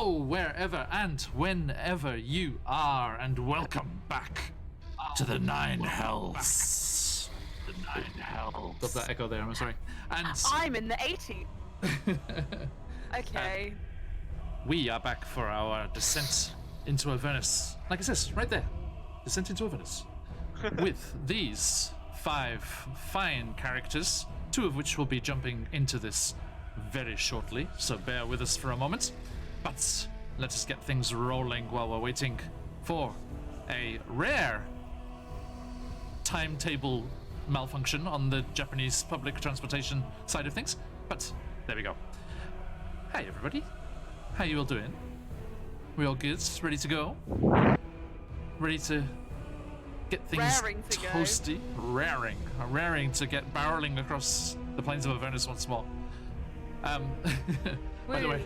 Hello, wherever and whenever you are, and welcome back to the Nine Hells. The Nine Hells. Got that echo there, I'm sorry. And I'm in the 80s. Okay. We are back for our descent into Avernus. Like it says, right there. Descent into Avernus. With these 5 fine characters, 2 of which will be jumping into this very shortly, so bear with us for a moment. But let us get things rolling while we're waiting for a rare timetable malfunction on the Japanese public transportation side of things. But there we go. Hey everybody, how you all doing? We all good? Ready to go? Ready to get things Raring to go. toasty? Raring to get barreling across the plains of Avernus once more. By the way,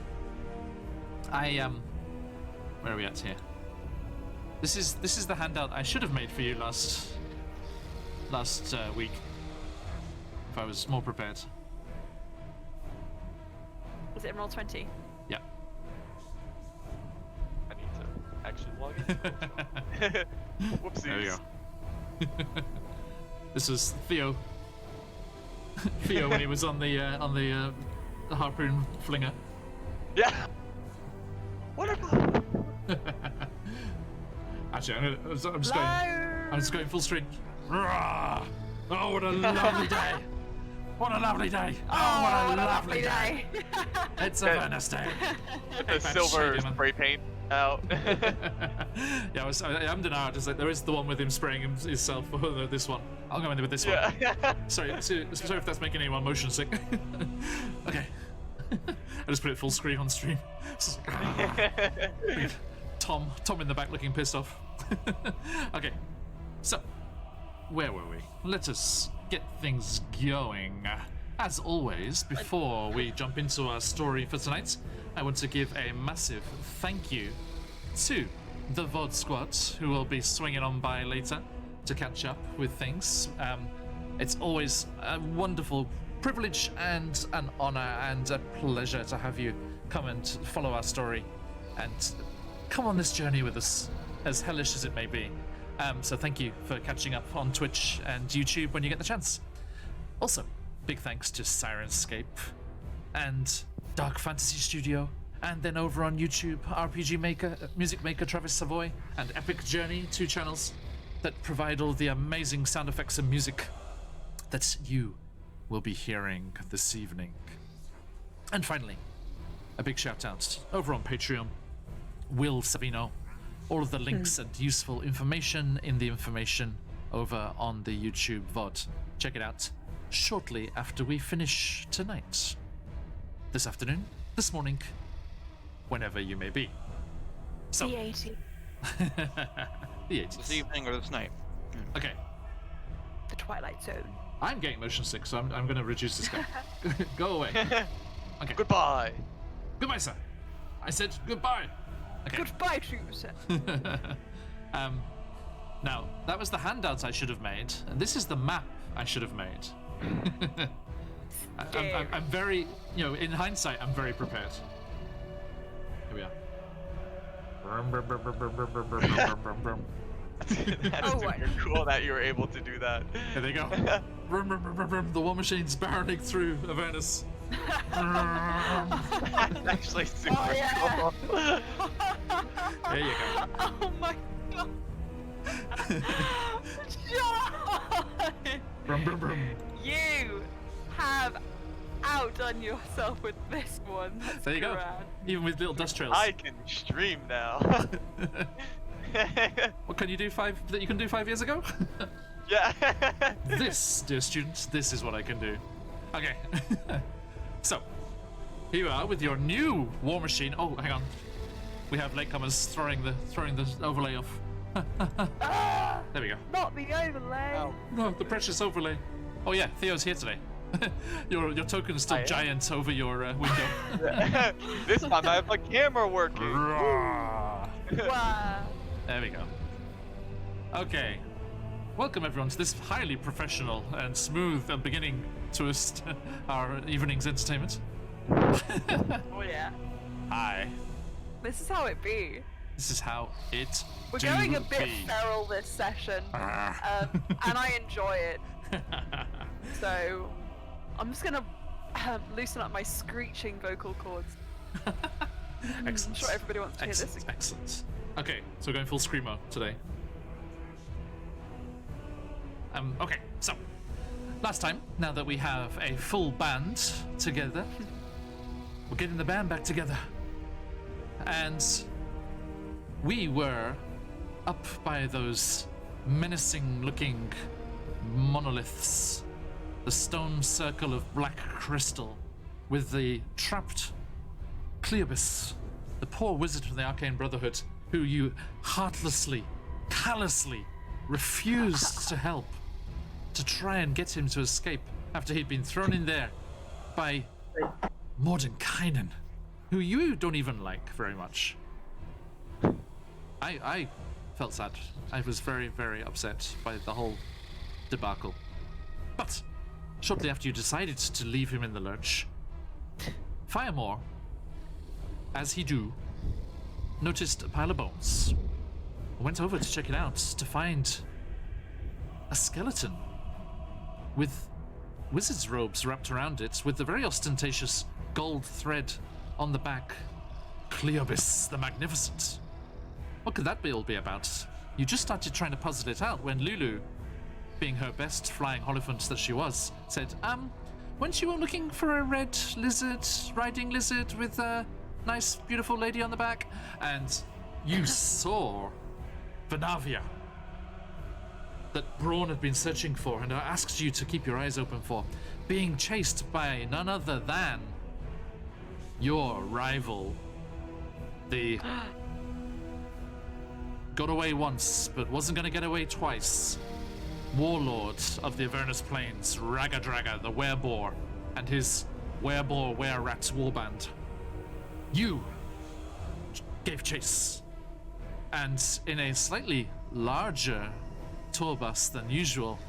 where are we at here? This is the handout I should have made for you last week, if I was more prepared. Was it in roll 20? Yeah. I need to actually log in. Whoopsies. There we go. This was Theo. Theo when he was on the harpoon flinger. Yeah. Wonderful. Actually, I'm just going full stream. Rah! Oh, what a lovely day! What a lovely day! Oh, what a lovely day! It's a Avernus day. With the silver spray paint out. Yeah, I am denying. Just like there is the one with him spraying himself. Or this one. I'll go in with this one. Sorry if that's making anyone motion sick. Okay. I just put it full screen on stream. Tom in the back looking pissed off. Okay, so where were we? Let us get things going. As always, before we jump into our story for tonight, I want to give a massive thank you to the VOD squad who will be swinging on by later to catch up with things. It's always a wonderful privilege and an honor and a pleasure to have you come and follow our story and come on this journey with us, as hellish as it may be. So thank you for catching up on Twitch and YouTube when you get the chance. Also, big thanks to Syrinscape and Dark Fantasy Studio, and then over on YouTube, RPG Maker, Music Maker Travis Savoy, and Epic Journey, 2 channels that provide all the amazing sound effects and music that you will be hearing this evening. And finally, a big shout out over on Patreon, Will Savino. All of the links and useful information in the information over on the YouTube VOD. Check it out shortly after we finish tonight. This afternoon, this morning, whenever you may be. So, The 80s. the 80s. This evening or this night? Okay, The Twilight Zone. I'm getting motion sick, so I'm going to reduce this guy. Go away. Okay. Goodbye. Goodbye, sir. I said goodbye. Okay. Goodbye, troops. Now, that was the handouts I should have made, and this is the map I should have made. I'm very, in hindsight, I'm very prepared. Here we are. That's super cool that you were able to do that. There they go. The war machine's barreling through Avernus. That's actually super cool. There you go. Oh my god. John! You have outdone yourself with this one. That's There you go. grand. Even with little dust trails. I can stream now. What can you do that you can do 5 years ago? Yeah. This, dear students, this is what I can do. Okay. So, here you are with your new war machine. Oh, hang on. We have latecomers throwing the overlay off. There we go. Not the overlay. Oh. No, the precious overlay. Oh yeah, Theo's here today. your token is still I am. giant over your window. This time I have my camera working. Rah. Wow. There we go. Okay. Welcome everyone to this highly professional and smooth beginning to our evening's entertainment. Oh yeah. Hi. This is how it be. This is how it We're do going a bit be. feral this session, Ah. and I enjoy it. So I'm just gonna loosen up my screeching vocal cords. I'm Excellent. sure everybody wants to hear this. Excellent. Okay, so we're going full screamer today. Okay, so last time, now that we have a full band together, we're getting the band back together. And we were up by those menacing looking monoliths, the stone circle of black crystal, with the trapped Cleobus, the poor wizard from the Arcane Brotherhood, who you heartlessly, callously refused to help, to try and get him to escape after he'd been thrown in there by Mordenkainen, who you don't even like very much. I felt sad. I was very, very upset by the whole debacle. But shortly after you decided to leave him in the lurch, Firemore, as he do, noticed a pile of bones. Went over to check it out to find a skeleton with wizard's robes wrapped around it, with the very ostentatious gold thread on the back. Cleobus the Magnificent. What could that all be about? You just started trying to puzzle it out when Lulu, being her best flying holophant that she was, said, weren't you looking for a red lizard, riding lizard with a nice, beautiful lady on the back? And you saw Vanavia that Braun had been searching for and asked you to keep your eyes open for, being chased by none other than your rival, the got away once but wasn't going to get away twice, warlord of the Avernus Plains, Ragadraga the Wereboar, and his Wereboar Were-Rat warband. You gave chase, and in a slightly larger tour bus than usual,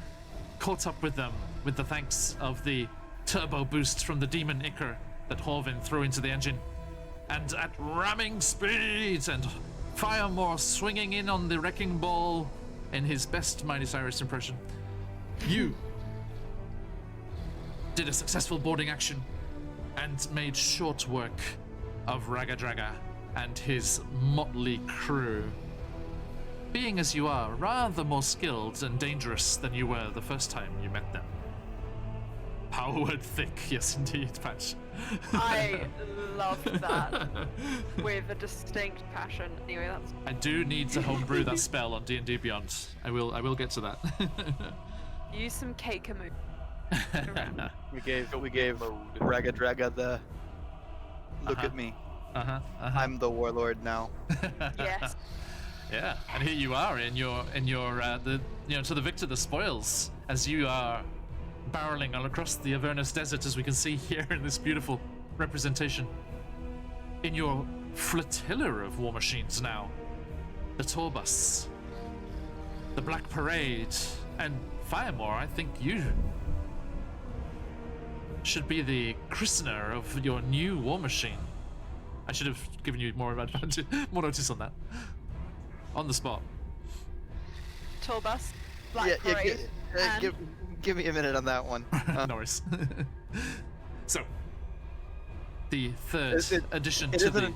caught up with them with the thanks of the turbo boost from the demon Icar that Horvin threw into the engine, and at ramming speed, and Firemore swinging in on the wrecking ball in his best Miley Cyrus impression, you did a successful boarding action and made short work of Ragadraga and his motley crew, being as you are rather more skilled and dangerous than you were the first time you met them. Power word thick, yes indeed, Patch. I loved that with a distinct passion. Anyway, that's. I do need to homebrew that spell on D&D Beyond. I will get to that. Use some cake and We gave Ragadraga the look at me. I'm the warlord now. Yes. Yeah, and here you are in your the to the victor the spoils, as you are barreling all across the Avernus desert, as we can see here in this beautiful representation. In your flotilla of war machines now, the tour bus, the Black Parade, and Firemore, I think you should be the christener of your new war machine. I should have given you more notice on that. On the spot. Tour bus, Black Parade, and... give me a minute on that one. No worries. So, the third addition to the...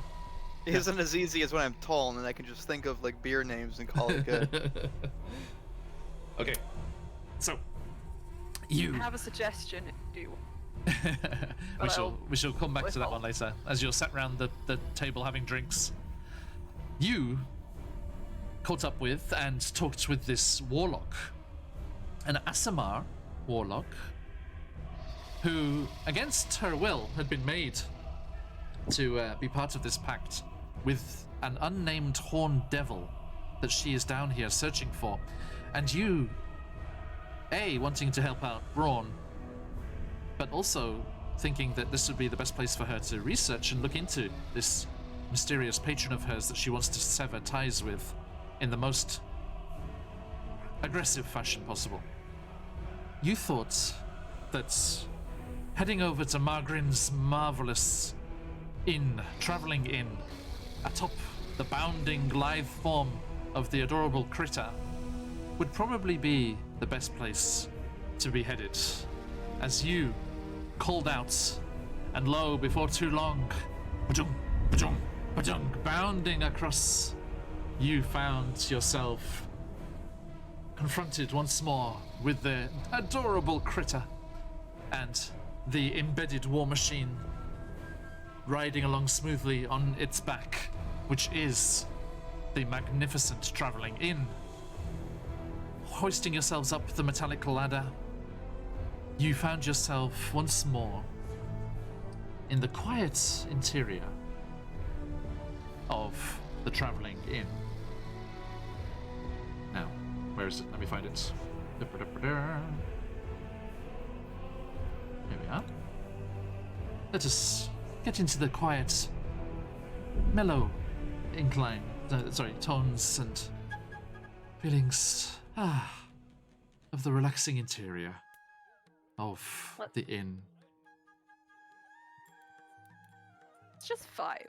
It isn't as easy as when I'm tall and then I can just think of like beer names and call it good. Okay, so you I have a suggestion. Do we shall come back to that one later, as you're sat round the table having drinks. You caught up with and talked with this warlock, an Asimar warlock, who, against her will, had been made to be part of this pact with an unnamed horned devil that she is down here searching for. And you, wanting to help out Braun, but also thinking that this would be the best place for her to research and look into this mysterious patron of hers that she wants to sever ties with in the most aggressive fashion possible. You thought that heading over to Margrin's marvelous inn, traveling inn, atop the bounding lithe form of the adorable critter would probably be the best place to be headed. As you called out, and lo, before too long, ba-dung, ba-dung, ba-dung, bounding across, you found yourself confronted once more with the adorable critter and the embedded war machine riding along smoothly on its back, which is the magnificent traveling inn. Hoisting yourselves up the metallic ladder, you found yourself once more in the quiet interior of the traveling inn. Now, where is it? Let me find it. Here we are. Let us get into the quiet, mellow tones and feelings of the relaxing interior of the inn. It's just vibe.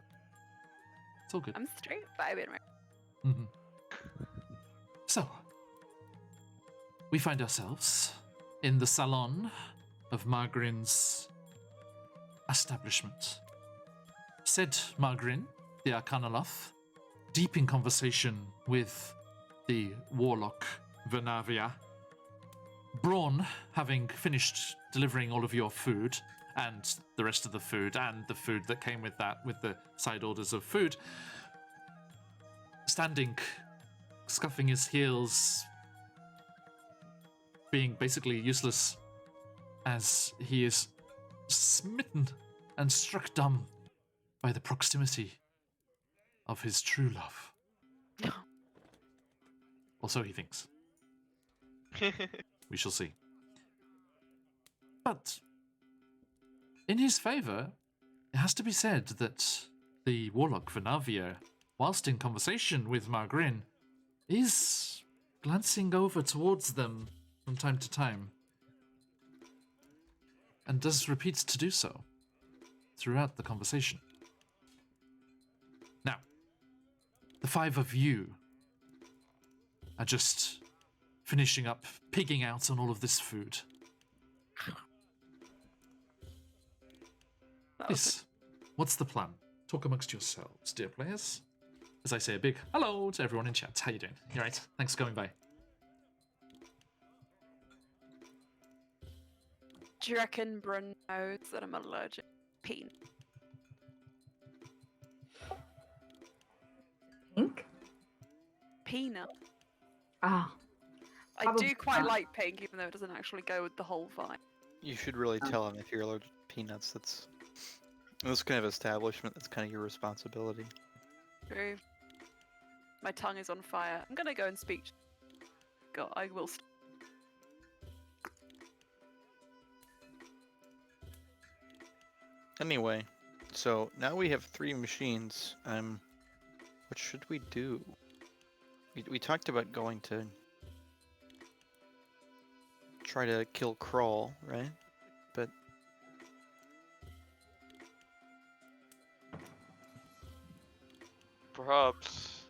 It's all good. I'm straight vibing right. Mhm. So, we find ourselves in the salon of Margrin's establishment. Said Margrin, the Arcanoloth, deep in conversation with the warlock Vernavia. Braun, having finished delivering all of your food and the rest of the food and the food that came with that, with the side orders of food, standing, scuffing his heels, being basically useless as he is smitten and struck dumb by the proximity of his true love. Or so he thinks. We shall see. But in his favour, it has to be said that the warlock Vernavia, whilst in conversation with Margrin, is glancing over towards them from time to time, and does repeat to do so throughout the conversation. Now, the five of you are just finishing up, pigging out on all of this food. Please, what's the plan? Talk amongst yourselves, dear players. As I say a big hello to everyone in chat. How you doing? You alright? Thanks for coming by. Do you reckon Brun knows that I'm allergic to peanut? Pink? Peanut. Ah. I Probably do quite not. like pink, even though it doesn't actually go with the whole vibe. You should really tell him if you're allergic to peanuts. That's this kind of establishment. That's kind of your responsibility. True. My tongue is on fire. I'm gonna go and speak. God, I will. Anyway, so now we have 3 machines. What should we do? We talked about going to try to kill Crawl, right? But Perhaps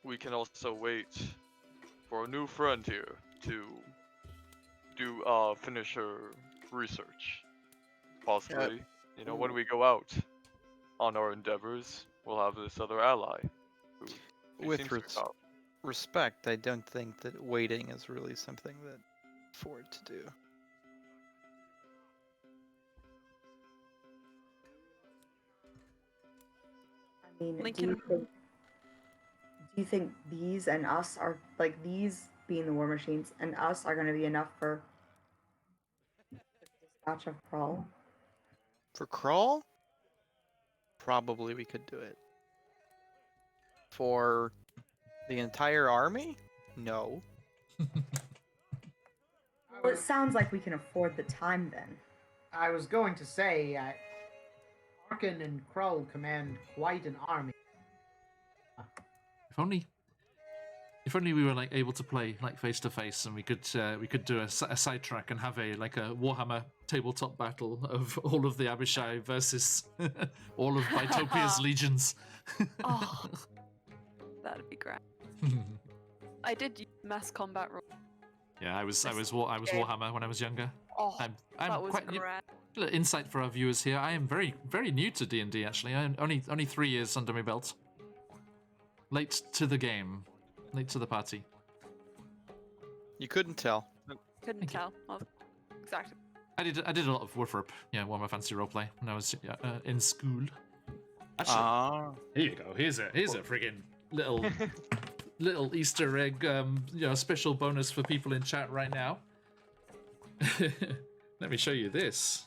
we can also wait for a new friend here to do finish her research. Possibly, you know, when we go out on our endeavors, we'll have this other ally. Who with seems to be powerful. respect, I don't think that waiting is really something that Ford to do. I mean, Lincoln- do you think these and us are, like, these being the war machines and us are going to be enough for dispatch of Crawl? For Crawl, probably we could do it. For the entire army? No. Well, it sounds like we can afford the time then. I was going to say, Arkin and Krull command quite an army. If if only we were like able to play like face to face, and we could do a sidetrack and have a Warhammer tabletop battle of all of the Abishai versus all of Bitopia's legions. Oh, that'd be great. I did use mass combat rule. Yeah, I was Warhammer when I was younger. Oh, I'm that was quite great. little insight for our viewers here. I am very new to D&D actually. I'm only 3 years under my belt. Late to the game, late to the party. You couldn't tell. Couldn't tell. Oh, exactly. I did a lot of Warfrop, Warhammer Fantasy roleplay when I was in school. Actually, here you go. Here's a friggin' little Easter egg, special bonus for people in chat right now. Let me show you this.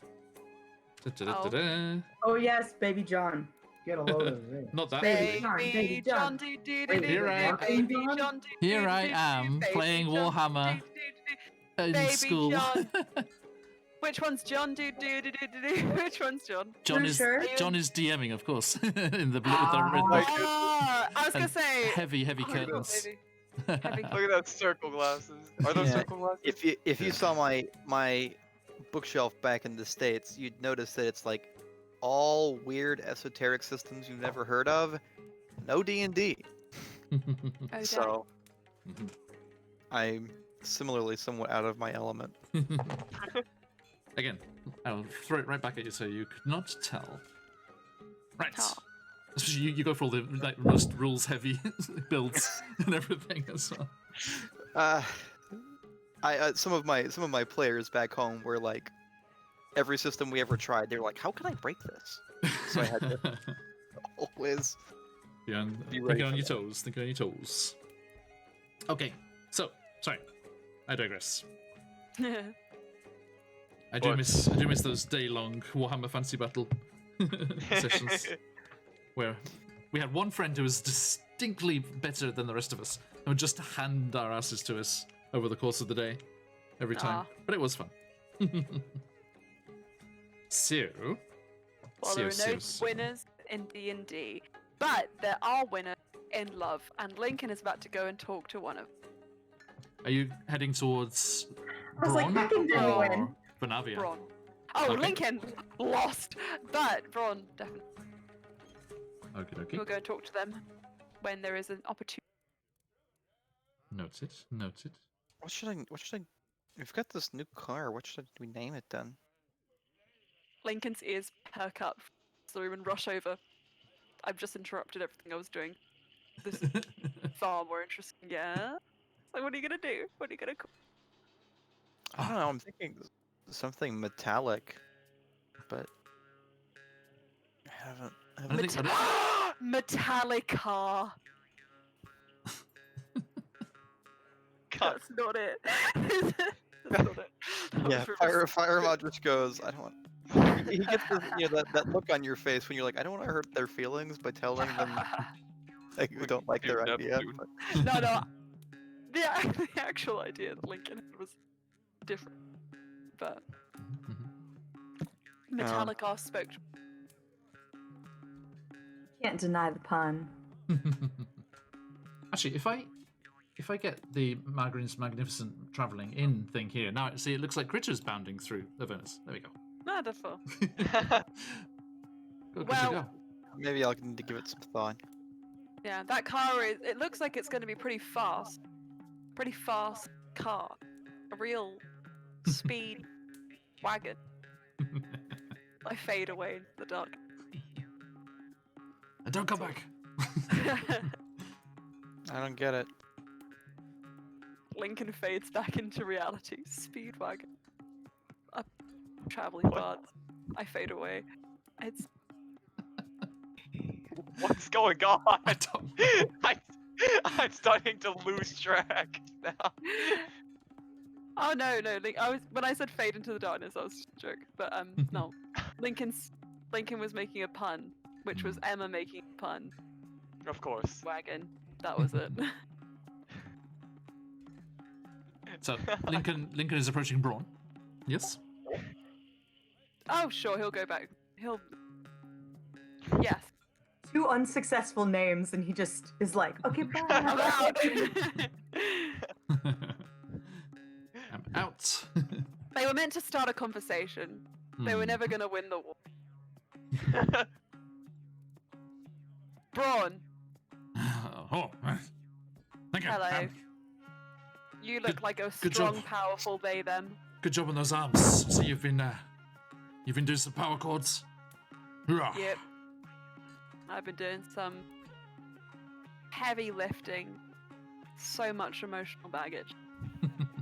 Da-da-da-da-da. Oh yes, baby John. Get a load of it. Not that. Baby John. Here I am playing Warhammer in school. Which one's John? Which one's John? John is Sure? John is DMing, of course, in the blue. I was gonna and say heavy Oh, curtains. baby. Heavy Look at that circle glasses. Are those Yeah. circle glasses? If you saw my bookshelf back in the States, you'd notice that it's like all weird esoteric systems you've never heard of. No D&D. Oh, So I'm similarly somewhat out of my element. Again, I'll throw it right back at you so you could not tell. Right. Oh. Especially you go for all the most rules heavy builds and everything as well. Some of my players back home were like, every system we ever tried, they were like, how can I break this? So I had to always Yeah, be ready think on for your that. toes. Think on your toes. Okay, so sorry, I digress. I do What? miss those day-long Warhammer Fantasy Battle sessions where we had one friend who was distinctly better than the rest of us and would just hand our asses to us over the course of the day, every time. Aw. But it was fun. So, Well, there are no winners in D&D, but there are winners in love, and Lincoln is about to go and talk to one of are you heading towards I was like, Braun Lincoln didn't or win. Vanavia? Braun. Oh, Okay. Lincoln lost, but Braun definitely. Okay. We'll go and talk to them when there is an opportunity. Noted. What should I? We've got this new car. What should we name it then? Lincoln's ears perk up, so we rush over. I've just interrupted everything I was doing. This is far more interesting. Yeah. So what are you gonna do? What are you gonna call? I don't know. I'm thinking something metallic, but I haven't. I don't think- Metallica. God, That's not it. That's not it. That Yeah, was really Fire Mod just goes, I don't want. He gets this, that look on your face when you're like, I don't want to hurt their feelings by telling them like, you don't like their Dude, idea. Neptune. but- No. The actual idea that Lincoln had was different, but Metallica spoke. Can't deny the pun. Actually, if I get the Magrin's Magnificent Travelling In thing here, now see it looks like critters bounding through Avernus. There we go. Wonderful. Go, Well- go. Maybe I'll need to give it some thought. Yeah, that car is. It looks like it's going to be pretty fast. Pretty fast car. A real speed wagon. I fade away into the dark. And don't come back. I don't get it. Lincoln fades back into reality. Speedwagon. A traveling bard. I fade away. It's what's going on? I don't know. I'm starting to lose track now. oh no. When I said fade into the darkness, I was just a joke. But no. Lincoln was making a pun, which was Emma making a pun. Of course. Wagon. That was it. So Lincoln is approaching Braun. Yes. Oh sure, he'll go back. Yes. 2 unsuccessful names, and he just is like, okay, bye. I'm out. I'm out. They were meant to start a conversation. They were Hmm. never gonna win the war. Braun, Oh, thank you. Hello. you look Good- like a good strong, job. powerful they them. Good job on those arms. So you've been doing some power chords. Hoorah. Yep. I've been doing some heavy lifting. So much emotional baggage.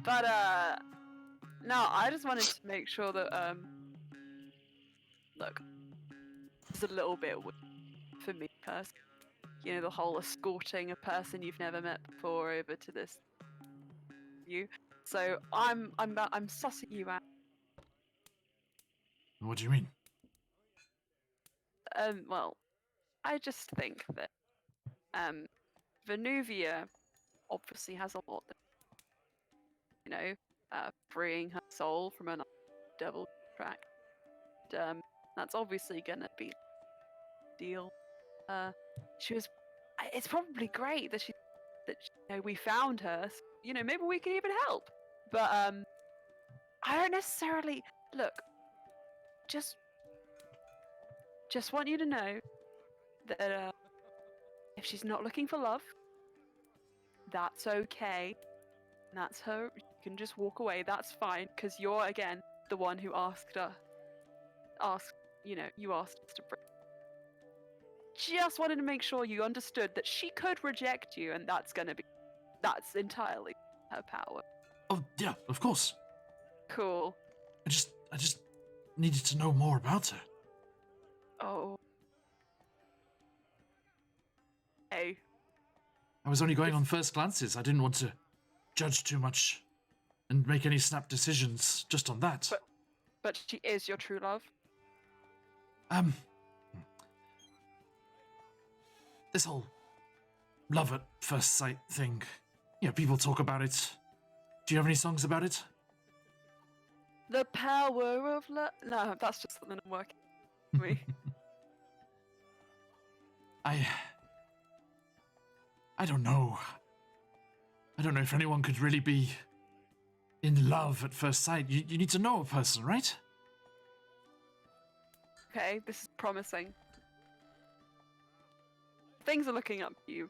But no, I just wanted to make sure that look, it's a little bit weird for me personally. You know, the whole escorting a person you've never met before over to this you. So I'm sussing you out. What do you mean? Well, I just think that Venuvia obviously has a lot that, you know, freeing her soul from an devil track. That's obviously gonna be deal. She was. It's probably great that you know, we found her. So, you know, maybe we can even help. But I don't necessarily look. Just want you to know that if she's not looking for love, that's okay. That's her. You can just walk away. That's fine, because you're again the one who asked us. You know, you asked us to bring. Just wanted to make sure you understood that she could reject you, and that's entirely her power. Oh yeah, of course. Cool. I just needed to know more about her. Oh. Hey. I was only going on first glances. I didn't want to judge too much and make any snap decisions just on that. But she is your true love. This whole love at first sight thing, you know, people talk about it. Do you have any songs about it? The power of love. No, that's just something I'm working on me. I don't know. I don't know if anyone could really be in love at first sight. You need to know a person, right? Okay, this is promising. Things are looking up for you.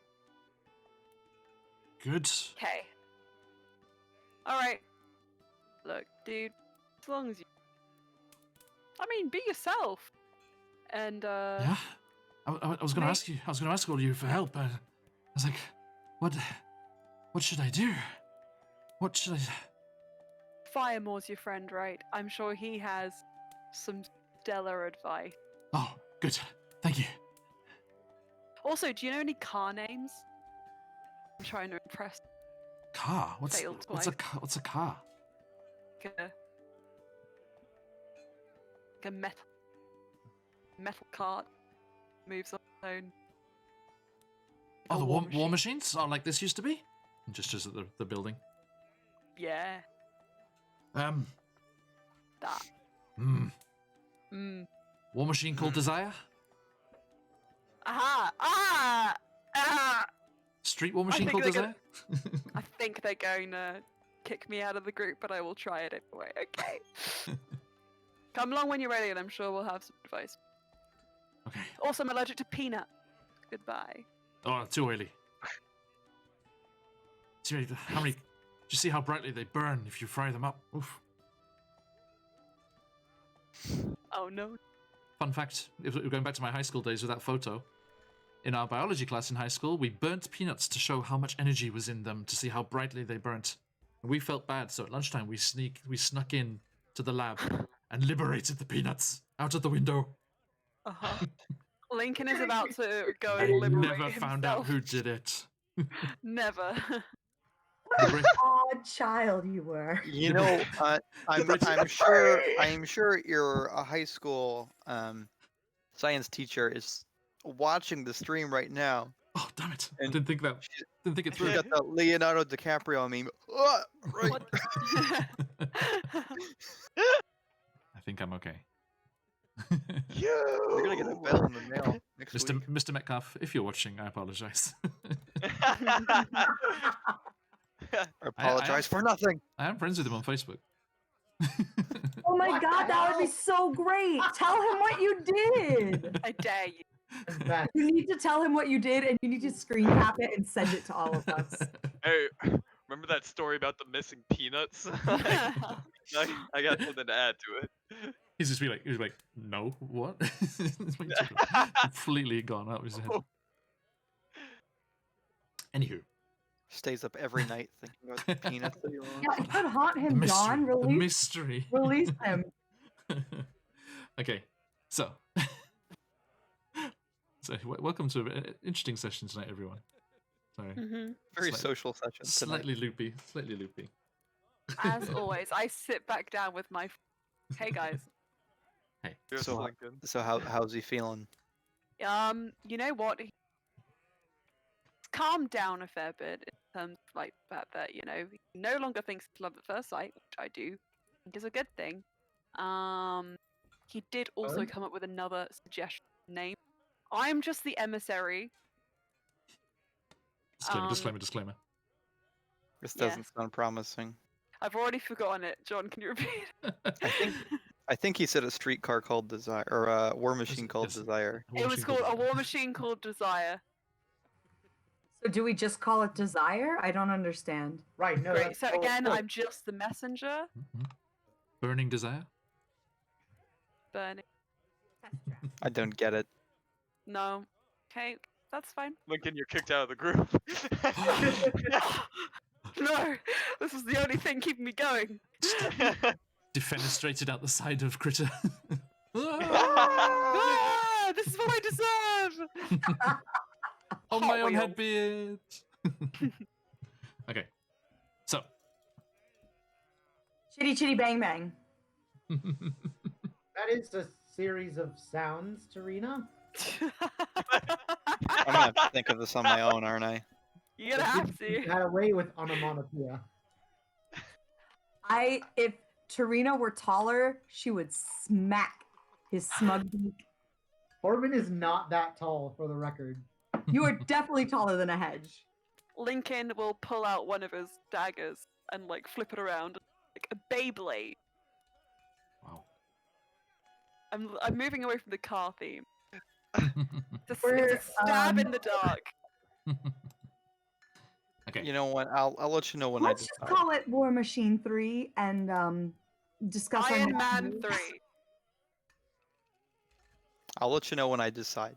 Good. Okay. Alright. Look, dude, as long as you. I mean, be yourself. And, Yeah. I was gonna Mate. ask you. I was gonna ask all of you for help. I was like, what should I do? What should I? Firemore's your friend, right? I'm sure he has some stellar advice. Oh, good. Thank you. Also, do you know any car names? I'm trying to impress. Car. What's Failed a twice. car? What's a car? Like a metal cart moves on its own. Oh, A the war war machine. machines are like this used to be. And just at the building. Yeah, That. that. War machine called Desire. Aha! Ah! Street war machine think called they're Desire. I think they're going to kick me out of the group, but I will try it anyway. Okay. Come along when you're ready, and I'm sure we'll have some advice. Okay. Also, I'm allergic to peanut. Goodbye. Oh, too oily. See how many? Do you see how brightly they burn if you fry them up? Oof. Oh no. Fun fact: going back to my high school days with that photo, in our biology class in high school, we burnt peanuts to show how much energy was in them to see how brightly they burnt. And we felt bad, so at lunchtime we snuck in to the lab and liberated the peanuts out of the window. Uh-huh. Lincoln is about to go I and liberate never himself. found out who did it. Never. Libera- Odd child you were. You know, I'm sure your high school science teacher is watching the stream right now. Oh damn it! I And didn't think that. she's- Didn't think it She's through. got the Leonardo DiCaprio meme. Ah, right. What? I think I'm okay. You're gonna get a bill in the mail next week. Mr. Metcalf, if you're watching, I apologize. Or apologize for nothing. I am friends with him on Facebook. Oh my What god, the that would be hell? so great! Tell him what you did! I dare you. That's bad. You need to tell him what you did and you need to screen cap it and send it to all of us. Hey, remember that story about the missing peanuts? I got something to add to it. He's just be like, no, what? It's like completely gone out of his head. Anywho, Stays up every night thinking about the peanuts that he lost. Yeah, it could haunt him, the John. mystery. Release him. Okay, so welcome to an interesting session tonight, everyone. Sorry, Mhm. Very Slight- social session tonight. slightly loopy. As always, I sit back down with my. Hey guys. Hey, Here's So, Lincoln. So how's he feeling? You know what? He's calmed down a fair bit in terms of like that he no longer thinks it's love at first sight, which I do think is a good thing. He did also Good. come up with another suggestion name. I'm just the emissary. disclaimer. This doesn't Yes. sound promising. I've already forgotten it. John, can you repeat? I think he said a streetcar called Desire, or a war machine called yes. Desire. It was called a war machine called Desire. So do we just call it Desire? I don't understand. Right, no. Great. that's So all again, good. I'm just the messenger. Mhm. Burning desire. Burning. I don't get it. No. Okay, that's fine. Lincoln, you're kicked out of the group. No, this is the only thing keeping me going. Defenestrated out the side of Critter. Ah, this is what I deserve. On Hot my own wheel. head beard. Okay, so Chitty chitty bang bang. That is a series of sounds, Tarina. I'm gonna have to think of this on my own, aren't I? You're gonna have You to. had away with onomatopoeia. If Tarina were taller, she would smack his smug beak. Corbin is not that tall, for the record. You are definitely taller than a hedge. Lincoln will pull out one of his daggers and like flip it around like a Beyblade. wow. I'm moving away from the car theme. It's We're, a stab in the dark. Okay. You know what? I'll let you know when Let's I just decide. call it War Machine 3 and discuss our Iron next Man moves. 3. I'll let you know when I decide.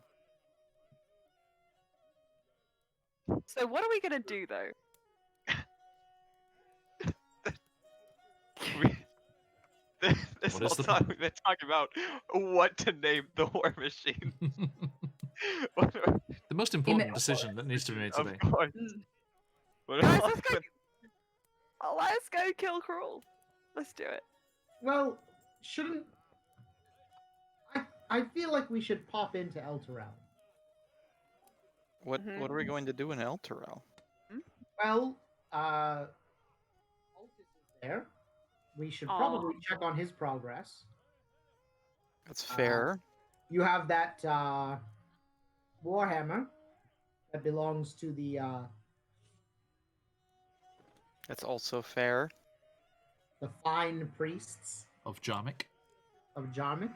So what are we gonna do though? This What is whole the time plan? we've been talking about what to name the war machine. What are- The most important decision that needs to be made of today. course. Mm. What Guys, are- let's go. Let's go kill Cruel. Let's do it. Well, shouldn't... I feel like we should pop into El Terrell. What are we Mhm. going to do in El Terrell? Well, Altus is there. We should probably check on his progress. That's fair. You have that Warhammer that belongs to the That's also fair. fine priests Of Jarmic. of Jarmic.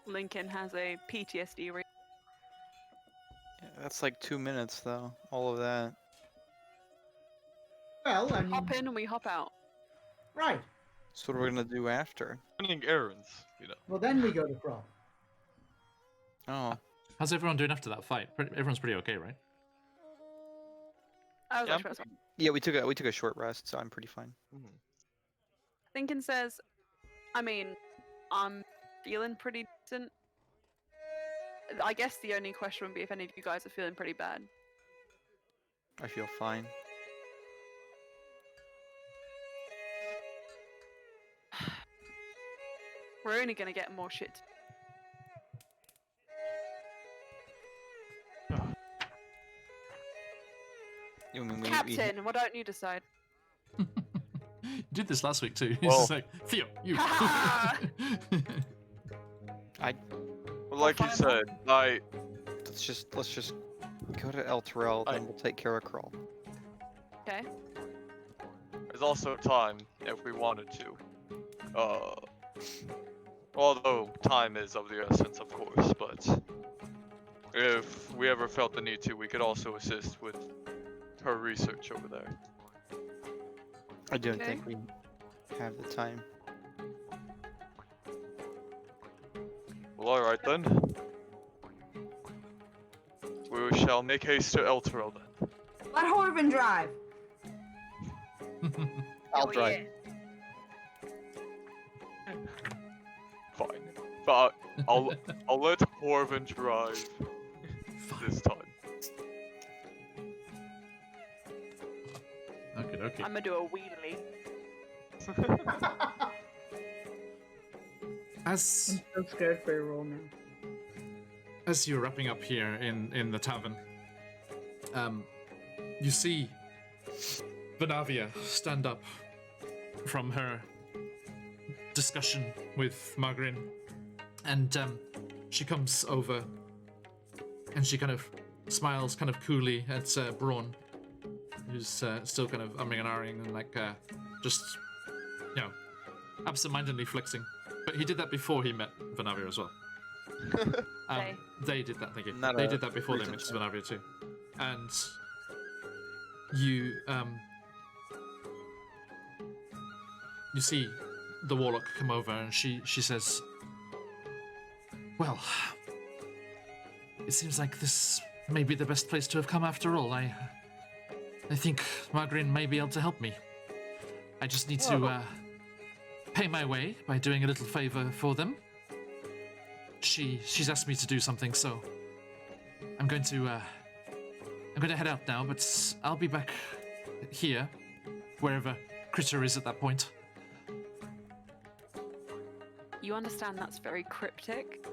Lincoln has a PTSD re- Yeah, that's like 2 minutes though. All of that. Well, I mean, hop in and we hop out. right. So what are we gonna do after? running errands, you know. Well, then we go to Crow. Oh, How's everyone doing after that fight? Everyone's pretty okay, right? I was Yeah, actually about to- yeah. We took a short rest, so I'm pretty fine. Lincoln says, I mean, I'm feeling pretty decent. I guess the only question would be if any of you guys are feeling pretty bad. I feel fine. We're only gonna get more shit. You mean Captain, why don't you decide? You did this last week too. It's Well- just like, Theo, you. Ha Well, like you said, Let's just go to El Terrell, then we'll take care of Krull. Okay. there's also time if we wanted to. Although time is of the essence, of course, but if we ever felt the need to, we could also assist with her research over there. I don't Okay. think we have the time. Well, alright then. We shall make haste to El Terrell then. Let Horvin drive. I'll Oh, drive. Fine. But I'll let Horvin drive this time. Okay. I'm gonna do a wheelie. As I'm so scared for your roll now. as you're wrapping up here in the tavern, you see Vanavia stand up from her discussion with Margarin, and she comes over and she kind of smiles kind of coolly at Braun, who's still kind of umming and ahhing and like just, you know, absent-mindedly flexing. But he did that before he met Vanavia as well. They did that, thank you. Not They a did that before they met recent Vanavia too. And you you see the warlock come over and she says, well, it seems like this may be the best place to have come after all. I think Margarin may be able to help me. I just need to pay my way by doing a little favor for them. She's asked me to do something, so I'm going to head out now, but I'll be back here, wherever Critter is at that point. You understand that's very cryptic?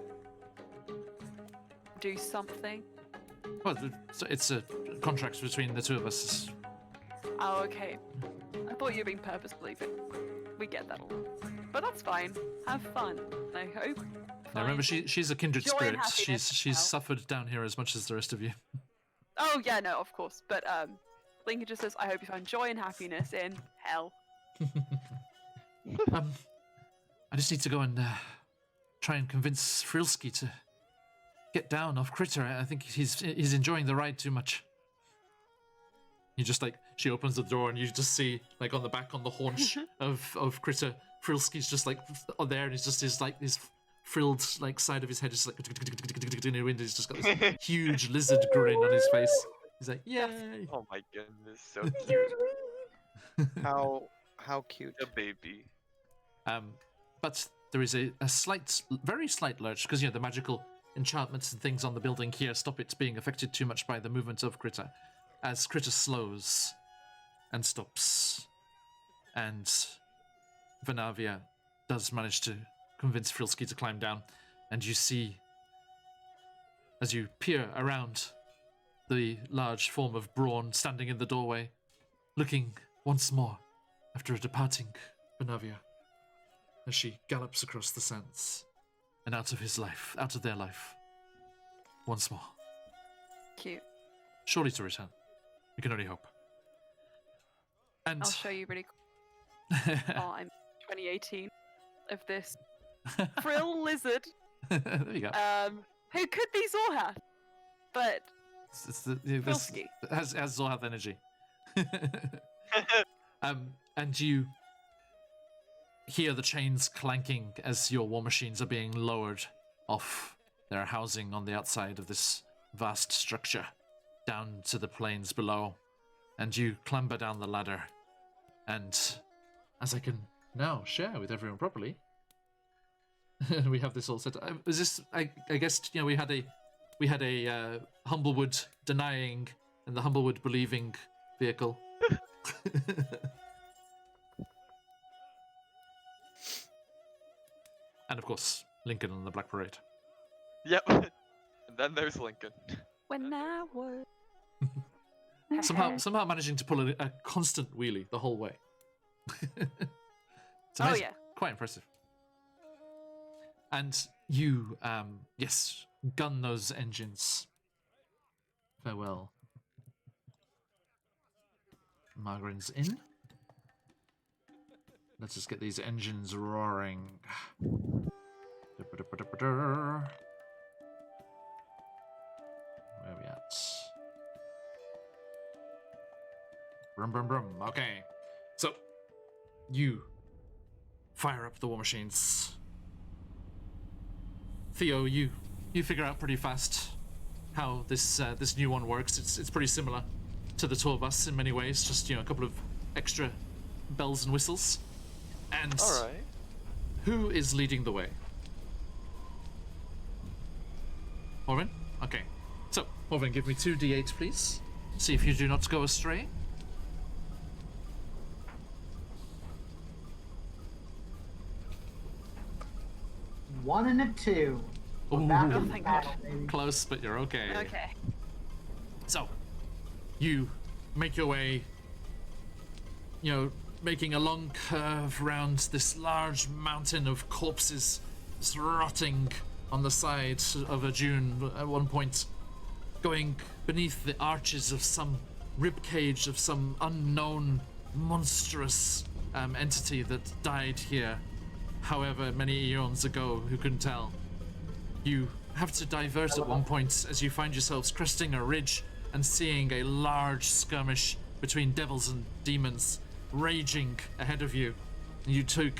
Do something? Well, it's a contract between the two of us. Oh, okay. I thought you were being purposefully, but we get that all. But that's fine. Have fun. I hope. Now remember, she's a kindred Joy and spirit. happiness She's now. suffered down here as much as the rest of you. Oh yeah, no, of course. But Lincoln just says, "I hope you find joy and happiness in hell." I just need to go and try and convince Frilsky to get down off Critter. I think he's enjoying the ride too much. You just like, she opens the door and you just see like on the back, on the haunch of Critter, Frilsky's just like there, and he's just his frilled like side of his head is like in the wind. He's just got this huge lizard grin on his face. He's like, yay! Oh my goodness, so cute. How cute. A baby. But there is a slight, very slight lurch, because, you know, the magical enchantments and things on the building here stop it being affected too much by the movement of Critter. As Critter slows and stops, and Vanavia does manage to convince Frilsky to climb down, and you see, as you peer around, the large form of Braun standing in the doorway, looking once more after a departing Vanavia, as she gallops across the sands and out of their life, once more. Cute. Surely to return. We can only hope. And I'll show you really quick. Oh, I'm 2018 of this frill lizard. there you go. Who could be Zorhath? But It's this Frilsky. has Zorhath energy. And you hear the chains clanking as your war machines are being lowered off their housing on the outside of this vast structure down to the plains below, and you clamber down the ladder. And as I can now share with everyone properly, we have this all set up. Is this? I guess, you know, we had a Humblewood denying and the Humblewood believing vehicle. And of course, Lincoln on the Black Parade. Yep. And then there's Lincoln. when I was Somehow managing to pull a constant wheelie the whole way. It's Oh amazing. yeah. Quite impressive. And you, yes, gun those engines. Farewell. Margarin's in. Let's just get these engines roaring. Where are we at? Brum brum brum. Okay. So, you fire up the war machines. Theo, you figure out pretty fast how this this new one works. It's pretty similar to the tour bus in many ways. Just a couple of extra bells and whistles. And All right. who is leading the way? Orvin? Okay. So, Orvin, give me 2 d8, please. See if you do not go astray. 1 and a 2. We're Ooh. back Oh, in the thank battle, God. baby. Close, but you're okay. Okay. So, you make your way, making a long curve round this large mountain of corpses just rotting on the side of a dune at one point, going beneath the arches of some ribcage of some unknown monstrous entity that died here however many eons ago, who can tell. You have to divert at one point as you find yourselves cresting a ridge and seeing a large skirmish between devils and demons raging ahead of you. You took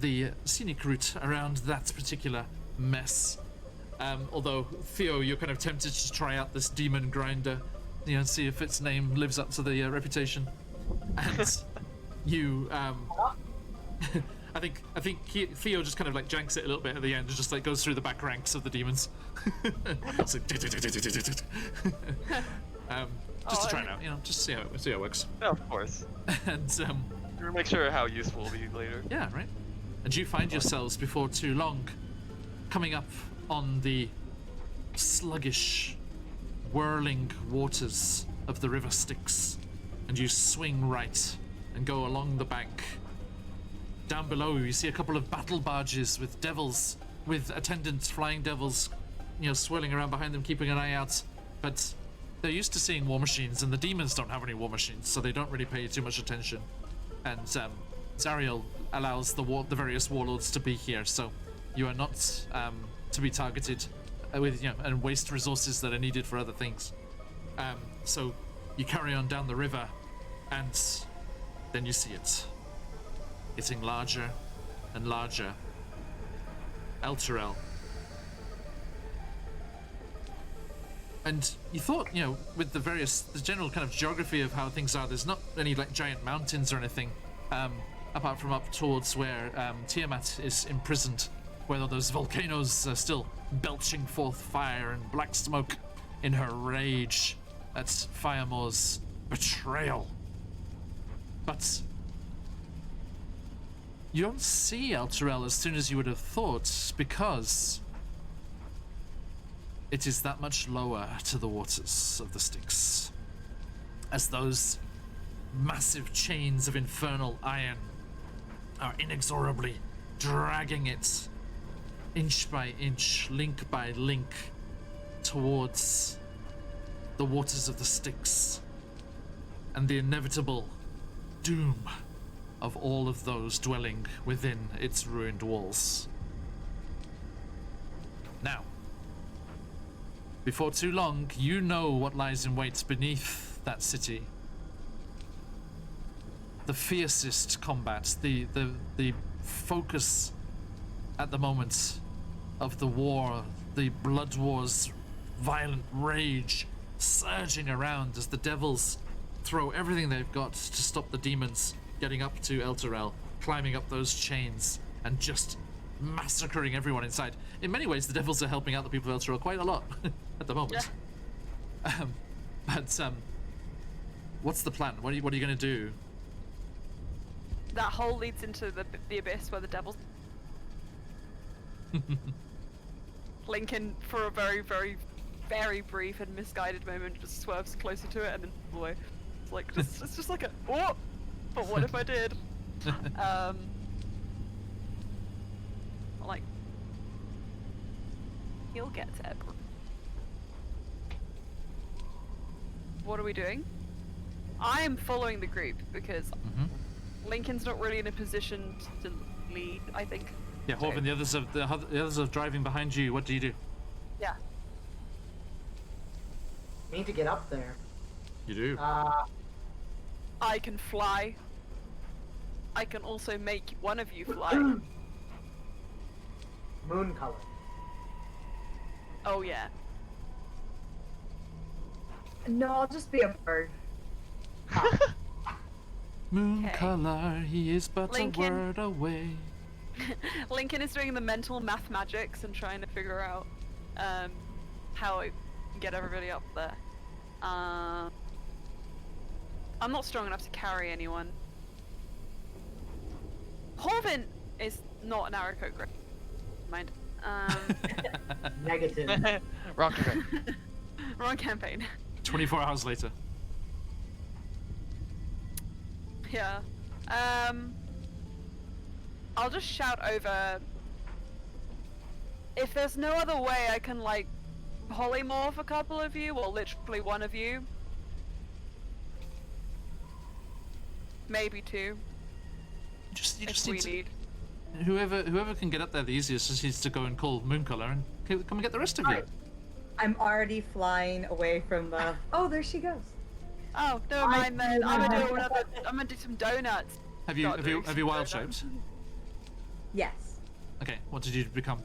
the scenic route around that particular mess. Although, Theo, you're kind of tempted to try out this demon grinder, see if its name lives up to the reputation. And you, I think Theo just kind of like janks it a little bit at the end and just like goes through the back ranks of the demons. It's like, just to try it out, just see how it works. Yeah, of course. And We'll make sure how useful it'll be later. yeah, right. And you find yourselves before too long coming up on the sluggish, whirling waters of the River Styx, and you swing right and go along the bank. Down below, you see a couple of battle barges with devils, with attendants, flying devils, swirling around behind them, keeping an eye out. But they're used to seeing war machines, and the demons don't have any war machines, so they don't really pay too much attention. And Zariel allows the various warlords to be here, so you are not to be targeted with and waste resources that are needed for other things. So you carry on down the river, and then you see it getting larger and larger. Elturel. And you thought, with the general kind of geography of how things are, there's not any like giant mountains or anything, apart from up towards where Tiamat is imprisoned, where those volcanoes are still belching forth fire and black smoke in her rage at Firemore's betrayal. But you don't see Elturel as soon as you would have thought, because it is that much lower to the waters of the Styx, as those massive chains of infernal iron are inexorably dragging it inch by inch, link by link, towards the waters of the Styx and the inevitable doom of all of those dwelling within its ruined walls. Now, before too long, you know what lies in wait beneath that city. The fiercest combat, the focus at the moment of the war, the blood war's violent rage surging around as the devils throw everything they've got to stop the demons getting up to Elturel, climbing up those chains and just massacring everyone inside. In many ways, the devils are helping out the people of Elturel quite a lot at the moment. Yeah. But what's the plan? What are you going to do? That hole leads into the abyss where the devils. Lincoln, for a very, very, very brief and misguided moment, just swerves closer to it and then away. It's like it's just like a oh, but what if I did? Like We'll get to Ebro. What are we doing? I am following the group because Lincoln's not really in a position to lead, I think. Yeah, Horvin, the others are driving behind you. What do you do? Yeah. Need to get up there. You do. I can fly. I can also make one of you fly. Moon color. Oh yeah. No, I'll just be a bird. Moon Okay. color, he is but Lincoln. a word away. Lincoln is doing the mental math magics and trying to figure out how I can get everybody up there. I'm not strong enough to carry anyone. Horvin is not an Araco grip. Mind. Negative. Wrong campaign. Wrong campaign. 24 hours later. Yeah. I'll just shout over. If there's no other way I can like polymorph a couple of you, or literally one of you. Maybe two, You just if need we to, need. whoever can get up there the easiest just needs to go and call Moon color and come and get the rest of you. Alright. I'm already flying away from the. Oh, there she goes. Oh, never mind then. I'm gonna do some donuts. Have you Not have you doing have you wild donuts. shaped? Yes. Okay, what did you become?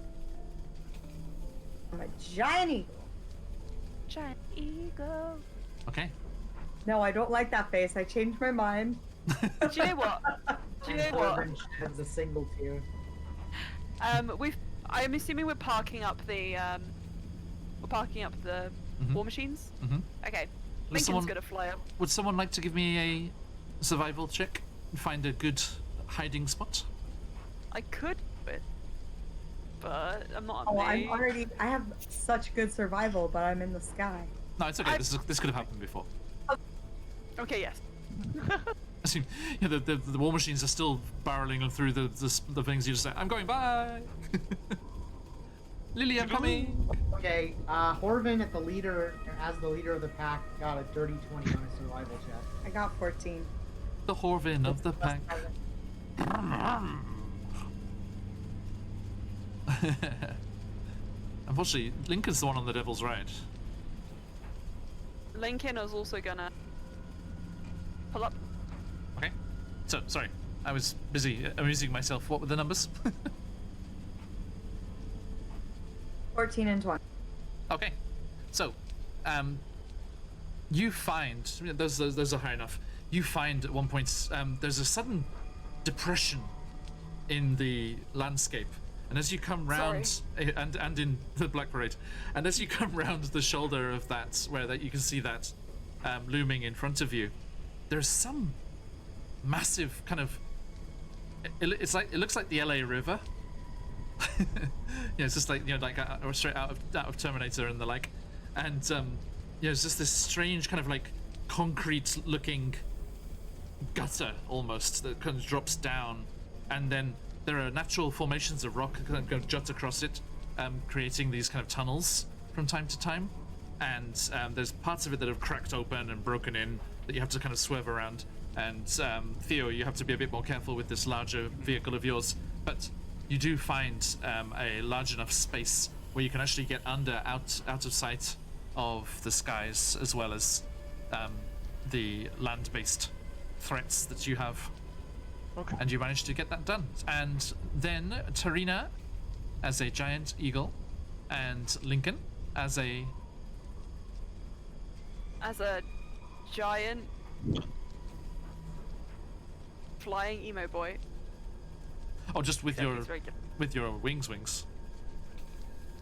I'm a giant eagle. Giant eagle. Okay. No, I don't like that face. I changed my mind. Do you know what? Do you know what? Orange has a single tier. I'm assuming we're parking up the Mhm. war machines. Mhm. Okay. Would Lincoln's someone- gonna fly up. Would someone like to give me a survival check and find a good hiding spot? I could do it, but I'm not. Oh, me. I have such good survival, but I'm in the sky. No, it's okay. I- This could have happened before. Okay, yes. I mean, yeah, the war machines are still barreling through the things. You just say, "I'm going by." Lily, I'm coming. Okay, Horvin as the leader of the pack got a dirty 20 on a survival check. I got 14. The Horvin of the pack. Unfortunately, Lincoln's the one on the devil's right. Lincoln is also gonna pull up. Okay. So, sorry. I was busy amusing myself. What were the numbers? 14 and 20. Okay. So, you find those are high enough. You find at one point there's a sudden depression in the landscape, and as you come round, and in the Black Parade, and as you come round the shoulder of that, where that you can see that looming in front of you, there's some massive kind of. It looks like the LA River. Yeah, it's just like like straight out of Terminator and the like, and it's just this strange kind of like concrete-looking gutter almost that kind of drops down, and then there are natural formations of rock that kind of jut across it, creating these kind of tunnels from time to time, and there's parts of it that have cracked open and broken in that you have to kind of swerve around. And Theo, you have to be a bit more careful with this larger vehicle of yours, but you do find a large enough space where you can actually get out of sight of the skies, as well as the land-based threats that you have. Okay. And you managed to get that done. And then Tarina as a giant eagle, and Lincoln as a Giant flying emo boy. oh, just with Yeah, your he's very good. wings.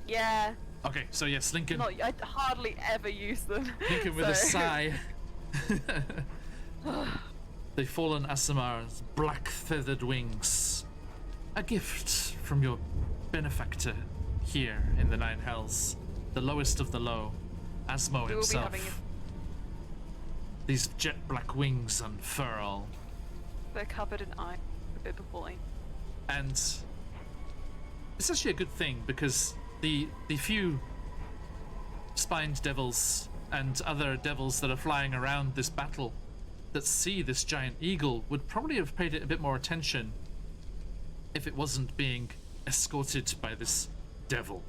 Yeah. Okay, so yes, Lincoln. I hardly ever use them. Lincoln with a so- sigh. The fallen Asimar's black feathered wings. A gift from your benefactor here in the Nine Hells. The lowest of the low. Asmo We will be himself. having These jet black wings unfurl. They're covered in iron. A bit before. And it's actually a good thing, because the few spined devils and other devils that are flying around this battle that see this giant eagle would probably have paid it a bit more attention if it wasn't being escorted by this devil.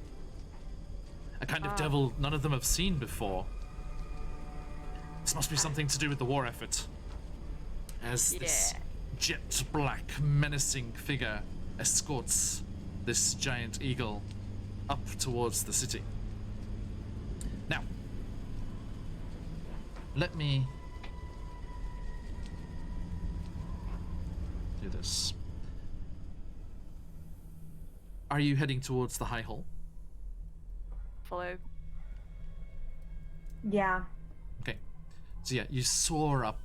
A kind of devil none of them have seen before. This must be something to do with the war effort. As this jet black, menacing figure escorts this giant eagle up towards the city. Now, let me do this. Are you heading towards the High Hall? Follow. Yeah. Okay. So yeah, you soar up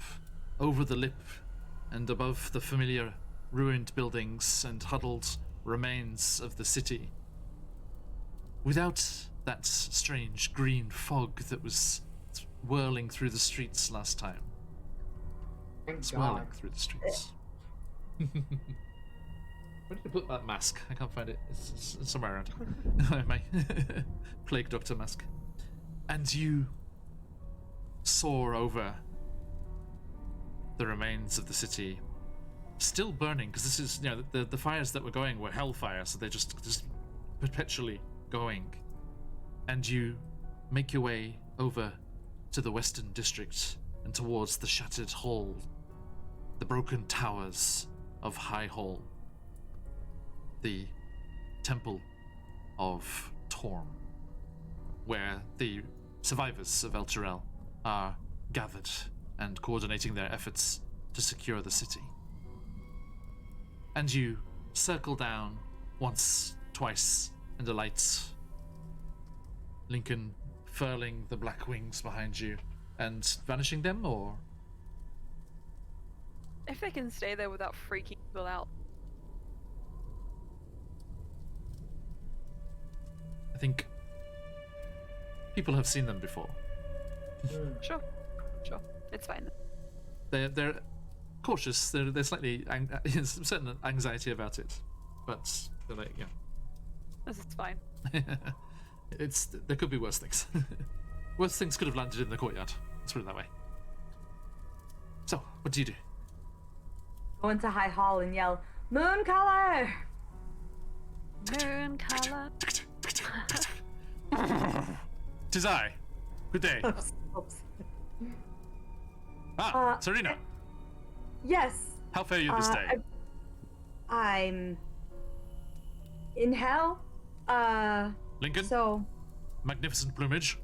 over the lip and above the familiar ruined buildings and huddled remains of the city. Without that strange green fog that was whirling through the streets last time. Thank Swirling God. through the streets. Where did I put that mask? I can't find it. It's somewhere around. My plague doctor mask. And you soar over the remains of the city, still burning, because this is, you know, the fires that were going were hellfire, so they're just perpetually going. And you make your way over to the Western District and towards the shattered hall, the broken towers of High Hall, the Temple of Torm, where the survivors of El Turel are gathered and coordinating their efforts to secure the city. And you circle down once, twice, and alight, Lincoln furling the black wings behind you and vanishing them, or? If they can stay there without freaking people out. I think people have seen them before. Sure. It's fine. They're cautious. They're slightly certain anxiety about it, but they're like, yeah, This is fine. there could be worse things. Worse things could have landed in the courtyard. Let's put it that way. So, what do you do? Go into High Hall and yell, "Moon color!" Moon color. Tis I. Good day. Oops. Serena. Yes. How fare you this day? I'm in hell. Lincoln? So Magnificent plumage.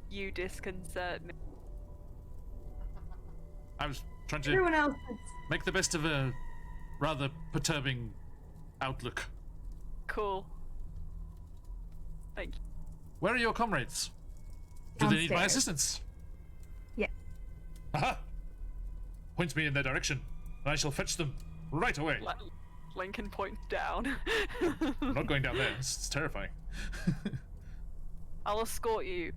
You disconcert me. I was trying to everyone else. make the best of a rather perturbing outlook. Cool. Thank you. Where are your comrades? Do they need my Downstairs. assistance? Yeah. Aha! Point me in their direction, and I shall fetch them right away. Lincoln points down. I'm not going down there. It's terrifying. I'll escort you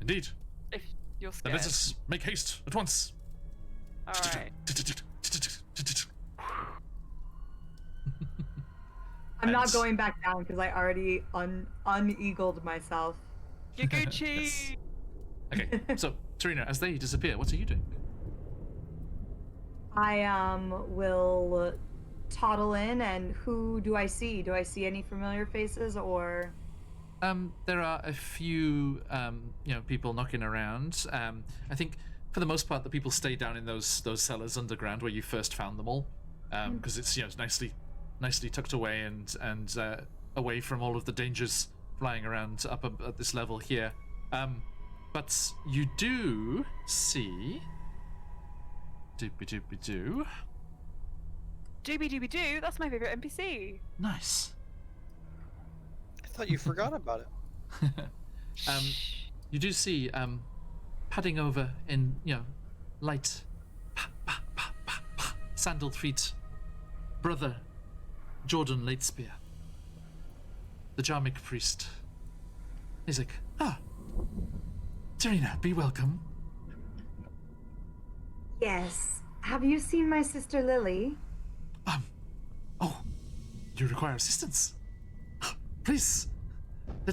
Indeed. if you're Then scared. let us make haste at once. Alright. I'm not And- going back down because I already uneagled myself. Yaguchi! Okay, so Serena, as they disappear, what are you doing? I will toddle in, and who do I see? Do I see any familiar faces or? There are a few, people knocking around. I think for the most part, the people stay down in those cellars underground where you first found them all, because it's nicely tucked away and away from all of the dangers flying around up at this level here. But you do see. Doopy-doopy-doo. Doobie doobie doo, that's my favorite NPC. Nice. I thought you forgot about it. You do see padding over in light pa, pa, pa, pa, pa, sandaled feet, brother Jordan Latespear, the Jarmic priest. He's like, Serena, be welcome. Yes. Have you seen my sister Lily? Oh, you require assistance? Please,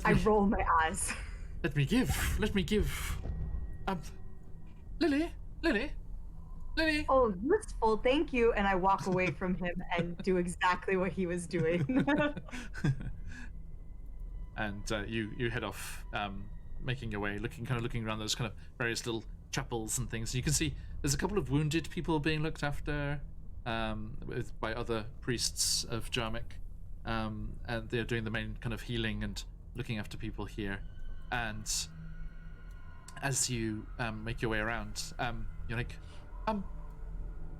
I roll my eyes. Let me give. Lily. Oh, useful, thank you. And I walk away from him and do exactly what he was doing. And you head off, making your way, looking around those kind of various little chapels and things. You can see there's a couple of wounded people being looked after by other priests of Jarmic, and they're doing the main kind of healing and looking after people here. And as you make your way around, you're like,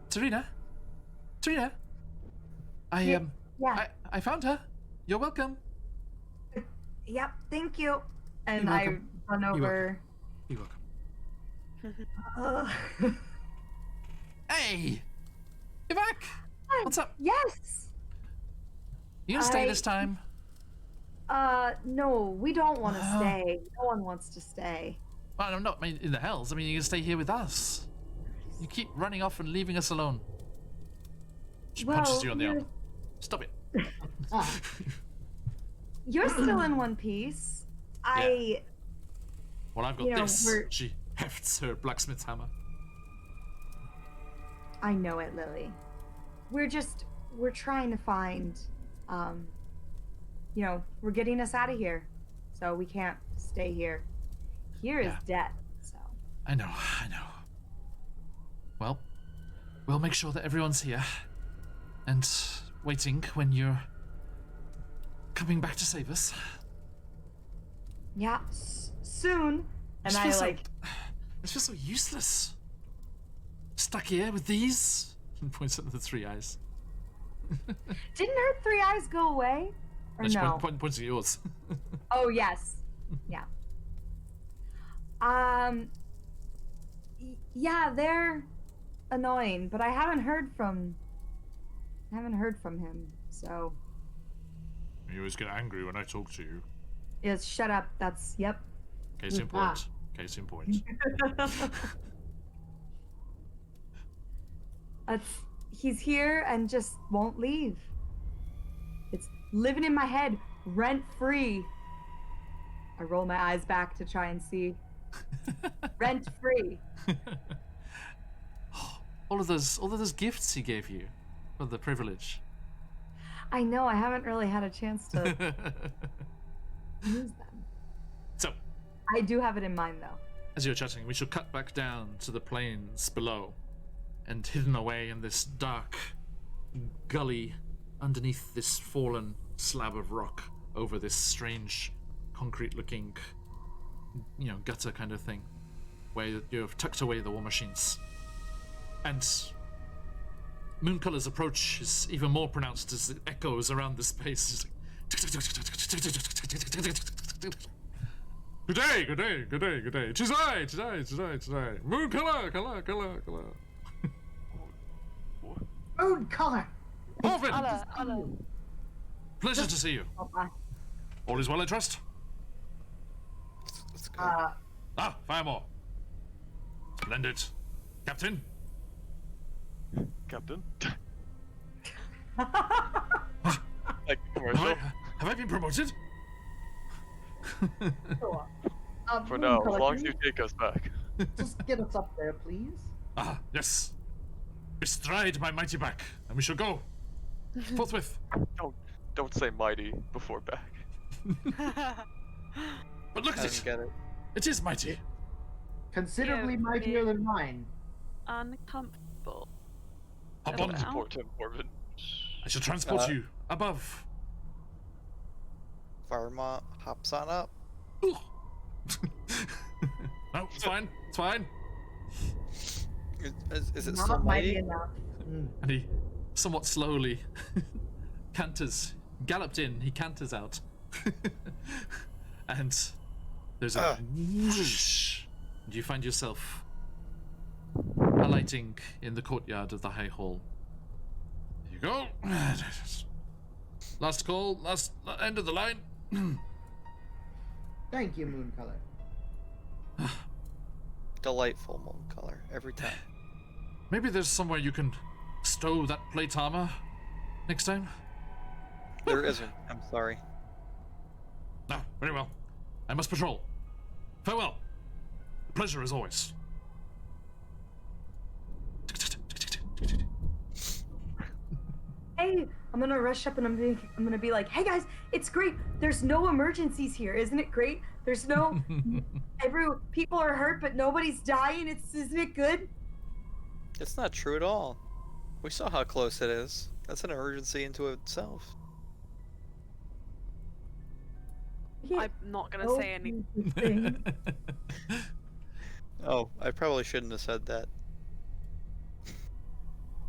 Serena, Yeah. I found her. You're welcome. Yep, thank you. And You're I welcome. run over. You're welcome. Hey, you're back. What's up? Yes. You gonna stay this time? No, we don't want to stay. No one wants to stay. Well, I'm not in the hells. I mean, you can stay here with us. You keep running off and leaving us alone. She punches you on the arm. Stop it. You're still in one piece. Well, I've got You know, this. we're- She hefts her blacksmith's hammer. I know it, Lily. We're trying to find, we're getting us out of here. So we can't stay here. Here is Yeah. death, so. I know. Well, we'll make sure that everyone's here and waiting when you're coming back to save us. Yeah, soon. And I like. This feels so useless. Stuck here with these. And points at the three eyes. Didn't her three eyes go away? Or And she no? points at yours. Oh yes. Yeah. Yeah, they're annoying, but I haven't heard from him. So You always get angry when I talk to you. yes, shut up. That's yep. Case in point. Case in point. He's here and just won't leave. It's living in my head, rent free. I roll my eyes back to try and see. Rent free. all of those gifts he gave you for the privilege. I know, I haven't really had a chance to use them. So, I do have it in mind though. as you're chatting, we shall cut back down to the plains below, and hidden away in this dark gully underneath this fallen slab of rock over this strange concrete-looking, gutter kind of thing, where you have tucked away the war machines. And Mooncolor's approach is even more pronounced as it echoes around this space. Good day. Tis I. Mooncolor. Moon color. Orphan! Allah. Pleasure to see you. Oh, bye. All is well, I trust? Let's go. Fire more. Splendid. Captain? Captain. Like commercial. Have I been promoted? Sure. For Moon now, as color, long can as you take us back. Just get us up there, please. Yes. Bestride my mighty back, and we shall go. Forthwith. Don't say mighty before back. But look I at didn't it. get it. It is mighty. Considerably Yeah, mightier than mine. Uncomfortable. Hop Oh, on. wow. Support him, Corbin. I shall transport you above. Farma hops on up. Ooh. No, it's fine. It's fine. Is it Not still mighty mighty? enough. And he somewhat slowly galloped in, he canters out. And there's a whoosh, and you find yourself alighting in the courtyard of the High Hall. There you go. Last call, end of the line. Thank you, Moon color. Delightful moon color every time. Maybe there's somewhere you can stow that plate armor next time. There isn't. I'm sorry. Ah, very well. I must patrol. Farewell. Pleasure as always. Hey, I'm gonna rush up and I'm gonna be like, hey guys, it's great. There's no emergencies here, isn't it great? There's no people are hurt, but nobody's dying. Isn't it good? It's not true at all. We saw how close it is. That's an emergency into itself. Yeah. I'm not gonna say anything. anything. Oh, I probably shouldn't have said that.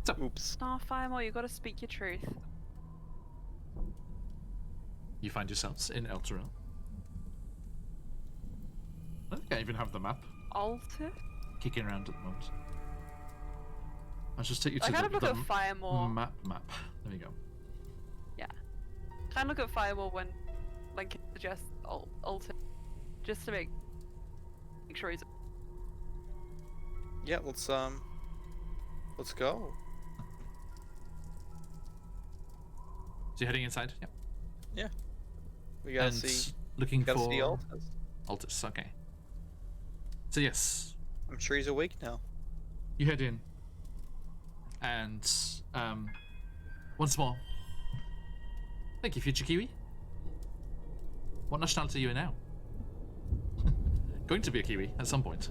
So- Oops. Starfire, you gotta speak your truth. You find yourselves in Elturel. I think I even have the map Alter? kicking around at the moment. I'll just take you to I kind of the look at Firemore. map. There we go. Kind of look at Firemore when Lincoln suggests Alter, just to make sure he's. Yeah, let's go. So you're heading inside? Yeah. We gotta And see. looking Gotta for see Altus. Altus, okay. So yes, I'm sure he's awake now. you head in, and once more, thank you, future Kiwi. What nationality are you now? Going to be a Kiwi at some point.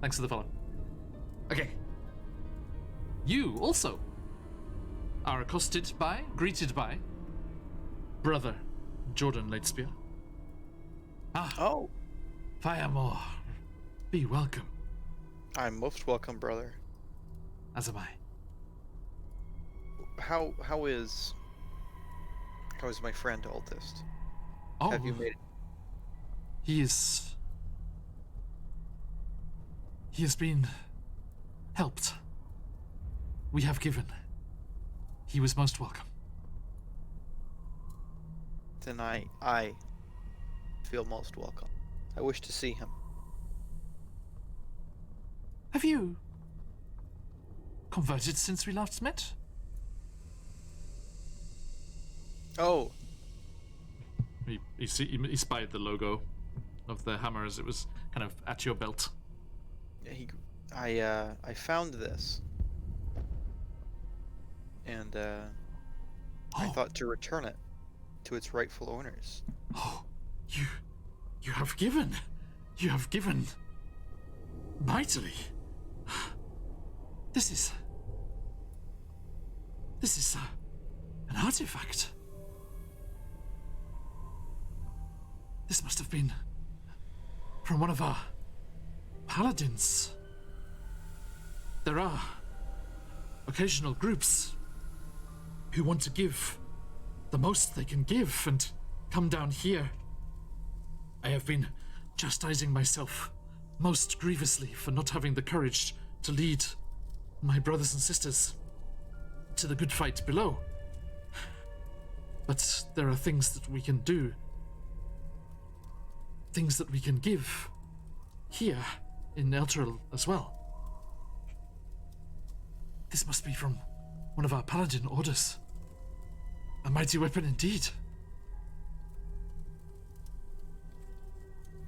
Thanks for the follow. Okay. You also are accosted by, greeted by, brother Jordan Ladespear. Ah, Oh, Firemore, be welcome, I'm most welcome, brother. as am I. How is my friend Altus? Oh, Have you made it? He has been helped. We have given. He was most welcome. Then I feel most welcome. I wish to see him. Have you converted since we last met? Oh, He spied the logo of the hammer as it was kind of at your belt. I found this, and I Oh. thought to return it to its rightful owners. Oh, you have given. You have given mightily. This is an artifact. This must have been from one of our paladins. There are occasional groups who want to give the most they can give and come down here. I have been chastising myself most grievously for not having the courage to lead my brothers and sisters to the good fight below. But there are things that we can do, things that we can give here in Elturel as well. This must be from one of our paladin orders. A mighty weapon indeed.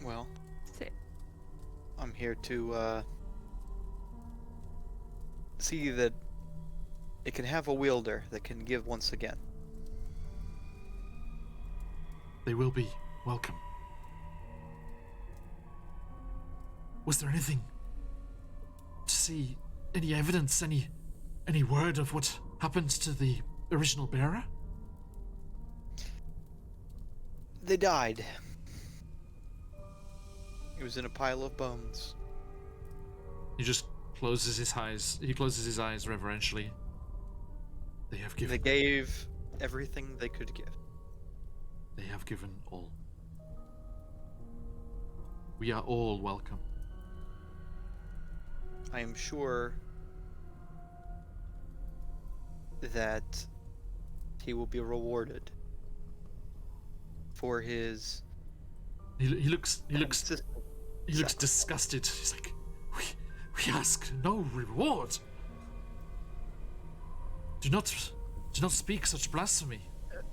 Well, Sit. I'm here to see that it can have a wielder that can give once again. They will be welcome. Was there anything to see? Any evidence? Any word of what happened to the original bearer? They died. He was in a pile of bones. He just closes his eyes. He closes his eyes reverentially. They have given. They gave everything they could give. They have given all. We are all welcome. I am sure that he will be rewarded for his He looks consistent disgusted. He's like, we ask no reward. Do not speak such blasphemy,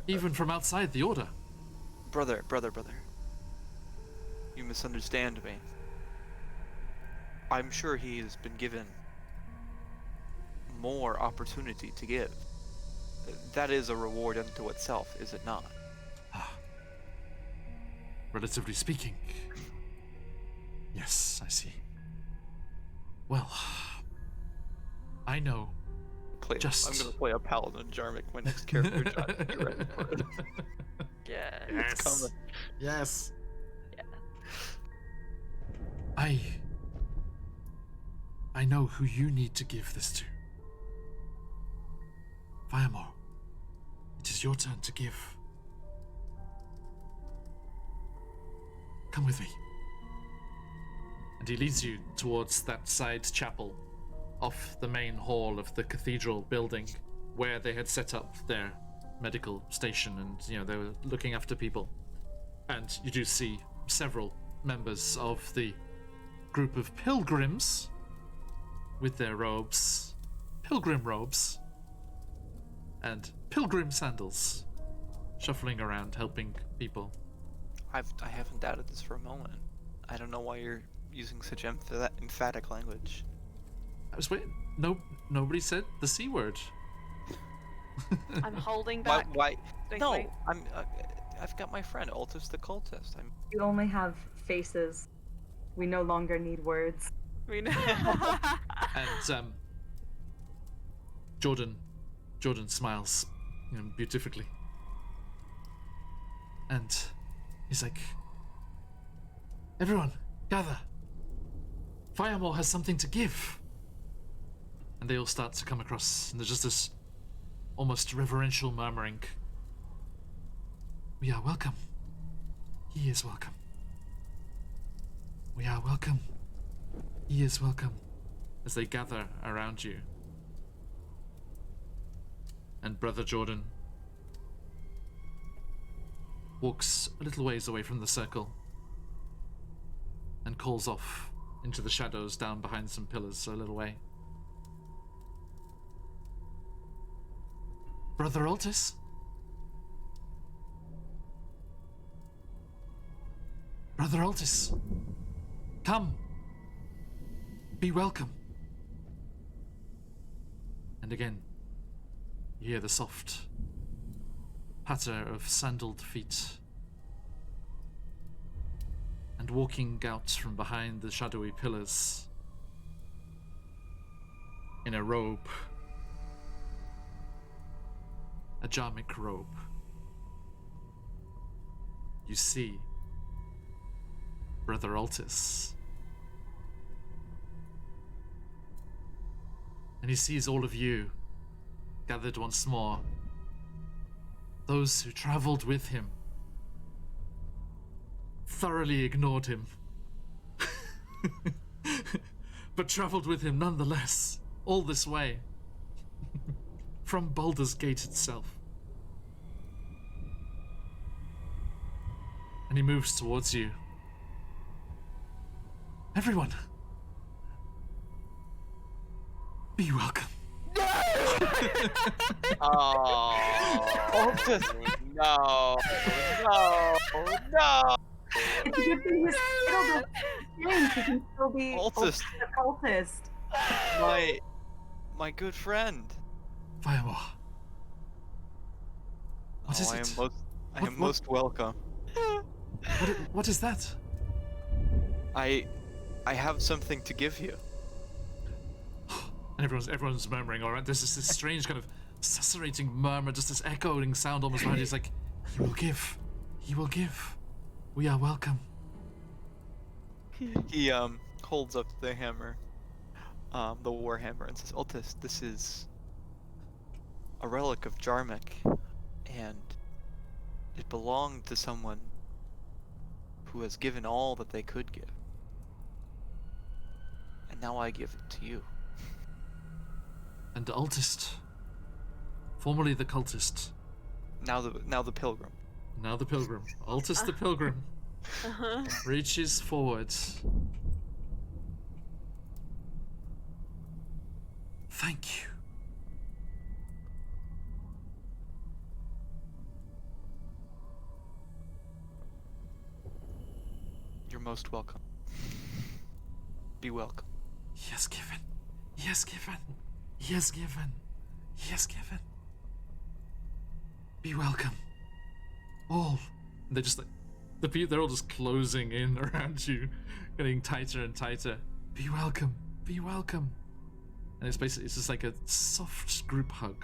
even from outside the order. Brother. You misunderstand me. I'm sure he has been given more opportunity to give. That is a reward unto itself, is it not? Relatively speaking. Yes, I see. Well, I know. I'm gonna play a paladin Jarmik, my next character. John, get ready for it. Yeah. It's coming. Yes. Yeah. I know who you need to give this to. Firemore, it is your turn to give. Come with me. And he leads you towards that side chapel off the main hall of the cathedral building where they had set up their medical station and, they were looking after people. And you do see several members of the group of pilgrims with their robes, pilgrim robes, and pilgrim sandals, shuffling around helping people. I haven't doubted this for a moment. I don't know why you're using such emphatic language. I was waiting. Nobody said the C word. I'm holding Why? back. Why? No, distinctly. I've got my friend Altus the cultist. We only have faces. We no longer need words. We know. And Jordan smiles, beautifully, and he's like, "Everyone, gather. Firemore has something to give." And they all start to come across, and there's just this almost reverential murmuring. We are welcome. He is welcome. We are welcome. He is welcome. As they gather around you. And Brother Jordan walks a little ways away from the circle and calls off into the shadows down behind some pillars a little way. Brother Altus? Brother Altus, come. Be welcome. And again, you hear the soft patter of sandaled feet. And walking out from behind the shadowy pillars in a robe, a Jarmik robe, you see Brother Altus. And he sees all of you gathered once more. Those who traveled with him, thoroughly ignored him, but traveled with him nonetheless, all this way, from Baldur's Gate itself. And he moves towards you. Everyone, be welcome. Oh, Altus, no. If you give him his title to change, he can still be Altus. a cultist. My good friend. Firemore. What is I it? I am most welcome. What is that? I have something to give you. And everyone's murmuring, all right? There's this strange kind of susurrating murmur, just this echoing sound almost behind you. It's like, he will give. He will give. We are welcome. He holds up the hammer, the war hammer, and says, Altus, this is a relic of Jarmik, and it belonged to someone who has given all that they could give. And now I give it to you. And the Altist, formerly the cultist, Now the pilgrim. now the pilgrim, Altist the pilgrim, Uh-huh. reaches forward. Thank you. most welcome. Be welcome. He has given. He has given. He has given. He has given. Be welcome. All. And they're just like, they're all just closing in around you, getting tighter and tighter. Be welcome. Be welcome. And it's just like a soft group hug.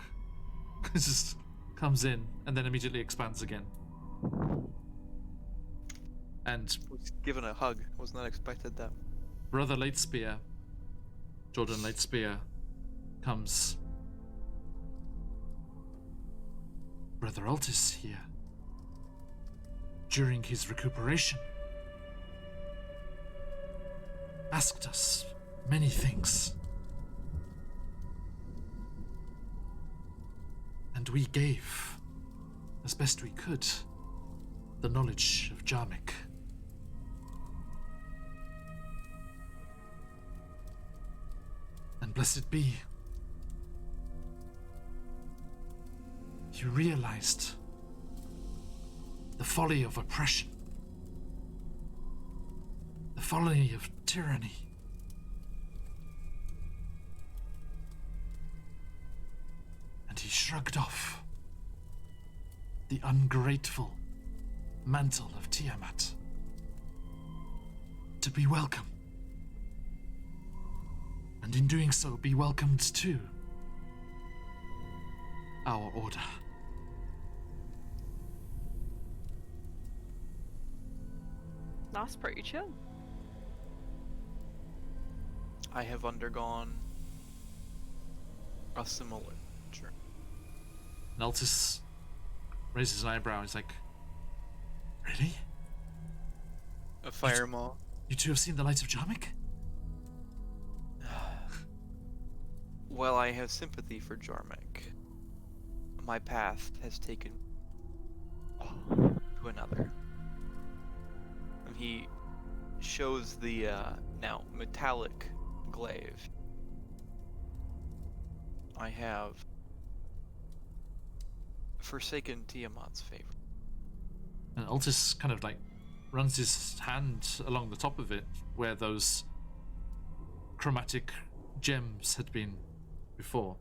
It just comes in and then immediately expands again. And Was given a hug. Was not expected that. Brother Lightspear, Jordan Lightspear, comes. Brother Altis here. During his recuperation, asked us many things. And we gave, as best we could, the knowledge of Jarmik. And blessed be, you realized the folly of oppression, the folly of tyranny. And he shrugged off the ungrateful mantle of Tiamat to be welcome. And in doing so, be welcomed to our order. That's pretty chill. I have undergone a similar journey. Naltis raises an eyebrow. He's like, really? A firemaw. You two have seen the light of Jarmik? Well, I have sympathy for Jarmik. My path has taken to another. And he shows the now metallic glaive. I have forsaken Tiamat's favor. And Altis kind of like runs his hand along the top of it where those chromatic gems had been before.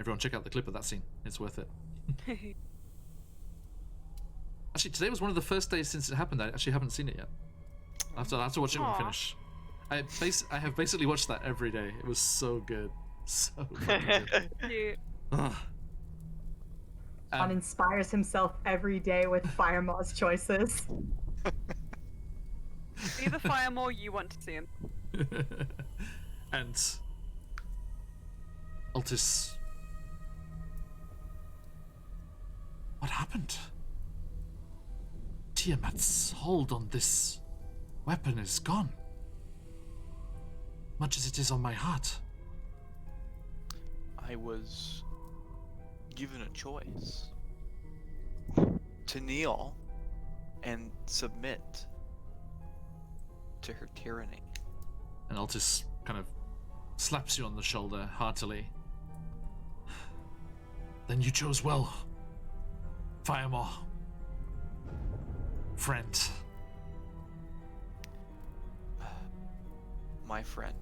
Everyone check out the clip of that scene. It's worth it. Actually, today was one of the first days since it happened. I actually haven't seen it yet. I have to watch it when we Aw. finish. I have basically watched that every day. It was so good. So fucking good. Cute. Ugh. John inspires himself every day with Firemaw's choices. Be the fire more you want to see him. And Altis, what happened? Tiamat's hold on this weapon is gone, much as it is on my heart. I was given a choice to kneel and submit to her tyranny. And Altis kind of slaps you on the shoulder heartily. Then you chose well, Firemaw. Friend. My friend.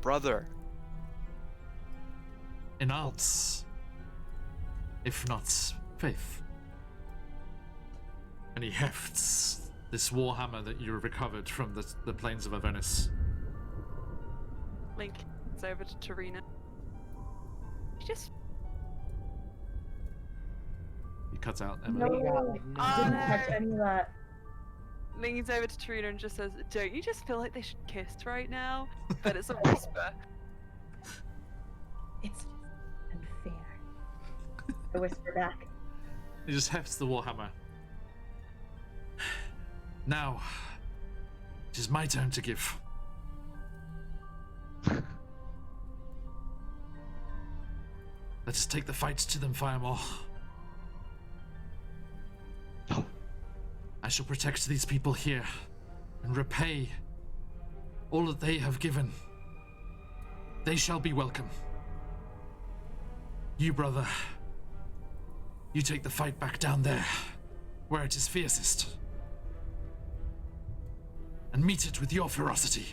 Brother. In arts, if not faith. And he hefts this warhammer that you recovered from the plains of Avernus. Link is over to Tarina. She just You cut out No, Emily. Oh, didn't no. catch any of that. leans over to Tarina and just says, "Don't you just feel like they should kiss right now?" But it's a whisper. It's unfair. I whisper back. He just hefts the warhammer. Now, it is my turn to give. Let us take the fight to them, Firemaw. I shall protect these people here and repay all that they have given. They shall be welcome. You, brother, you take the fight back down there where it is fiercest, and meet it with your ferocity.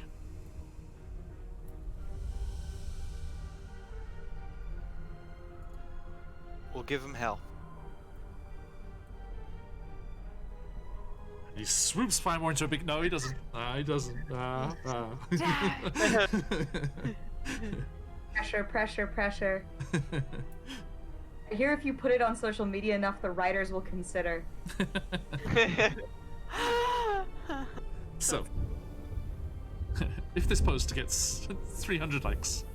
We'll give him hell. He swoops Firemore into a big. No, he doesn't. He doesn't. Pressure, pressure, pressure. I hear if you put it on social media enough, the writers will consider. So, if this post gets 300 likes,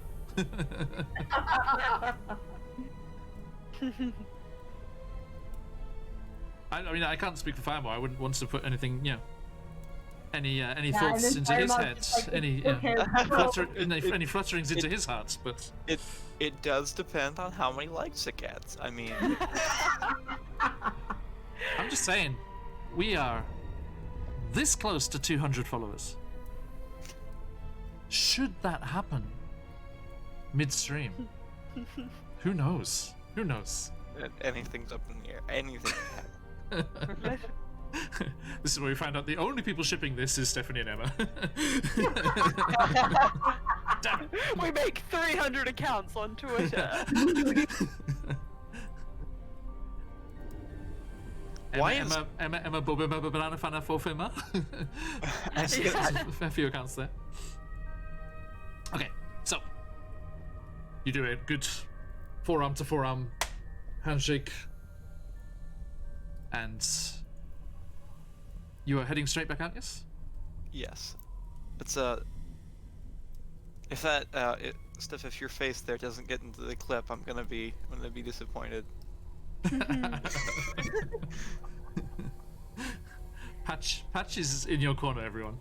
I mean, I can't speak for Firemore. I wouldn't want to put anything, any thoughts into his head, any any flutterings into his heart. But It does depend on how many likes it gets. I mean, I'm just saying, we are this close to 200 followers. Should that happen midstream, who knows? Who knows? anything's up in the air. Anything can happen. This is where we find out the only people shipping this is Stephanie and Emma. Damn it. We make 300 accounts on Twitter. Why is- Emma Bob Emma Banana Fana Fofima? A few accounts there. Okay, so you do a good forearm to forearm handshake, and you are heading straight back out, yes? Yes. It's if that Steph, if your face there doesn't get into the clip, I'm gonna be disappointed. Patch is in your corner, everyone.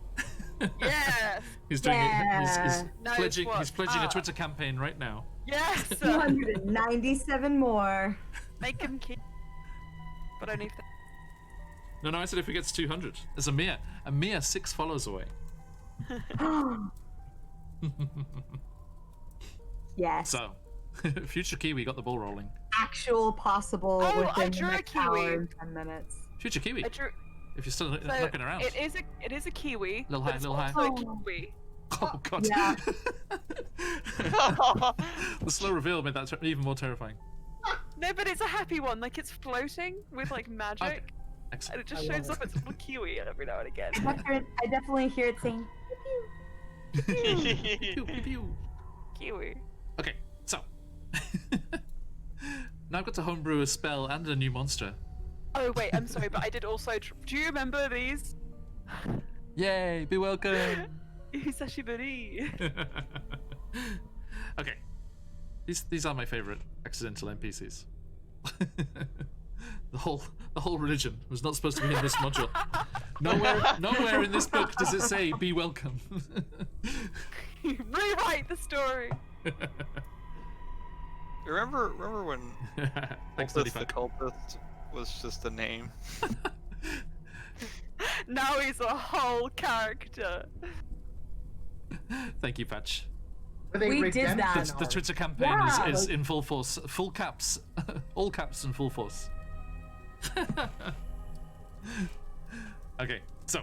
Yes. He's doing Yeah. he's Knows pledging what's he's pledging a up. Twitter campaign right now. Yes. 297 more. Make him keep. But only if. No, I said if he gets 200. There's a mere 6 followers away. Yes. So, future Kiwi got the ball rolling. Actual possible Oh, I within drew the a next kiwi. hour and 10 minutes. Future Kiwi, I drew. if you're still So knocking around. it is a kiwi. Little but high, it's little high. also a Oh. kiwi. Oh god. Yeah. The slow reveal made that even more terrifying. No, but it's a happy one. Like it's floating with like magic, Okay. and Excellent. it just I shows love up as a little kiwi every now and again. I definitely hear it saying, Pew, pew, pew. Kiwi. Okay, so now I've got to homebrew a spell and a new monster. Oh wait, I'm sorry, but I did also. Do you remember these? Yay! Be welcome. Hisashiburi. Okay, these are my favorite accidental NPCs. The whole religion was not supposed to be in this module. Nowhere in this book does it say "be welcome." Rewrite the story. Remember when Thanks, Cultist the Nutty Cultist was just a name? Now he's a whole character. Thank you, Patch. Were they We did that. redemption The arcs? Twitter campaign Yeah. is in full force, full caps, all caps and full force. Okay, so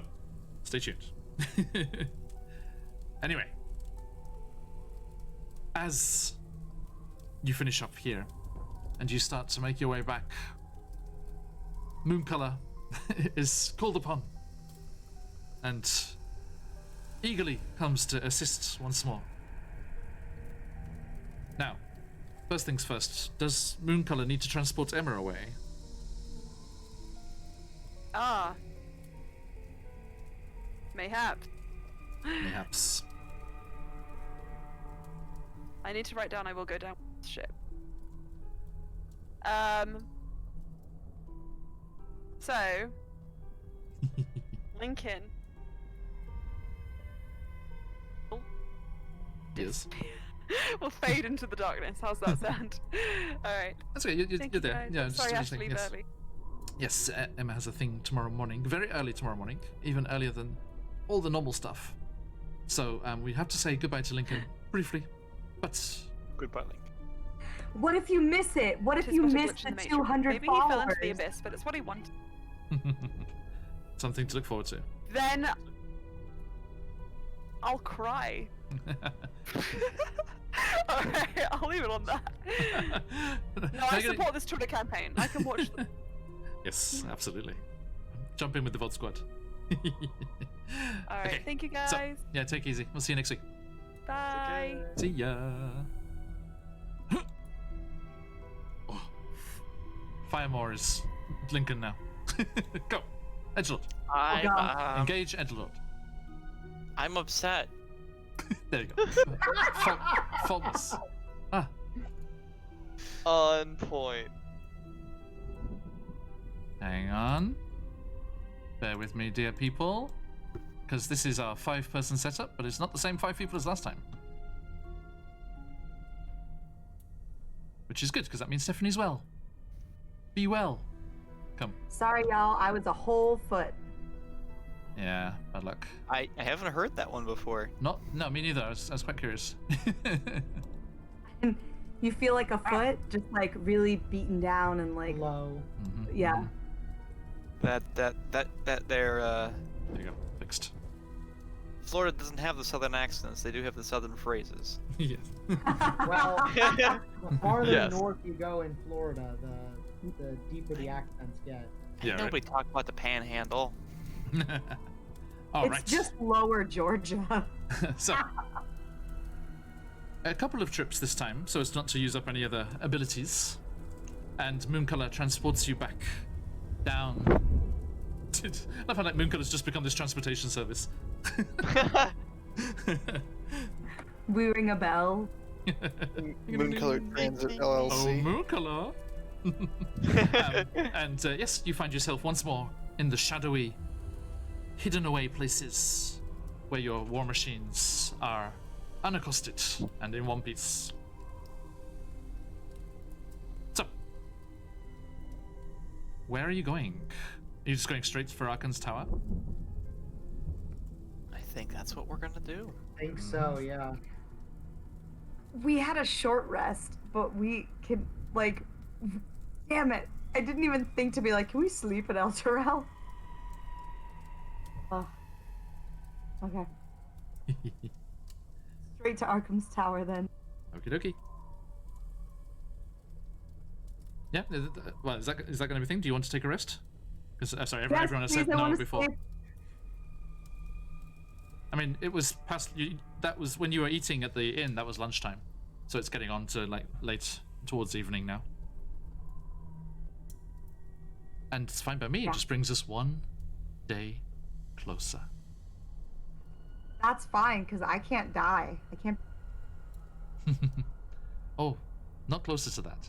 stay tuned. Anyway, as you finish up here and you start to make your way back, Mooncolor is called upon and eagerly comes to assist once more. Now, first things first, does Mooncolor need to transport Emma away? Ah. Mayhap. Perhaps. I need to write down I will go down with the ship. So Lincoln. Yes. We'll fade into the darkness. How's that sound? Alright. That's okay, you're Thank there. you guys. Yeah, I'm just sorry I have to listening, leave yes. early. Yes, Emma has a thing tomorrow morning, very early tomorrow morning, even earlier than all the normal stuff. So we have to say goodbye to Lincoln briefly, but Goodbye, Link. what if you miss it? What if Tis you but a miss glitch the in Matrix. 200 Maybe he followers? fell into the abyss, but it's what he wanted. Something to look forward to. Then I'll cry. Alright, I'll leave it on that. No, I support this Twitter campaign. I can watch them. Yes, absolutely. Jump in with the VOD squad. Alright, Okay, thank you so, guys. yeah, take it easy. We'll see you next week. Bye. See ya. Oh. Firemore is Lincoln now. Go. Edgelord. Engage Edgelord. I'm upset. There you go. Faultless. Ah. On point. Hang on. Bear with me, dear people. Because this is our 5-person setup, but it's not the same 5 people as last time. Which is good, because that means Stephanie's well. Be well. Come. Sorry, y'all. I was a whole foot. Yeah, bad luck. I haven't heard that one before. No, me neither. I was quite curious. And you feel like a foot, just like really beaten down and like, Low. yeah. That there There you go. Fixed. Florida doesn't have the southern accents. They do have the southern phrases. Yes. Well, the farther Yes. north you go in Florida, the deeper the accents get. Yeah, right. Nobody talk about the panhandle. All It's right. just lower Georgia. So, a couple of trips this time, so as not to use up any other abilities. And Mooncolor transports you back down. I love how like Mooncolor's just become this transportation service. We ring a bell. Mooncolored Transit Oh, LLC. Mooncolor. And yes, you find yourself once more in the shadowy, hidden away places where your war machines are unaccosted and in one piece. So, where are you going? Are you just going straight for Arkan's tower? I think that's what we're gonna do. I think so, yeah. We had a short rest, but we could, like, damn it. I didn't even think to be like, can we sleep at El Terrell? Oh. Okay. Straight to Arkham's tower then. Okie dokie. Yeah, well, is that going to be a thing? Do you want to take a rest? Because, sorry, Yes, everyone has please, said I no wanna before. sleep. I mean, it was past. That was when you were eating at the inn. That was lunchtime, so it's getting on to like late towards evening now. And it's fine by me. Yeah. It just brings us one day closer. That's fine, because I can't die. I can't. Oh, not closer to that.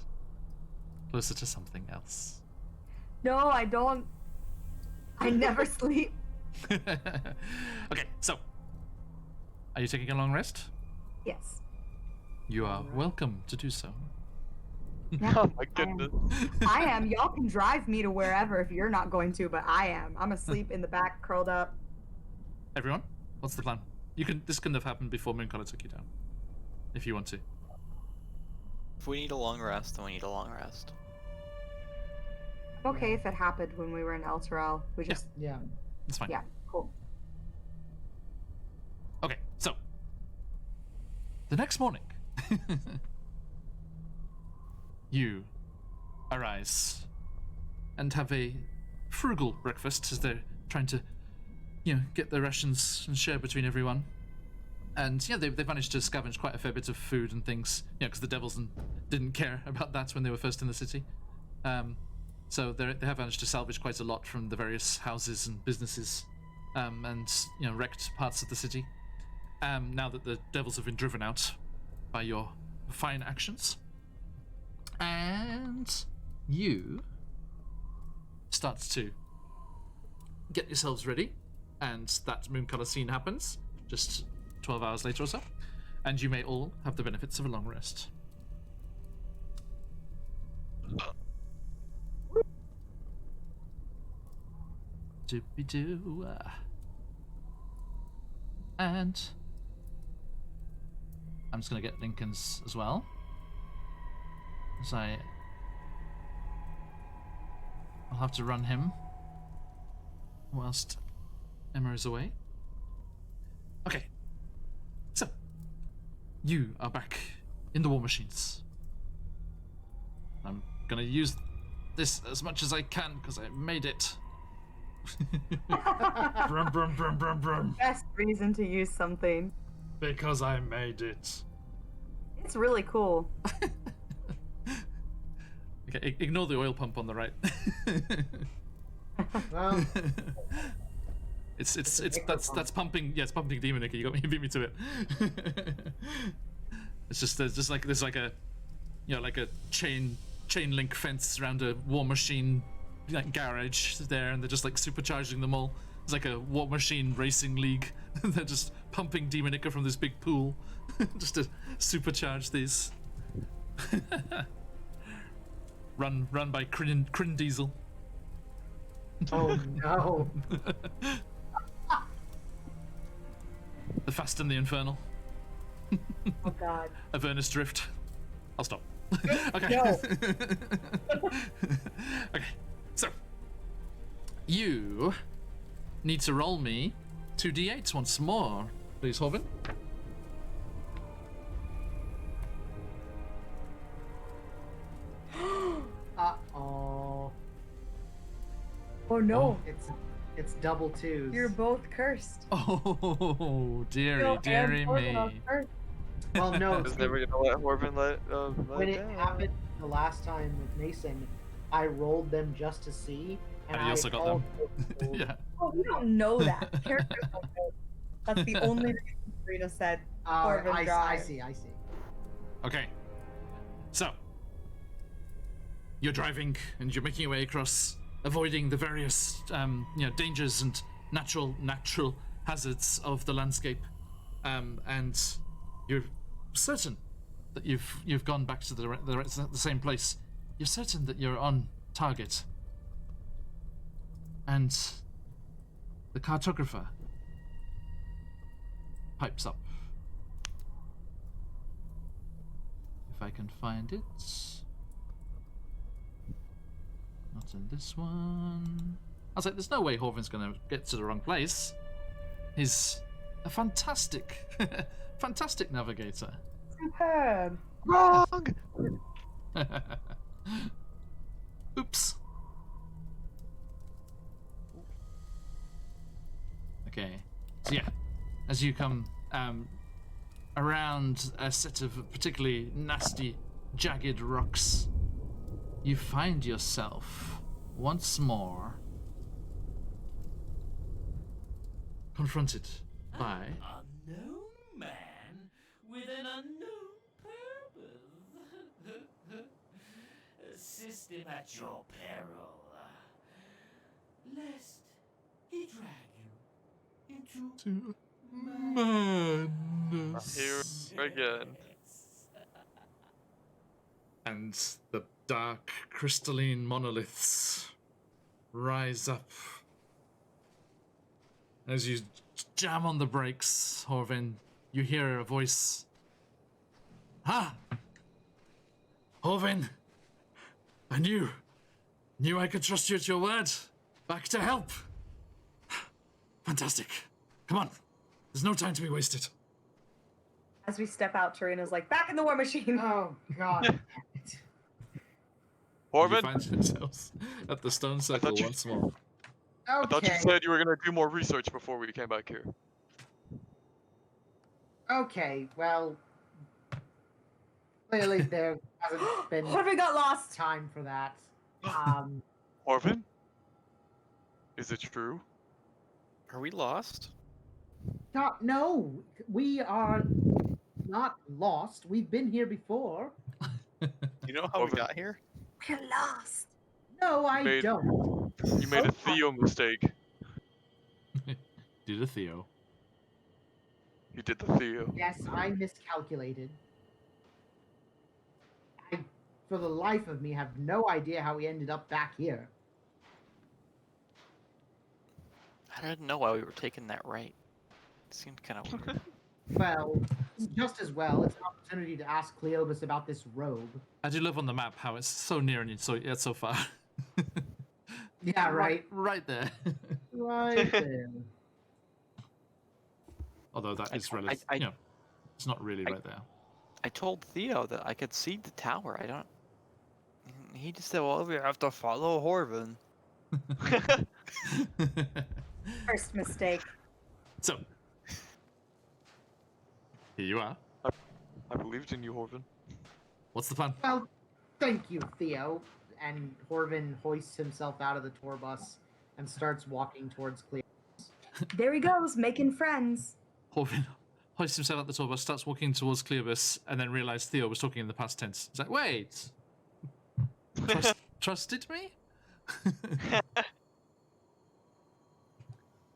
Closer to something else. No, I don't. I never sleep. Okay, so are you taking a long rest? Yes. You are welcome to do so. Yeah, Oh my I am. goodness. I am. Y'all can drive me to wherever if you're not going to, but I am. I'm asleep in the back, curled up. Everyone, what's the plan? You can. This couldn't have happened before Mooncolor took you down. If you want to. If we need a long rest, then we need a long rest. Okay, if it happened when we were in El Terrell. We just, Yeah. It's fine. yeah, cool. Okay, so the next morning, you arise and have a frugal breakfast as they're trying to, get their rations and share between everyone. And yeah, they've managed to scavenge quite a fair bit of food and things, because the devils didn't care about that when they were first in the city. So they have managed to salvage quite a lot from the various houses and businesses, and wrecked parts of the city. Now that the devils have been driven out by your fine actions, and you start to get yourselves ready, and that Mooncolor scene happens just 12 hours later or so, and you may all have the benefits of a long rest. Doopy-doo. And I'm just gonna get Lincoln's as well, as I'll have to run him whilst Emma is away. Okay. So, you are back in the war machines. I'm gonna use this as much as I can because I made it. Brum, brum, brum, brum, brum. Best reason to use something. Because I made it. It's really cool. Okay, ignore the oil pump on the right. Well, it's a bigger that's pump. pumping. Yeah, it's pumping Demonica. You beat me to it. It's just there's like a, you know, like a chain link fence around a war machine like garage there, and they're just like supercharging them all. It's like a war machine racing league. They're just pumping Demonica from this big pool just to supercharge these. run by Crin Diesel. oh no. The Fast and the Infernal. Oh god. Avernus Drift. I'll stop. Okay. No. Okay. So, you need to roll me 2d8s once more, please, Horvin. Uh-oh. Oh no. It's double twos. You're both cursed. Oh, dearie, Phil dearie and Horvin are me. cursed. Well, no. I was never gonna let Horvin let When it down. happened the last time with Mason, I rolled them just to see. And you also got them. rolled- Yeah. Oh, we don't know that. Characters don't know. That's the only reason Rita said Horvin I drive. see. Okay. So, you're driving and you're making your way across, avoiding the various, dangers and natural hazards of the landscape, and you're certain that you've gone back to the same place. You're certain that you're on target, and the cartographer pipes up. If I can find it. Not in this one. I was like, there's no way Horvin's gonna get to the wrong place. He's a fantastic, fantastic navigator. Superb. Wrong! Oops. Okay. So yeah, as you come around a set of particularly nasty, jagged rocks, you find yourself once more confronted by Unknown man with an unknown purpose. Assist him at your peril, lest he drag you into madness. Here again. And the dark crystalline monoliths rise up. As you jam on the brakes, Horvin, you hear a voice. Ha! Horvin! I knew I could trust you at your word. Back to help. Fantastic. Come on. There's no time to be wasted. As we step out, Tarina's like, back in the war machine. Oh God. You Horvin, find yourselves at the stone circle you- once more. I thought you Okay. said you were gonna do more research before we came back here. Okay. Well, clearly there hasn't been Horvin got lost. time for that. Horvin? Is it true? Are we lost? No, we are not lost. We've been here before. You know how we Over. got here? We're lost. No, I Made- don't. You made a Theo mistake. Did a Theo. You did the Theo. Yes, I miscalculated. I, for the life of me, have no idea how we ended up back here. I didn't know why we were taking that right. It seemed kind of weird. Well, just as well, it's an opportunity to ask Cleobus about this robe. I do love on the map how it's so near and yet so far. Yeah, right. Right there. Right there. Although that is relative, I- you know, it's not really I- right there. I told Theo that I could see the tower. I don't. He just said, "Well, we have to follow Horvin." First mistake. So, here you are. I believed in you, Horvin. What's the plan? Well, thank you, Theo. And Horvin hoists himself out of the tour bus and starts walking towards Cleo. There he goes, making friends. Horvin hoists himself at the tour bus, starts walking towards Cleobus, and then realized Theo was talking in the past tense. He's like, wait! Trusted me?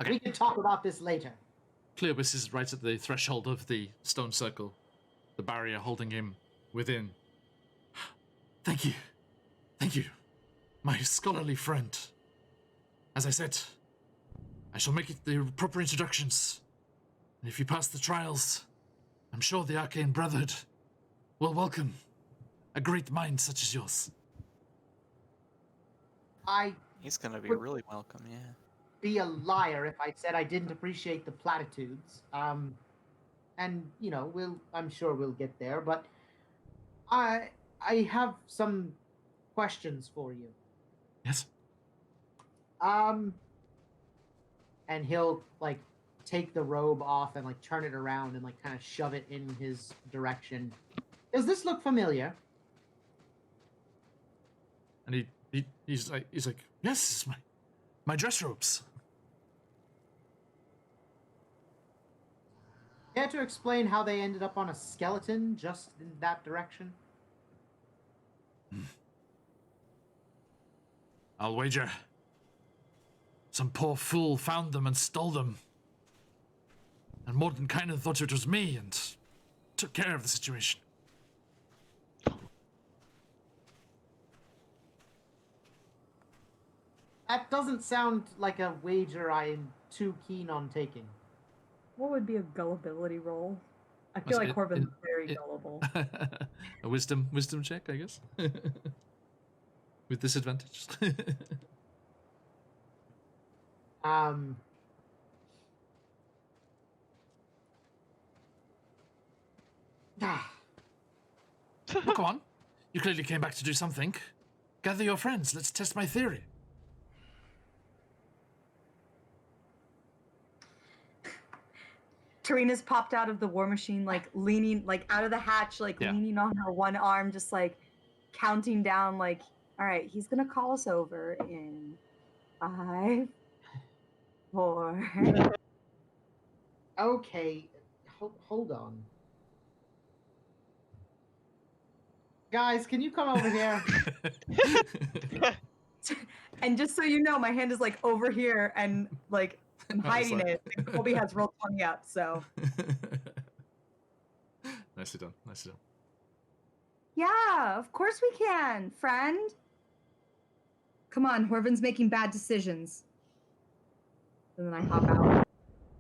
We can talk about this later. Cleobus is right at the threshold of the stone circle, the barrier holding him within. Thank you. Thank you, my scholarly friend. As I said, I shall make it the proper introductions. And if you pass the trials, I'm sure the Arcane Brotherhood will welcome a great mind such as yours. He's gonna be But- really welcome. Yeah. Be a liar if I said I didn't appreciate the platitudes. And you know, I'm sure we'll get there, but I have some questions for you. Yes? And he'll like take the robe off and like turn it around and like kind of shove it in his direction. Does this look familiar? And he's like, yes, it's my dress robes. Care to explain how they ended up on a skeleton just in that direction? I'll wager some poor fool found them and stole them. And Mordenkainen thought it was me and took care of the situation. That doesn't sound like a wager I'm too keen on taking. What would be a gullibility roll? I Must feel like it- Corbin's it- very it- gullible. A wisdom check, I guess. With disadvantage. Well, come on. You clearly came back to do something. Gather your friends. Let's test my theory. Tarina's popped out of the war machine, like leaning, like out of the hatch, like Yeah. leaning on her one arm, just like counting down, like, all right, he's gonna call us over in 5, 4. Okay, hold on. Guys, can you come over here? And just so you know, my hand is like over here and like I'm I was hiding like- it. And Colby has rolled 20 up, so Nicely done. Nicely done. yeah, of course we can, friend. Come on, Horvin's making bad decisions. And then I hop out.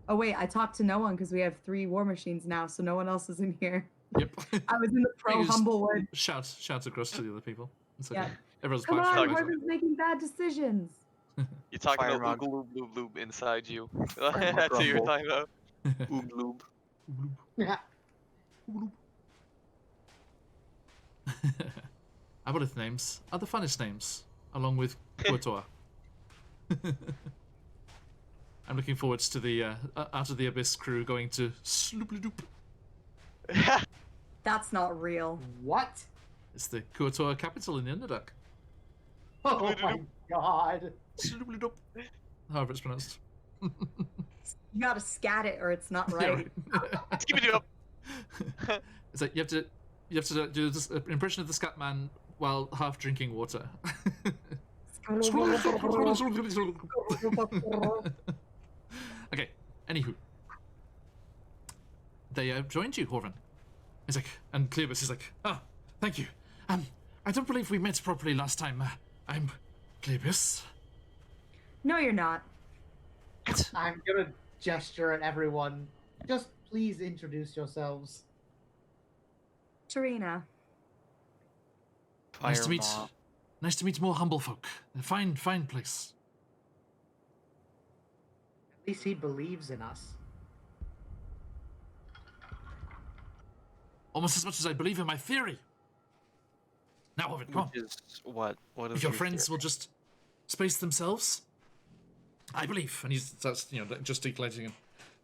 Oh wait, I talked to no one because we have 3 war machines now, so no one else is in here. Yep. I was in the pro You just Humblewood. Shout across to the other people. It's okay. Yeah. Everyone's Come quiet on, for a reason. Horvin's making bad decisions. You're talking Fire about mug. Oogle Loob Loob inside you. mug That's what you're rumble. talking about. Oob loob. Aboleth names are the funnest names, along with Kuatoa. I'm looking forward to the Out of the Abyss crew going to Slooply Doop. That's not real. What? It's the Kuatoa capital in the Underdark. Oh my god. Slooply Doop. However it's pronounced. You gotta scat it or it's not Yeah, right. Skip it up. It's like you have to do this impression of the scat man while half drinking water. Okay, anywho. They joined you, Horvin. He's like, and Cleobus is like, oh, thank you. I don't believe we met properly last time. I'm Cleobus. No, you're not. What? I'm gonna gesture at everyone. Just please introduce yourselves. Tarina. Nice to meet. Fire mob. Nice to meet more humble folk. A fine place. At least he believes in us. Almost as much as I believe in my theory. Now, Hovid, come on. Which is what? What is If your friends theory? will just space themselves, I believe. And he starts, gesticulating and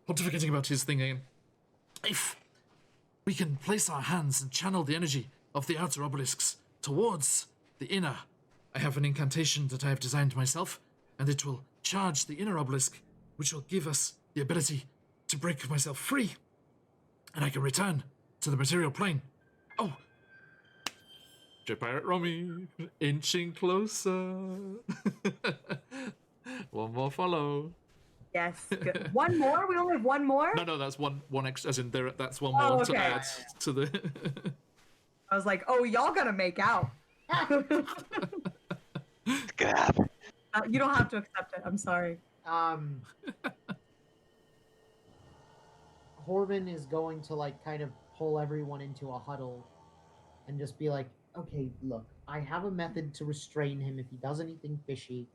pontificating about his thing again. If we can place our hands and channel the energy of the outer obelisks towards the inner, I have an incantation that I have designed myself, and it will charge the inner obelisk, which will give us the ability to break myself free, and I can return to the material plane. Oh! J-Pirate Romy, inching closer. One more follow. Yes. Good. One more? We only have one more? No, that's one extra, as in there. That's one Oh, more okay. to add to the. I was like, oh, y'all gonna make out. You don't have to accept it. I'm sorry. Horvin is going to like kind of pull everyone into a huddle and just be like, okay, look, I have a method to restrain him if he does anything fishy.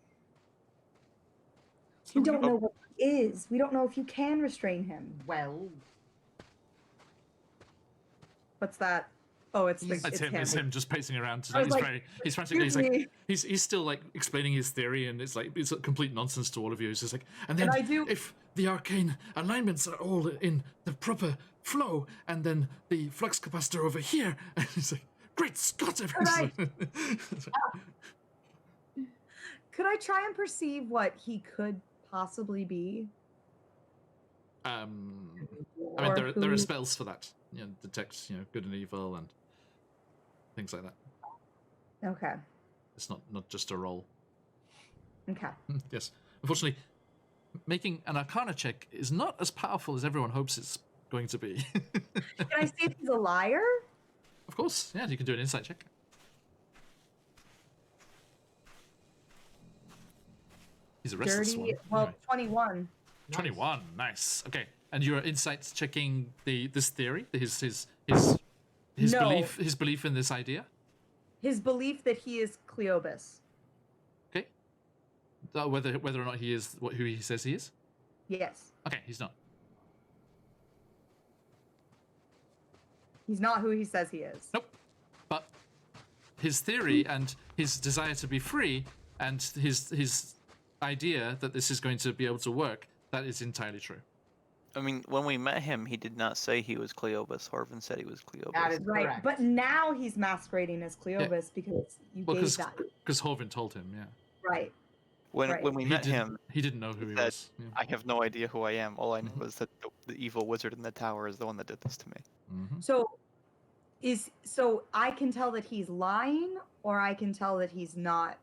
We don't know what he is. We don't know if you can restrain him. Well, What's that? Oh, it's It's him. him. It's him just pacing around. I was He's like, he's frantically. He's "Excuse like, me." he's still like explaining his theory, and it's a complete nonsense to all of you. It's just like, and then I do- if the arcane alignments are all in the proper flow, and then the flux capacitor over here, and he's like, great Scott! I- Could I try and perceive what he could possibly be? I mean, Or there are who- spells for that. Detect good and evil and things like that. Okay. It's not just a roll. Okay. Yes. Unfortunately, making an Arcana check is not as powerful as everyone hopes it's going to be. Can I see if he's a liar? Of course, yeah, you can do an insight check. He's a restless one. Dirty. Well, Anyway. 21. 21, nice. Okay, and you're insight checking this theory, his No. belief in this idea. His belief that he is Cleobus. Okay, whether or not he is who he says he is. Yes. Okay, he's not. He's not who he says he is. Nope. But his theory and his desire to be free and his idea that this is going to be able to work, that is entirely true. I mean, when we met him, he did not say he was Cleobus. Horvin said he was Cleobus. that is Right. correct. But now he's masquerading as Cleobus because you gave that. Because Horvin told him, yeah. Right. When right. we met him, He didn't know who he said, was. Yeah. I have no idea who I am. All I know is that the evil wizard in the tower is the one that did this to me. Mm-hmm. So I can tell that he's lying, or I can tell that he's not.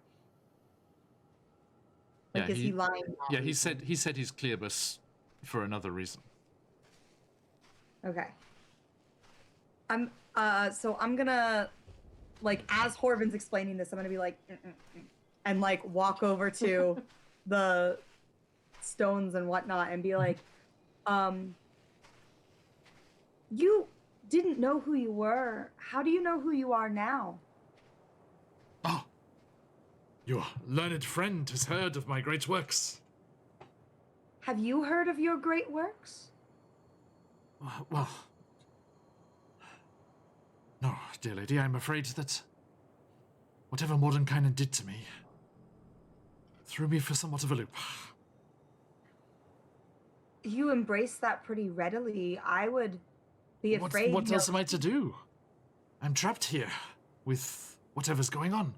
Like, Yeah, is he lying? Yeah, he said he's Cleobus for another reason. Okay. So I'm gonna, like, as Horvin's explaining this, I'm gonna be like, and like walk over to the stones and whatnot and be like, you didn't know who you were. How do you know who you are now? Oh, your learned friend has heard of my great works. Have you heard of your great works? Well, no, dear lady, I'm afraid that whatever Mordenkainen did to me threw me for somewhat of a loop. You embrace that pretty readily. I would be afraid. What else am I to do? I'm trapped here with whatever's going on.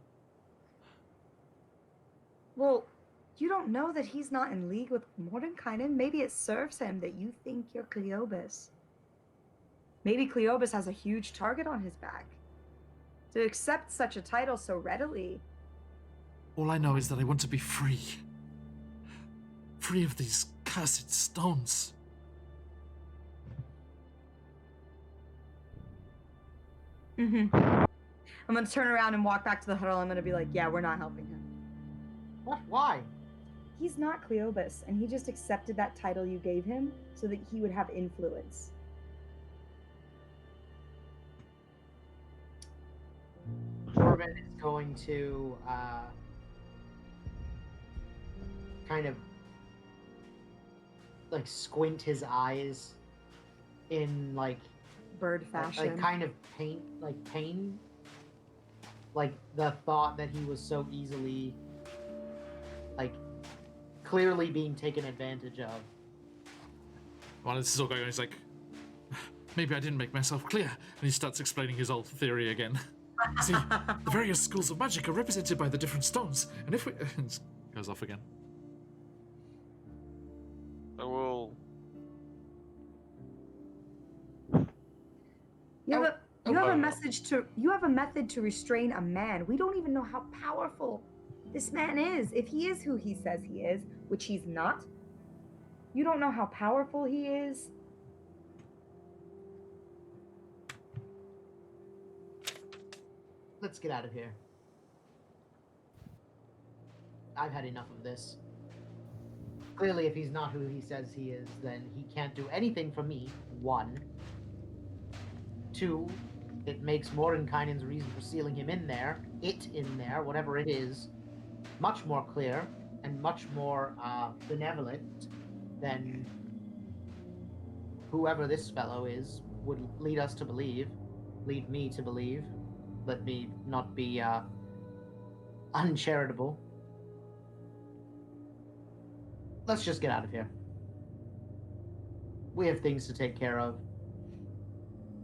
Well, you don't know that he's not in league with Mordenkainen. Maybe it serves him that you think you're Cleobus. Maybe Cleobus has a huge target on his back. To accept such a title so readily. All I know is that I want to be free. Free of these cursed stones. Mm-hmm. I'm gonna turn around and walk back to the huddle. I'm gonna be like, yeah, we're not helping him. What? Why? He's not Cleobus, and he just accepted that title you gave him so that he would have influence. Corbin is going to kind of like squint his eyes in like Bird fashion. kind of pain, like the thought that he was so easily, like, clearly being taken advantage of. While this is all going on, he's like, maybe I didn't make myself clear. And he starts explaining his old theory again. See, the various schools of magic are represented by the different stones. And if we... goes off again. I will. You have Oh, a method to restrain a man. We don't even know how powerful this man is. If he is who he says he is, which he's not, you don't know how powerful he is. Let's get out of here. I've had enough of this. Clearly, if he's not who he says he is, then he can't do anything for me. 1. 2, it makes Mordenkainen's reason for sealing him in there, whatever it is, much more clear and much more benevolent than whoever this fellow is would lead us to believe, lead me to believe. Let me not be uncharitable. Let's just get out of here. We have things to take care of.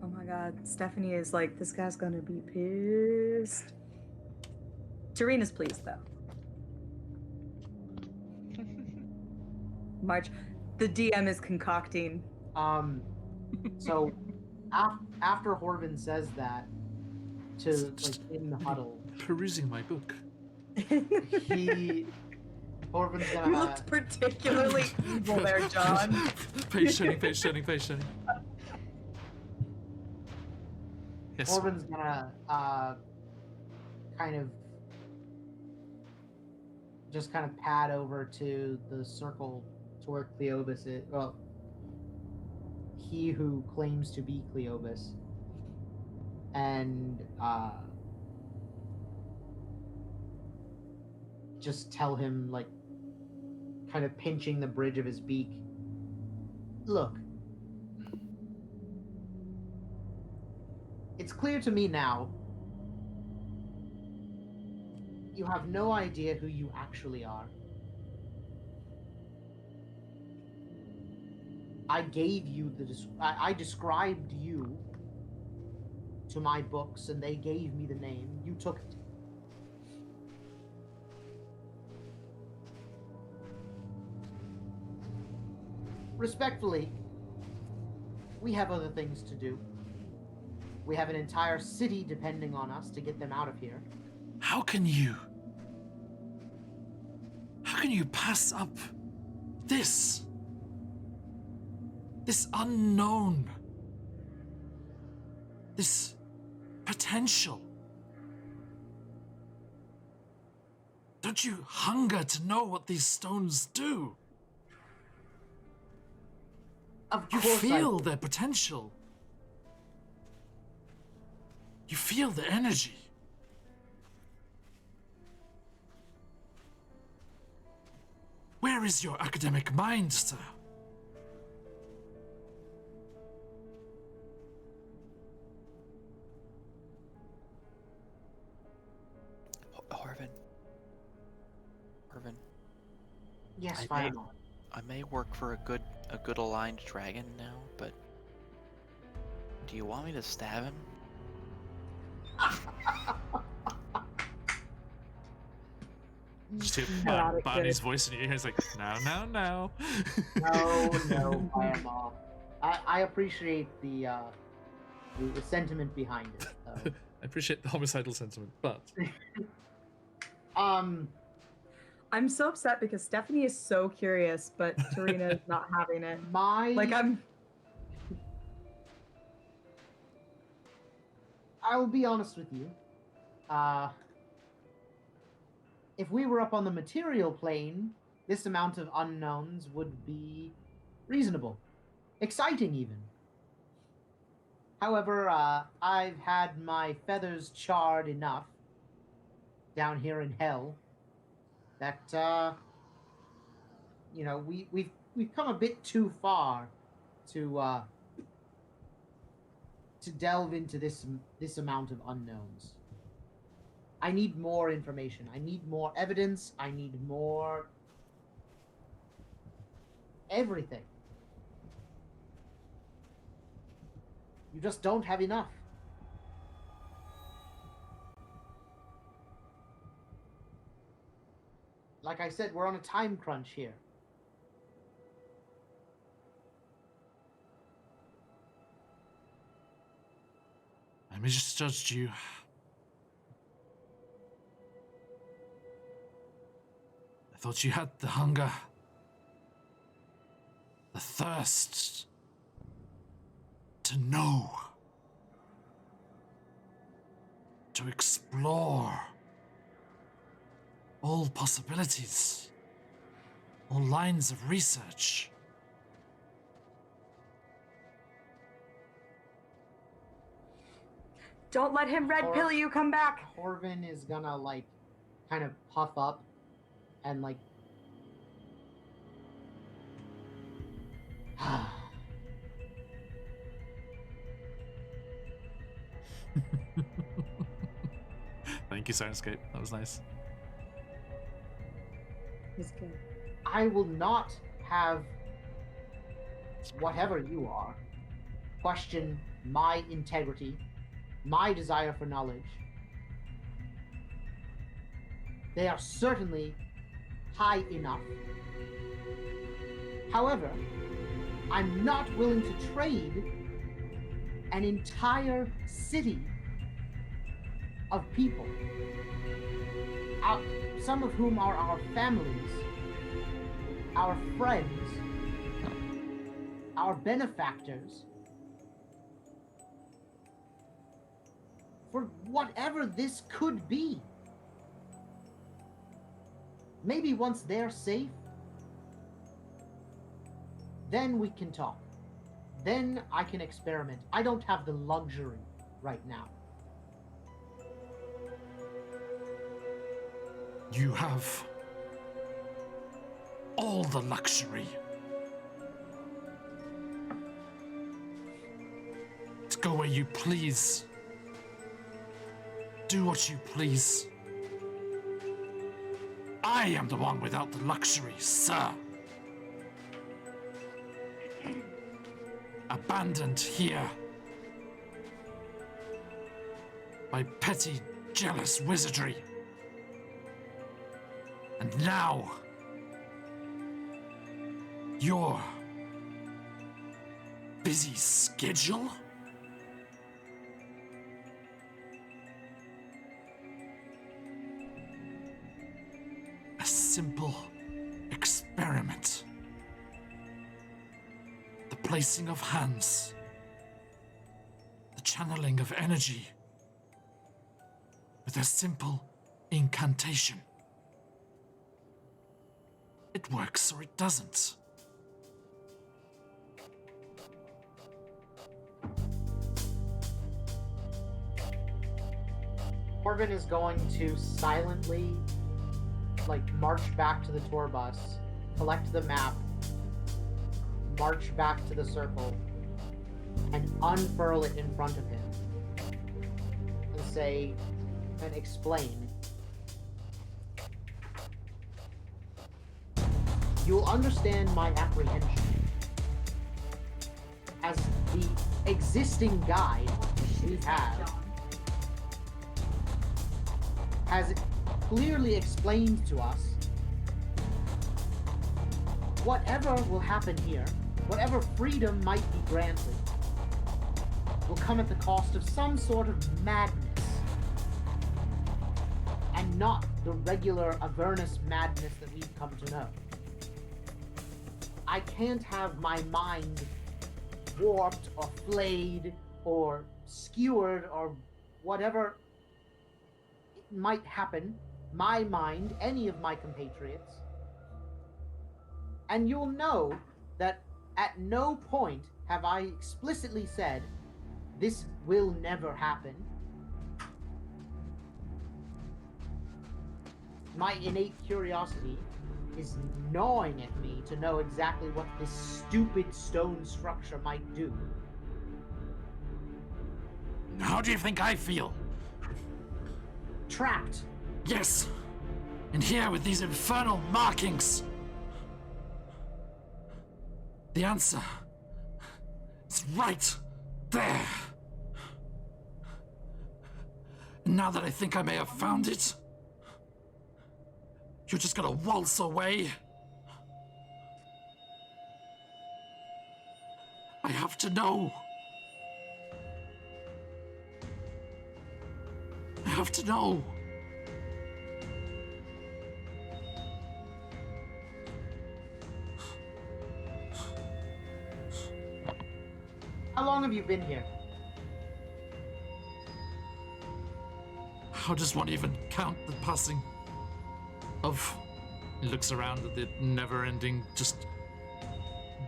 Oh my god, Stephanie is like, this guy's gonna be pissed. Tarina's pleased though. March, the DM is concocting. So after Horvin says that to like in the huddle, Perusing my book. Horvin's You gonna looked particularly evil there, John. Page turning. Yes. Horvin's gonna kind of pad over to the circle to where Cleobus is. Well, he who claims to be Cleobus, and just tell him, like, kind of pinching the bridge of his beak, look, it's clear to me now you have no idea who you actually are. I gave you I described you to my books, and they gave me the name. You took it. Respectfully, we have other things to do. We have an entire city depending on us to get them out of here. How can you pass up this unknown, this potential? Don't you hunger to know what these stones do? Of You course feel their potential. You feel the energy. Where is your academic mind, sir? Horvin. Yes, I Fireball. I may work for a good aligned dragon now, but do you want me to stab him? Just hear Chaotic Barney's good. voice in your ear. It's like, no. No, Fireball. I appreciate the sentiment behind it, though. I appreciate the homicidal sentiment, but I'm so upset because Stephanie is so curious, but Tarina is not having it. I'll be honest with you. If we were up on the material plane, this amount of unknowns would be reasonable. Exciting, even. However, I've had my feathers charred enough down here in hell that, we've we've come a bit too far to delve into this amount of unknowns. I need more information. I need more evidence. I need more everything. You just don't have enough. Like I said, we're on a time crunch here. I misjudged you. I thought you had the hunger, the thirst to know, to explore all possibilities, all lines of research. Don't let him red pill you. Come back. Horvin is gonna like kind of puff up and like Thank you, Syrinscape. That was nice. He's good. I will not have whatever you are question my integrity, my desire for knowledge. They are certainly high enough. However, I'm not willing to trade an entire city of people, some of whom are our families, our friends, our benefactors, for whatever this could be. Maybe once they're safe, then we can talk. Then I can experiment. I don't have the luxury right now. You have all the luxury to go where you please, do what you please. I am the one without the luxury, sir. Abandoned here by petty, jealous wizardry. And now, your busy schedule? A simple experiment. The placing of hands. The channeling of energy. With a simple incantation. It works or it doesn't. Corbin is going to silently, march back to the tour bus, collect the map, march back to the circle, and unfurl it in front of him. And say, and explain. You'll understand my apprehension. As the existing guide we have has clearly explained to us whatever will happen here, whatever freedom might be granted, will come at the cost of some sort of madness, and not the regular Avernus madness that we've come to know. I can't have my mind warped or flayed or skewered or whatever might happen, my mind, any of my compatriots. And you'll know that at no point have I explicitly said, this will never happen. My innate curiosity is gnawing at me to know exactly what this stupid stone structure might do. How do you think I feel? Trapped. Yes. In here with these infernal markings. The answer is right there. And now that I think I may have found it, you're just gonna waltz away? I have to know. I have to know. How long have you been here? How does one even count the passing of... He looks around at the never-ending, just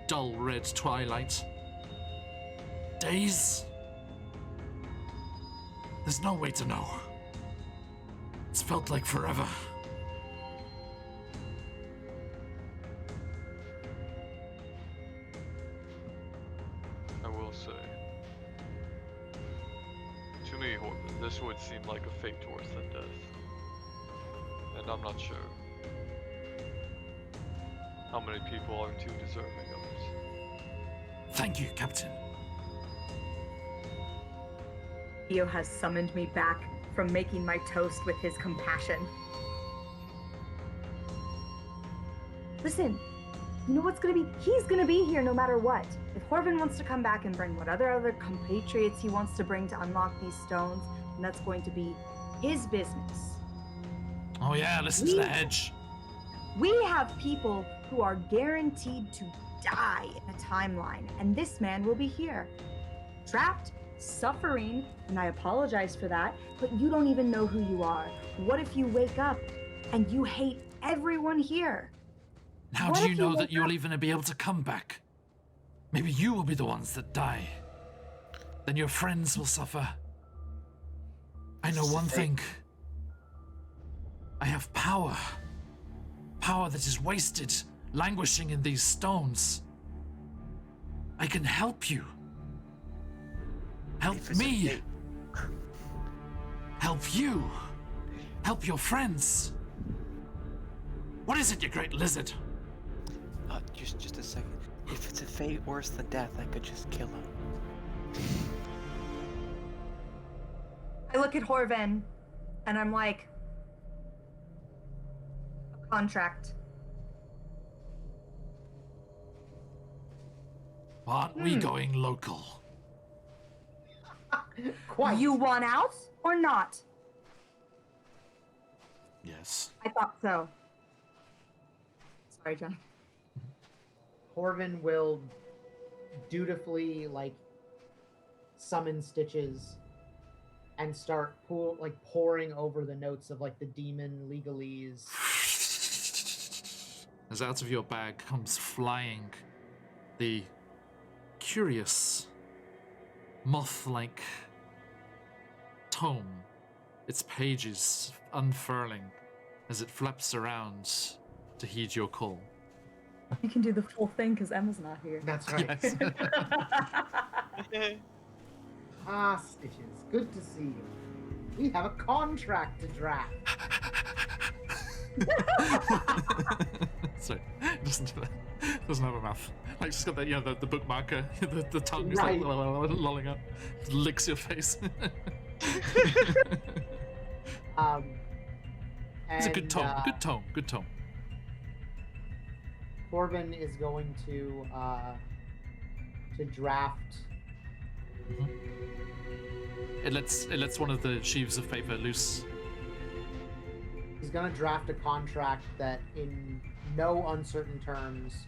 dull red twilight. Days? There's no way to know. It's felt like forever. I will say, to me, Horton, this would seem like a fate worse than death. And I'm not sure how many people are too deserving of it. Thank you, Captain. Theo has summoned me back from making my toast with his compassion. Listen, you know what's gonna be? He's gonna be here no matter what. If Horvin wants to come back and bring what other compatriots he wants to bring to unlock these stones, then that's going to be his business. Oh yeah, listen to the hedge. We have people who are guaranteed to die in a timeline, and this man will be here. Trapped, suffering, and I apologize for that, but you don't even know who you are. What if you wake up and you hate everyone here? How What do you if know you that wake you'll even be able to come back? Maybe you will be the ones that die. Then your friends will suffer. I know one thing. I have power. Power that is wasted, languishing in these stones. I can help you. Help me. Help you. Help your friends. What is it, you great lizard? Just a second. If it's a fate worse than death, I could just kill him. I look at Horven and I'm like, a contract. Aren't we going local? Quite. You want out or not? Yes. I thought so. Sorry, John. Horvin will dutifully summon Stitches and start pouring over the notes of the demon legalese. As out of your bag comes flying the curious moth-like tome, its pages unfurling as it flaps around to heed your call. You can do the full thing because Emma's not here. That's right. Yes. Ah, Stitches, good to see you. We have a contract to draft. Sorry, doesn't have a mouth. She's got that, the bookmarker, the tongue is Right. lolling up, licks your face. It's a good tone, good tone. Horvin is going to draft. It lets one of the sheaves of paper loose. He's going to draft a contract that, in no uncertain terms,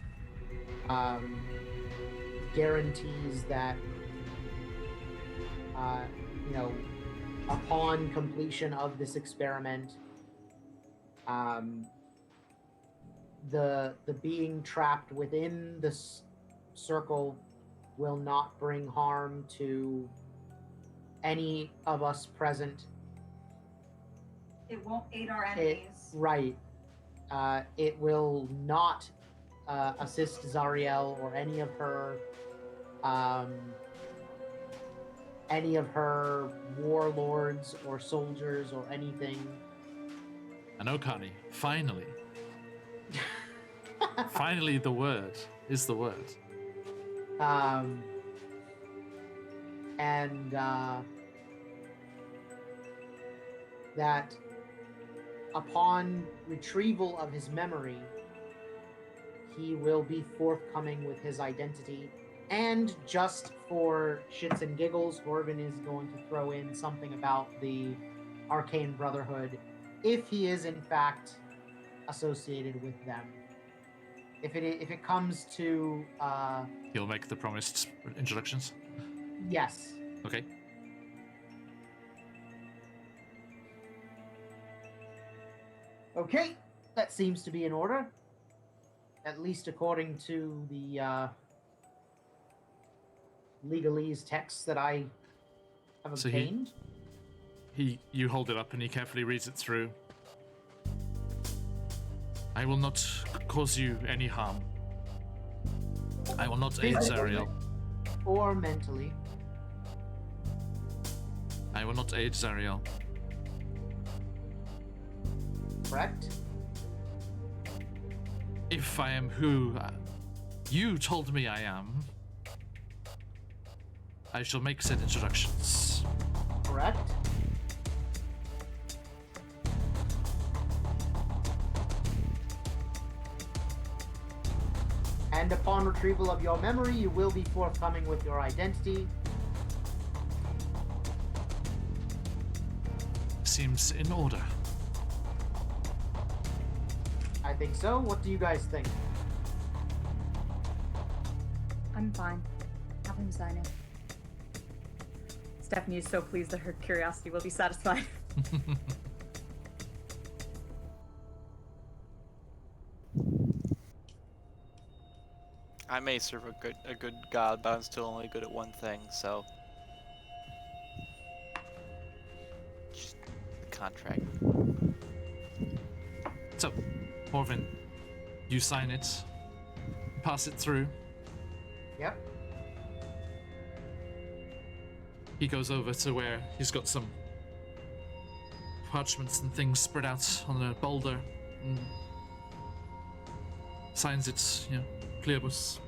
guarantees that, upon completion of this experiment, the being trapped within this circle will not bring harm to any of us present. It won't aid our Right. it will not assist Zariel or any of her warlords or soldiers or anything. And Okani, finally. Finally, the word is the word. And that upon retrieval of his memory, he will be forthcoming with his identity. And just for shits and giggles, Horvin is going to throw in something about the Arcane Brotherhood, if he is in fact associated with them. If it comes to He'll make the promised introductions. yes. Okay. Okay, that seems to be in order. At least according to the legalese texts that I have So obtained. You hold it up and he carefully reads it through. I will not cause you any harm. I will not aid Zariel. Or mentally. I will not aid Zariel. Correct? If I am who you told me I am, I shall make said introductions. Correct? And upon retrieval of your memory, you will be forthcoming with your identity. Seems in order. I think so. What do you guys think? I'm fine. Have him sign it. Stephanie is so pleased that her curiosity will be satisfied. I may serve a good god, but I'm still only good at one thing, so. Just the contract. So, Orvin, you sign it, pass it through. Yep. He goes over to where he's got some parchments and things spread out on a boulder and signs it, Cleobus,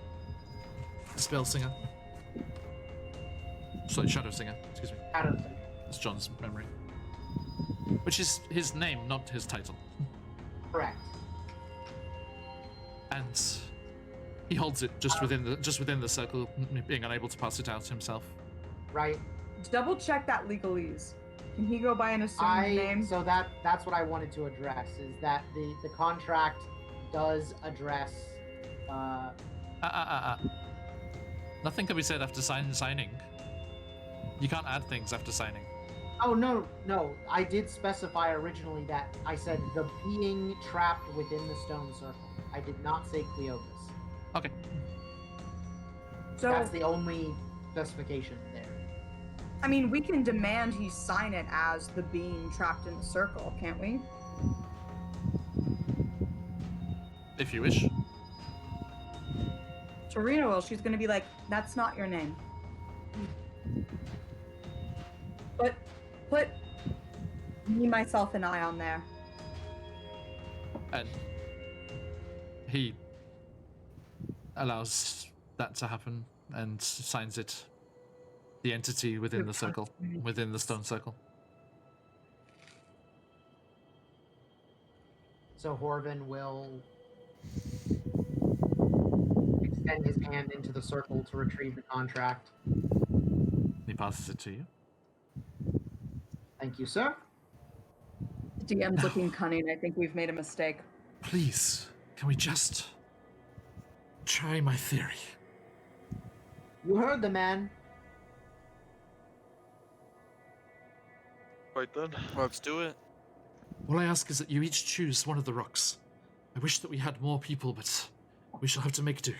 spell singer. Sorry, shadow singer, excuse me. Shadow. That's John's memory. Which is his name, not his title. Correct. And he holds it just within the circle, being unable to pass it out himself. Right. Double check that legalese. Can he go by an assumed name? So that's what I wanted to address, is that the contract does address Nothing can be said after signing. You can't add things after signing. Oh, no. I did specify originally that I said the being trapped within the stone circle. I did not say Cleobus. Okay. So That's the only specification there. I mean, we can demand he sign it as the being trapped in the circle, can't we? If you wish. Torina will. She's gonna be like, "That's not your name." But put me, myself, and I on there. And he allows that to happen and signs it. The entity within the circle, within the stone circle. So Horvin will extend his hand into the circle to retrieve the contract. He passes it to you. Thank you, sir. The DM's looking cunning. I think we've made a mistake. Please, can we just try my theory? You heard the man. Right then. Let's do it. All I ask is that you each choose one of the rocks. I wish that we had more people, but we shall have to make do.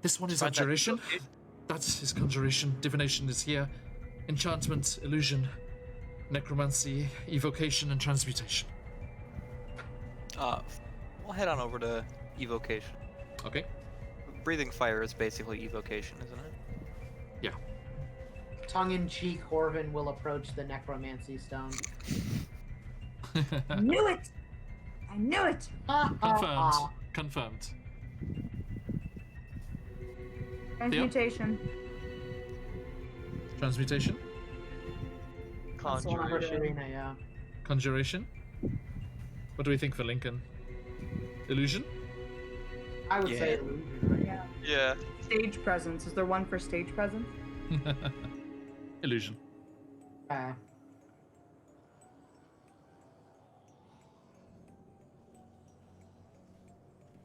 This one is Find that abjuration. book. That is conjuration. Divination is here. Enchantment, illusion, necromancy, evocation, and transmutation. We'll head on over to evocation. Okay. Breathing fire is basically evocation, isn't it? Tongue-in-cheek, Horvin will approach the necromancy stone. Knew it! I knew it! Confirmed. Confirmed. Transmutation. Transmutation. That's the one I heard Conjuration. Serena, yeah. Conjuration. What do we think for Lincoln? Illusion? I would say Yeah. illusion, right? Yeah. Yeah. Stage presence. Is there one for stage presence? Illusion.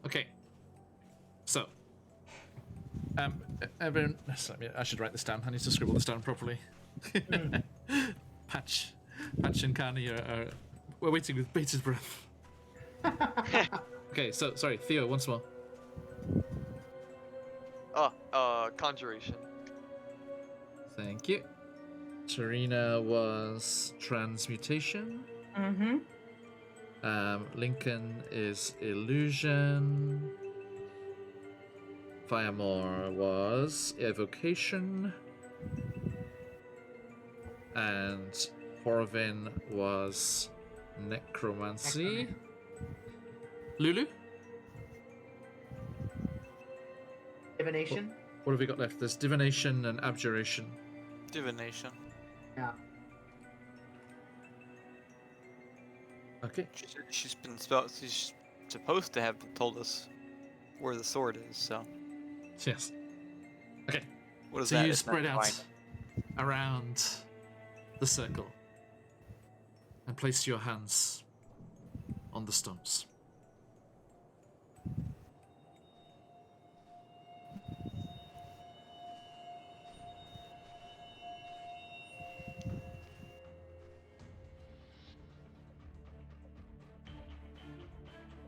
Okay. So, everyone. Sorry, I should write this down. I need to scribble this down properly. Patch and Carney we're waiting with bated breath. Okay, so sorry, Theo, once more. Conjuration. Thank you. Serena was transmutation. Mm-hmm. Lincoln is illusion. Firemore was evocation. And Horvin was necromancy. Lulu? Divination? What have we got left? There's divination and abjuration. Divination. Yeah. Okay. She's supposed to have told us where the sword is, so Yes. Okay. what is So that? you It's not spread out divine. around the circle and place your hands on the stones.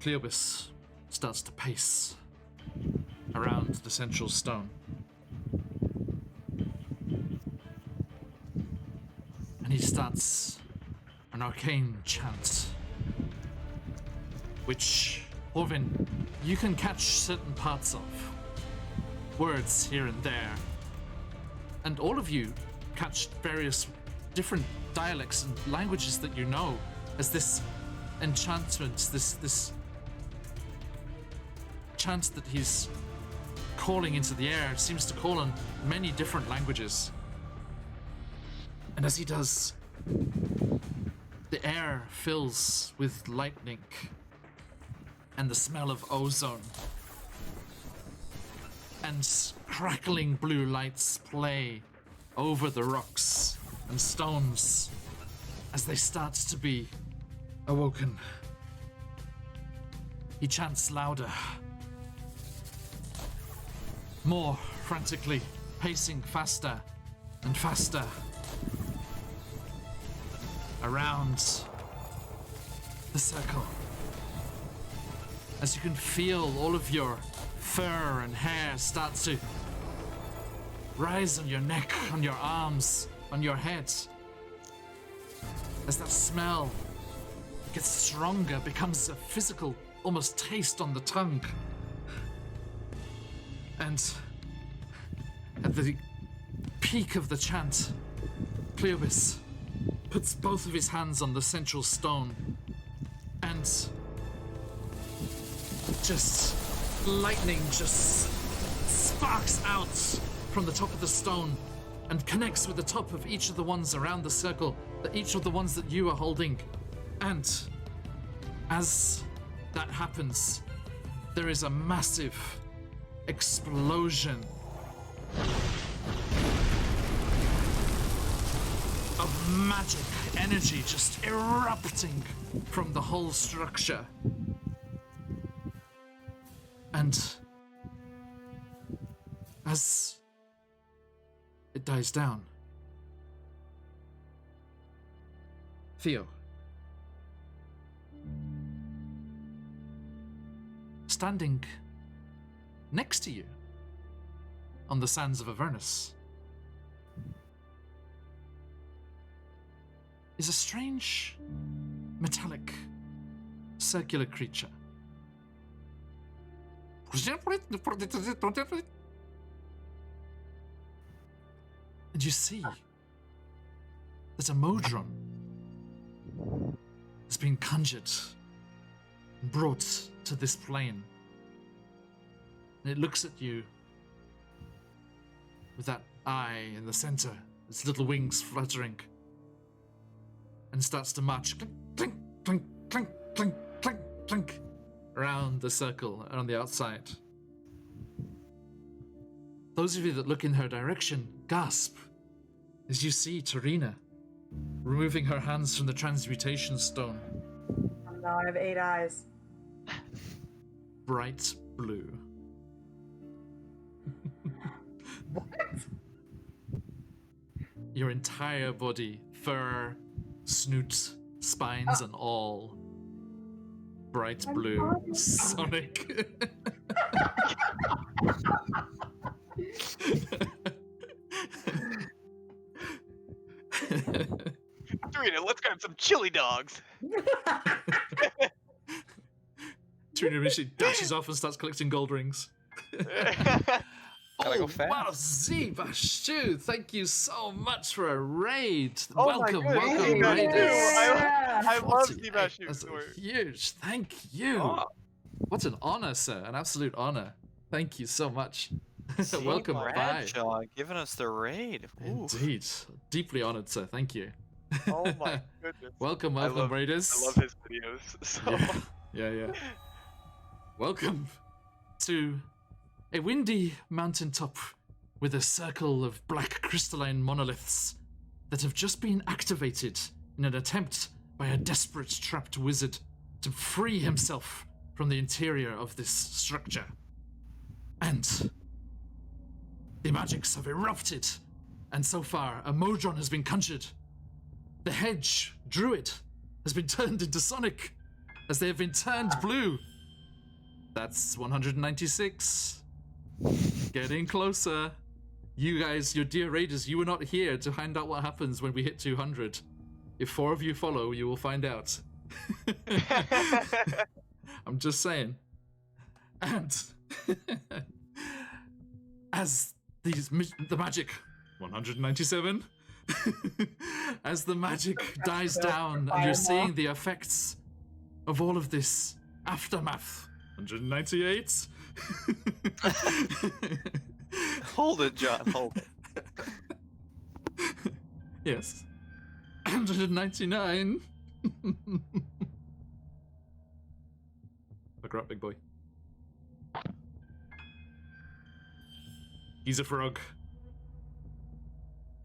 Cleobus starts to pace around the central stone. And he starts an arcane chant, which, Horvin, you can catch certain parts of. Words here and there. And all of you catch various different dialects and languages that you know as this enchantment, this chant that he's calling into the air seems to call on many different languages. And as he does, the air fills with lightning and the smell of ozone. And crackling blue lights play over the rocks and stones as they start to be awoken. He chants louder, more frantically, pacing faster and faster around the circle. As you can feel all of your fur and hair start to rise on your neck, on your arms, on your head. As that smell gets stronger, becomes a physical, almost taste on the tongue. And at the peak of the chant, Cleobus puts both of his hands on the central stone and just lightning just sparks out from the top of the stone and connects with the top of each of the ones around the circle, each of the ones that you are holding. And as that happens, there is a massive explosion of magic energy just erupting from the whole structure. And as it dies down, Theo, standing next to you on the sands of Avernus, is a strange metallic circular creature. And you see that a Modron has been conjured and brought to this plane. And it looks at you with that eye in the center, its little wings fluttering, and starts to march clink, clink, clink, clink, clink, clink, around the circle on the outside. Those of you that look in her direction gasp as you see Tarina removing her hands from the transmutation stone. Oh no, I have 8 eyes. Bright blue. What? Your entire body, fur, snoot, spines, and all. Bright I'm blue. fine. Sonic. Serena, let's grab some chili dogs. Trina initially dashes off and starts collecting gold rings. Gotta go Oh, fast. wow, Zebashu, thank you so much for a raid. Oh my welcome, goodness, welcome, Zebashu. raiders. Yeah. I love 48, Zebashu. that's huge, thank you. Oh. What an honor, sir, an absolute honor. Thank you so much. See, Welcome by. Bradshaw giving us the raid. Ooh. Indeed, deeply honored, sir, thank you. Oh my goodness. Welcome, I welcome, love- raiders. I love his videos so much. Yeah. Welcome to a windy mountaintop with a circle of black crystalline monoliths that have just been activated in an attempt by a desperate trapped wizard to free himself from the interior of this structure. And the magics have erupted, and so far a Modron has been conjured. The hedge druid has been turned into Sonic, as they have been turned blue. That's 196. Getting closer. You guys, your dear raiders, you were not here to find out what happens when we hit 200. If 4 of you follow, you will find out. I'm just saying. And as the magic 197 as the magic dies down and you're seeing the effects of all of this aftermath. 198. Hold it, John. Hold it. Yes. 199. Look her up, big boy. He's a frog.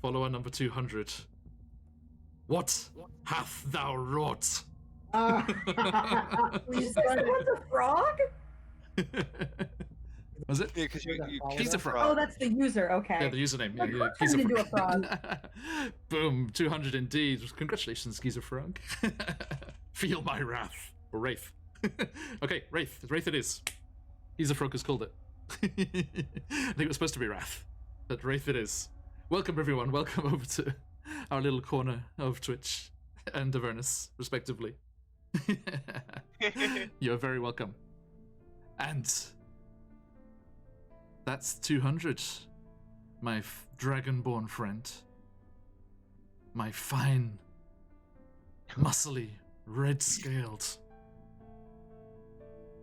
Follower number 200. What hath thou wrought? You said it was a frog? Was it? Yeah, because you He's a frog. Oh, that's the user. Okay. Yeah, the username. Like, Yeah, what he's a turned into frog. a Boom, 200 indeed. Congratulations, Geezer Frog. Feel my wrath. Or Wraith. Okay, Wraith. Wraith it is. Geezer Frog has called it. I think it was supposed to be Wrath, but Wraith it is. Welcome, everyone. Welcome over to our little corner of Twitch and Avernus, respectively. You're very welcome. And that's 200, my dragonborn friend. My fine, muscly, red-scaled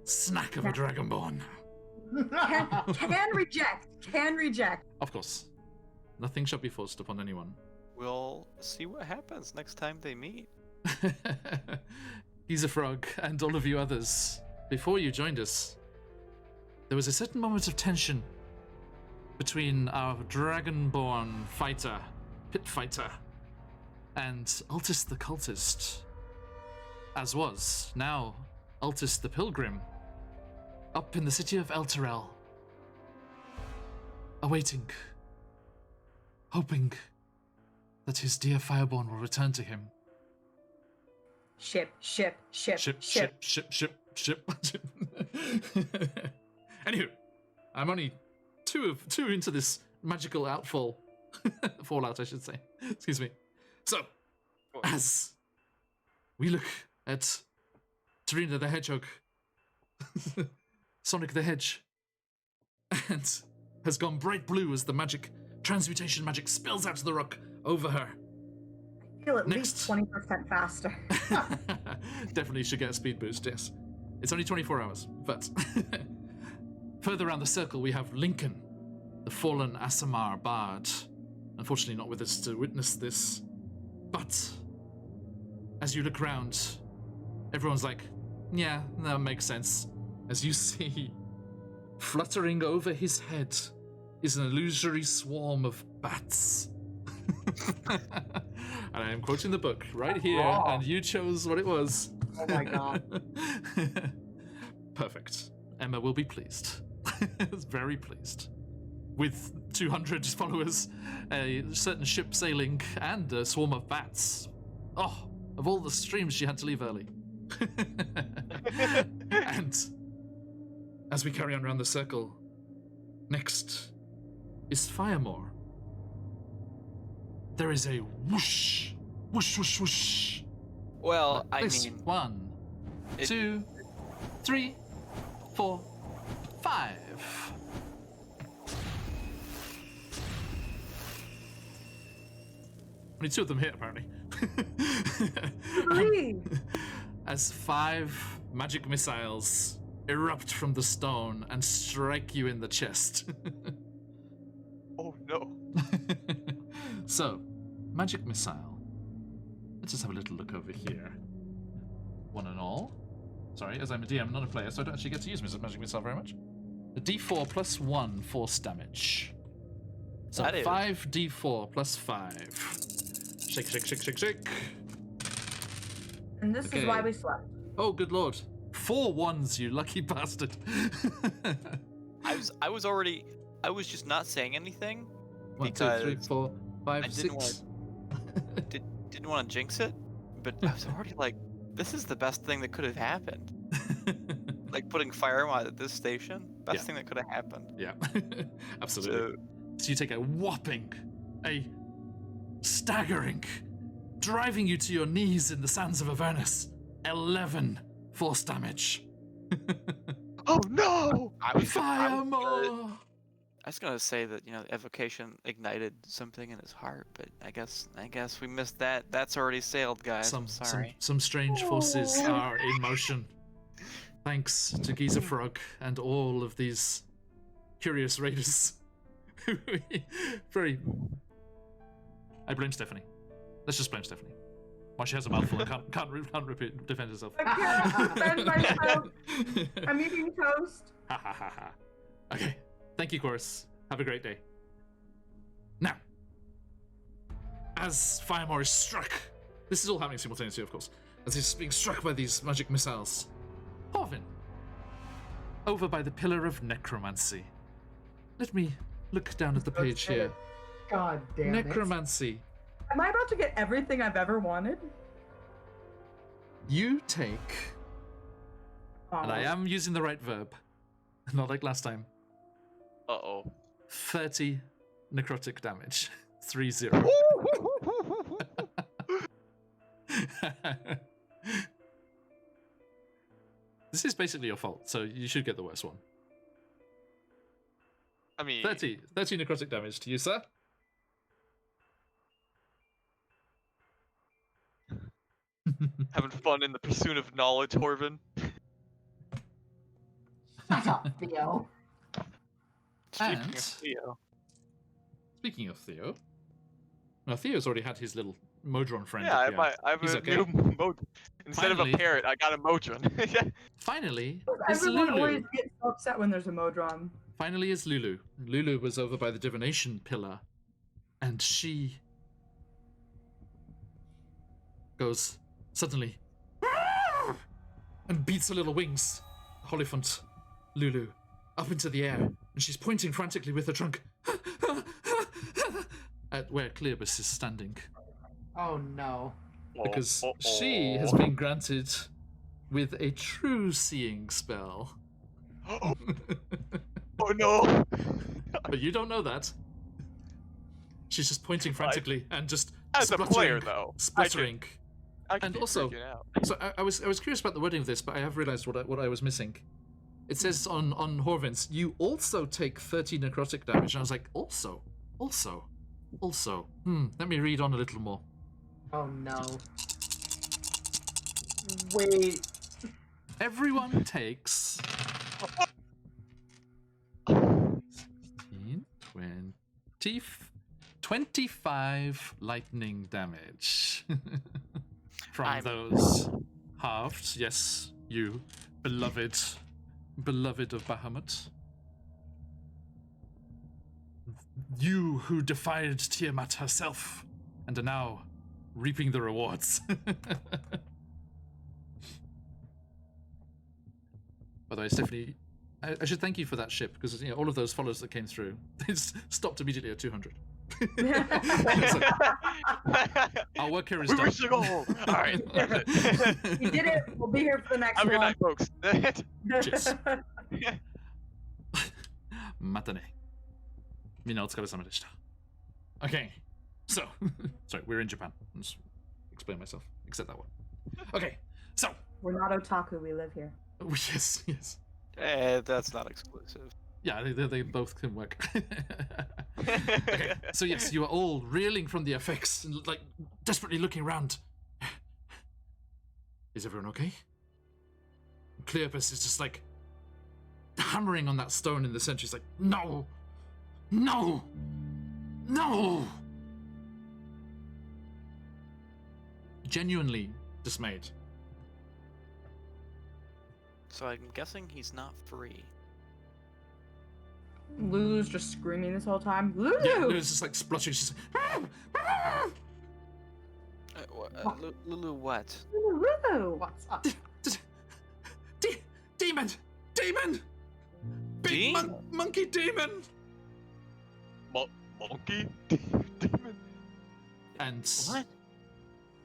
snack of a dragonborn. Can reject. Can reject. Of course. Nothing shall be forced upon anyone. We'll see what happens next time they meet. He's a frog, and all of you others. Before you joined us, there was a certain moment of tension between our dragonborn fighter, pit fighter, and Altus the cultist. As was, now, Altus the pilgrim, up in the city of Elturel, awaiting, hoping that his dear Fireborn will return to him. Ship. Anywho, I'm only two into this magical fallout, I should say. Excuse me. So, as we look at Serena the Hedgehog, Sonic the Hedge, and has gone bright blue as the transmutation magic spills out of the rock over her. I feel at Next. least 20% faster. Definitely should get a speed boost, yes. It's only 24 hours, but further around the circle we have Lincoln, the fallen Asamar bard. Unfortunately not with us to witness this, but as you look around, everyone's like, yeah, that makes sense. As you see, fluttering over his head is an illusory swarm of bats. And I am quoting the book right here, and you chose what it was. Oh my god. Perfect. Emma will be pleased. Very pleased. With 200 followers, a certain ship sailing, and a swarm of bats. Oh, of all the streams she had to leave early. And as we carry on around the circle, next is Firemore. There is a whoosh, whoosh, whoosh, whoosh. Well, Like I this. mean, 1, it- 2, 3, 4, 5. Only 2 of them hit, apparently. 3. As 5 magic missiles erupt from the stone and strike you in the chest. Oh no. So, magic missile. Let's just have a little look over here. One and all. Sorry, as I'm a DM, not a player, so I don't actually get to use magic missile very much. The D4 plus 1 force damage. So That is- 5d4 plus 5. Shake, shake, shake, shake, shake. And this Okay. is why we slept. Oh, good lord. 4 1s, you lucky bastard. I was just not saying anything 1, 2, 3, because 4, 5, I didn't 6. didn't want to jinx it, but I was already like, this is the best thing that could have happened. Like putting Firemore at this station, best Yeah. thing that could have happened. Yeah, absolutely. So you take a whopping, a staggering, driving you to your knees in the sands of Avernus. 11 force damage. Oh no! Firemore! I was gonna say that, you know, evocation ignited something in his heart, but I guess we missed that. That's already sailed, guys. I'm sorry. Some strange forces are in motion. Thanks to Giza Frog and all of these curious raiders. Very. I blame Stephanie. Let's just blame Stephanie. Why she has a mouthful and can't defend herself. I can't defend myself. I'm eating toast. Ha ha ha ha. Okay. Thank you, Chorus. Have a great day. Now, as Firemore is struck, this is all happening simultaneously, of course, as he's being struck by these magic missiles. Horvin, over by the Pillar of Necromancy. Let me look down at the page here. God damn it. Necromancy. Am I about to get everything I've ever wanted? You take, and I Oh. am using the right verb, not like last time, Uh-oh. 30 necrotic damage. 3-0. This is basically your fault, so you should get the worst one. I mean, 30 necrotic damage to you, sir. having fun in the pursuit of knowledge, Horvin. Shut up, Theo. Speaking And- of Theo, Speaking of Theo, well, Theo's already had his little Modron friend. Yeah, up here. I have He's a okay. new mode. Instead of Finally. a parrot, I got a Modron. Yeah. Finally, is Everyone Lulu. always gets so upset when there's a Modron. Finally is Lulu. Lulu was over by the divination pillar, and she goes suddenly and beats her little wings, Hollyphant Lulu, up into the air, and she's pointing frantically with her trunk at where Cleobus is standing, Oh no. because she has been granted with a true seeing spell. Oh no! But you don't know that. She's just pointing frantically and just As a player, spluttering, though, spluttering. I could And be also- freaking out. So I was curious about the wording of this, but I have realized what I was missing. It says on Horvins, you also take 30 necrotic damage. And I was like, also. Let me read on a little more. Oh no. Wait. Everyone takes 16, 20, 25 lightning damage from I'm- those halved. Yes, you beloved of Bahamut. You who defied Tiamat herself and are now reaping the rewards. By the way, Stephanie, I should thank you for that ship, because all of those follows that came through, they stopped immediately at 200. So, our work here is We done. reached the goal. All right. That's it. You did it. We'll be here for the next Have a good one. night, folks. Cheers. またね。みんなお疲れ様でした。Okay, so, sorry, we're in Japan. Let's explain myself, except that one. Okay, so, We're not otaku. We live here. yes. That's not exclusive. Yeah, they both can work. Okay, so yes, you are all reeling from the effects and like desperately looking around. Is everyone okay? Cleopas is just like hammering on that stone in the center. He's like, no! Genuinely dismayed. So I'm guessing he's not free. Lulu's just screaming this whole time. Lulu! Yeah, Lulu's just like spluttering. She's like, Lulu, what? Lulu! What's up? Demon! Big monkey demon! Monkey demon. And What?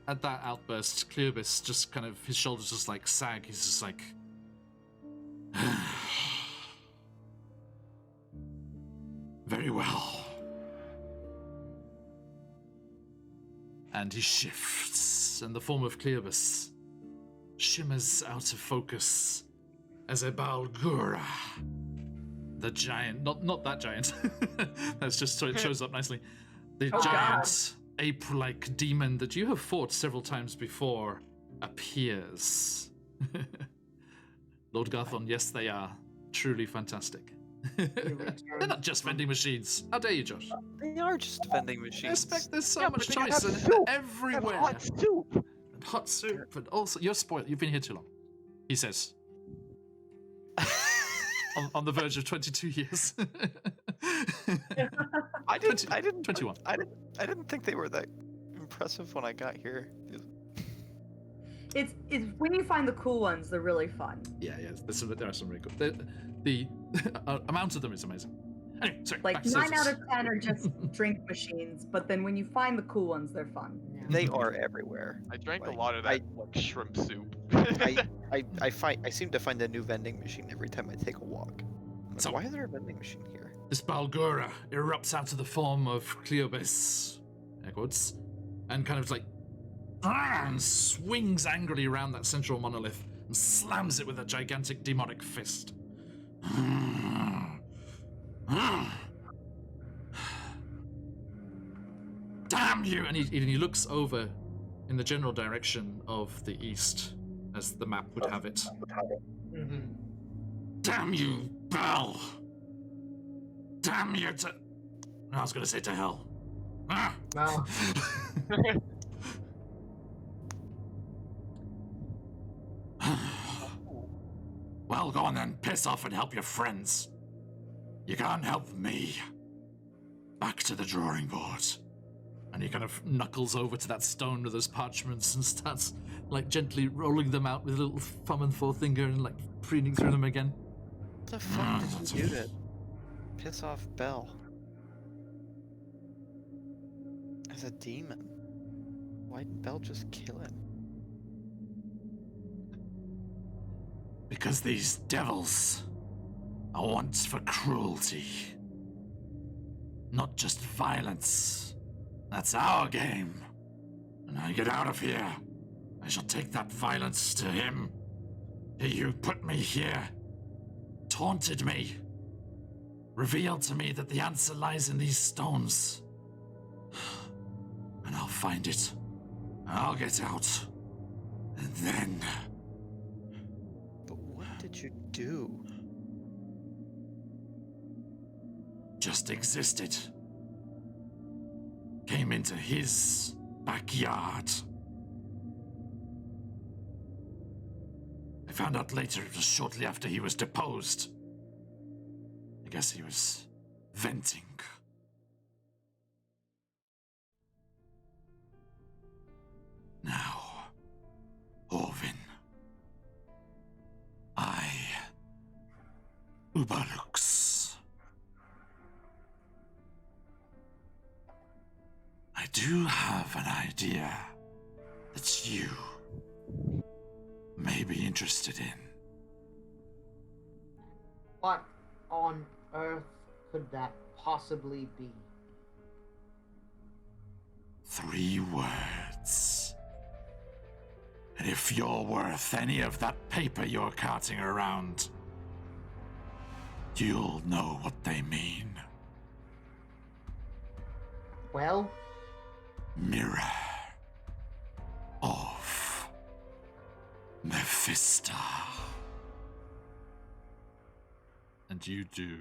at that outburst, Cleobis just kind of, his shoulders just like sag. He's just like, very well. And he shifts, and the form of Cleobis shimmers out of focus as a Balgura. The giant, not that giant. That's just so it shows up nicely. The Oh, giant ape-like demon that you have fought several times before appears. Lord Garthon, yes, they are truly fantastic. They're not just vending machines. How dare you, Josh? They are just vending I machines. expect there's so Yeah, much but they choice have and soup. everywhere. Hot soup. And hot soup, and also you're spoiled. You've been here too long. He says, on the verge of 22 years. I didn't 21. I didn't think they were that impressive when I got here. It's when you find the cool ones, they're really fun. Yeah. There are some really good. The amount of them is amazing. Anyway, sorry. Like back to 9 out Celsius. of 10 are just drink machines, but then when you find the cool ones, they're fun. They are everywhere. I drank Like, a lot of that like shrimp soup. I seem to find a new vending machine every time I take a walk. I'm like, So- why is there a vending machine here? This Balgura erupts out of the form of Cleobis, air quotes, and kind of like and swings angrily around that central monolith and slams it with a gigantic demonic fist. Damn you! And he looks over in the general direction of the east, as the map would have it. Mhm. Damn you, Bell! Damn you to... I was gonna say to hell. Ah! Well, Well, go on then, piss off and help your friends. You can't help me. Back to the drawing board. And he kind of knuckles over to that stone with those parchments and starts, like, gently rolling them out with a little thumb and forefinger and, like, preening through them again. What the fuck did you do to piss off Bell? As a demon. Why didn't Bell just kill him? Because these devils are once for cruelty. Not just violence. That's our game. And I get out of here. I shall take that violence to him. He who put me here, taunted me, revealed to me that the answer lies in these stones. And I'll find it. I'll get out. And then... But what did you do? just existed. Came into his backyard. I found out later it was shortly after he was deposed. I guess he was venting. Now, Orvin. Ubalux. I do have an idea that you may be interested in. What on earth could that possibly be? 3 words. And if you're worth any of that paper you're carting around, you'll know what they mean. Well, Mirror of Mephisto. And you do.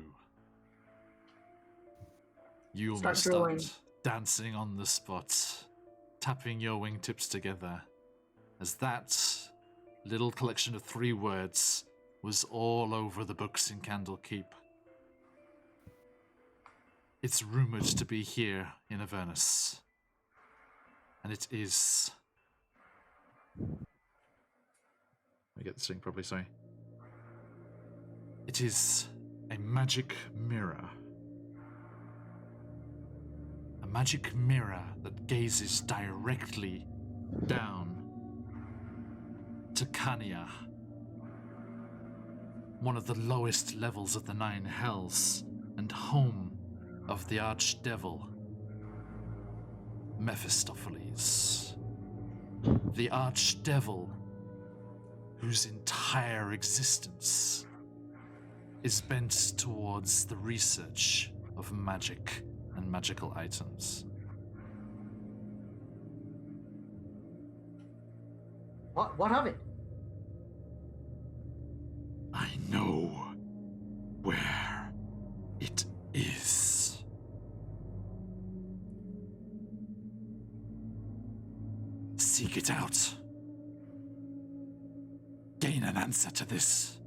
You almost Start drooling. start dancing on the spot, tapping your wingtips together, as that little collection of 3 words was all over the books in Candlekeep. It's rumored to be here in Avernus. And it is... Let me get this thing properly, sorry. It is a magic mirror. A magic mirror that gazes directly down to Kania, one of the lowest levels of the 9 hells and home of the archdevil Mephistopheles. The archdevil whose entire existence is bent towards the research of magic and magical items. what of it? I know where it is. Seek it out. Gain an answer to this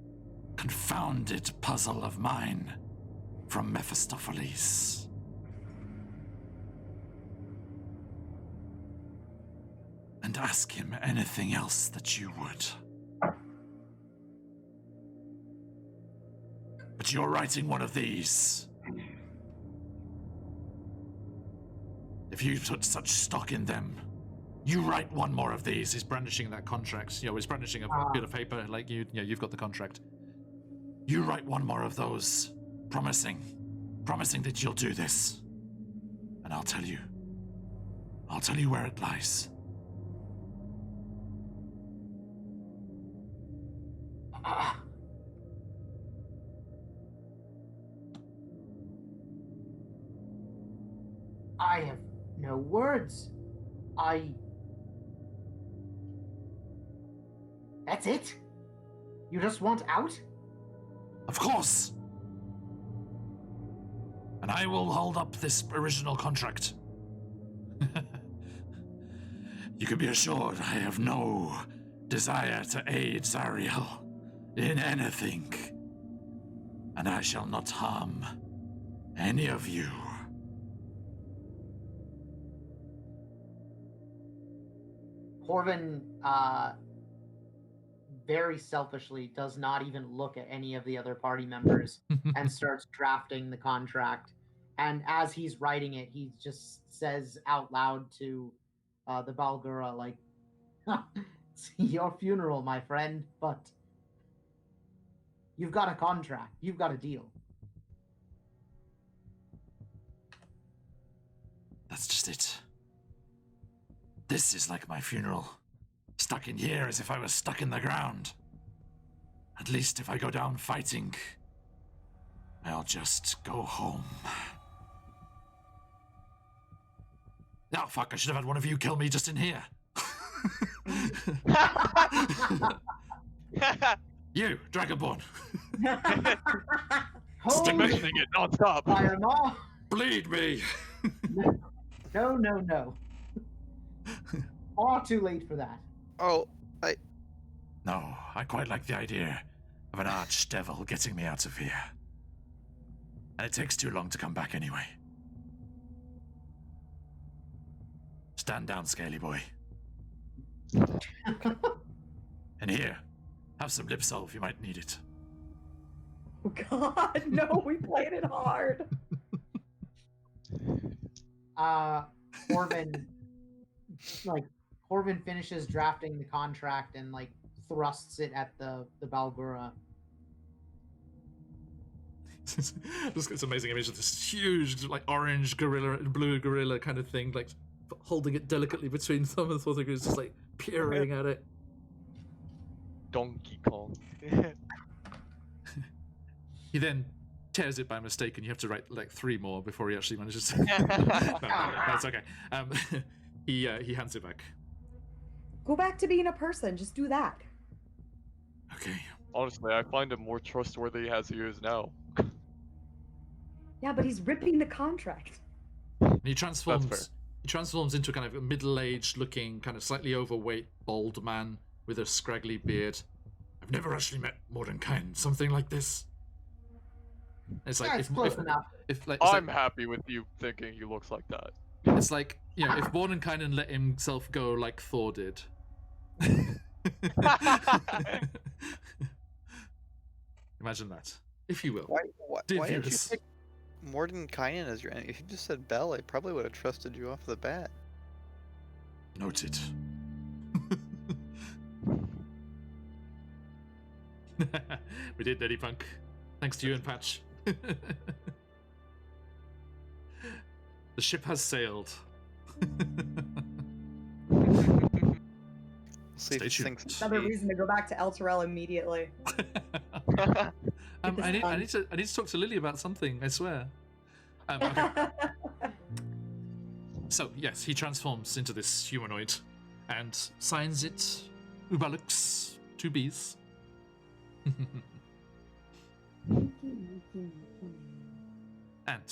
confounded puzzle of mine from Mephistopheles. And ask him anything else that you would. But you're writing one of these. If you put such stock in them, you write one more of these. He's brandishing that contract. You know, he's brandishing a bit of paper like you've got the contract. You write one more of those, promising that you'll do this. And I'll tell you where it lies. I have no words. That's it? You just want out? Of course. And I will hold up this original contract. You can be assured I have no desire to aid Zariel in anything. And I shall not harm any of you. Corvin, very selfishly does not even look at any of the other party members and starts drafting the contract. And as he's writing it, he just says out loud to the Balgura, like, it's your funeral, my friend, but you've got a contract. You've got a deal. That's just it. This is like my funeral. Stuck in here as if I was stuck in the ground. At least if I go down fighting, I'll just go home. Oh, fuck, I should have had one of you kill me just in here. You, Dragonborn. Holy Mentioning it non-stop. Fireball! Bleed me. No, no, no. Far too late for that. Oh, No, I quite like the idea of an archdevil getting me out of here. And it takes too long to come back anyway. Stand down, Scaly Boy. And here, have some lip salve, you might need it. Oh God, no, we played it hard. Corvin finishes drafting the contract and like thrusts it at the Balgura. It's an amazing image of this huge, like, orange gorilla and blue gorilla kind of thing, like, holding it delicately between thumb and forefinger, just like peering at it. Donkey Kong. He then tears it by mistake, and you have to write like 3 more before he actually manages to. No, that's okay. He hands it back. Go back to being a person. Just do that. Okay. Honestly, I find him more trustworthy as he is now. Yeah, but he's ripping the contract. And he fair. transforms. He transforms into kind of a middle-aged looking, kind of slightly overweight, bald man with a scraggly beard. I've never actually met Mordenkainen. Something like this. It's like Yeah, it's close enough. I'm happy with you thinking he looks like that. It's like, you know, if Mordenkainen let himself go like Thor did. Imagine that, if you will. why Dear did you viewers. pick Mordenkainen as your enemy? If you just said Bell, I probably would have trusted you off the bat. Noted. We did, Daddy Punk. Thanks to you and Patch. The ship has sailed. See if Stay this tuned. thing's Another reason to go back to El Terrell immediately. I need to talk to Lily about something, I swear. Okay. So, yes, he transforms into this humanoid and signs it Ubalux, 2 Bs. And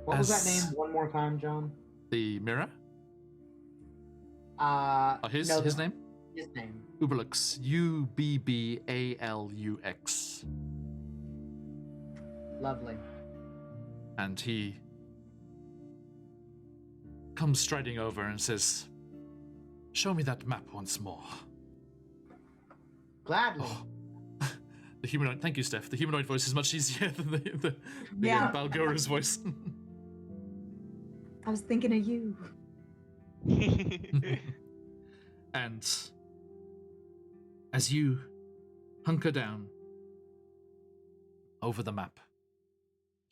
What was that As- name? One more time, John. the mirror, his no, name? His name. Ubalux, Ubbalux. Lovely. And he comes striding over and says, "Show me that map once more." Gladly. Oh. The humanoid, thank you, Steph. The humanoid voice is much easier than the Yeah. Balgora's voice. I was thinking of you. And as you hunker down over the map,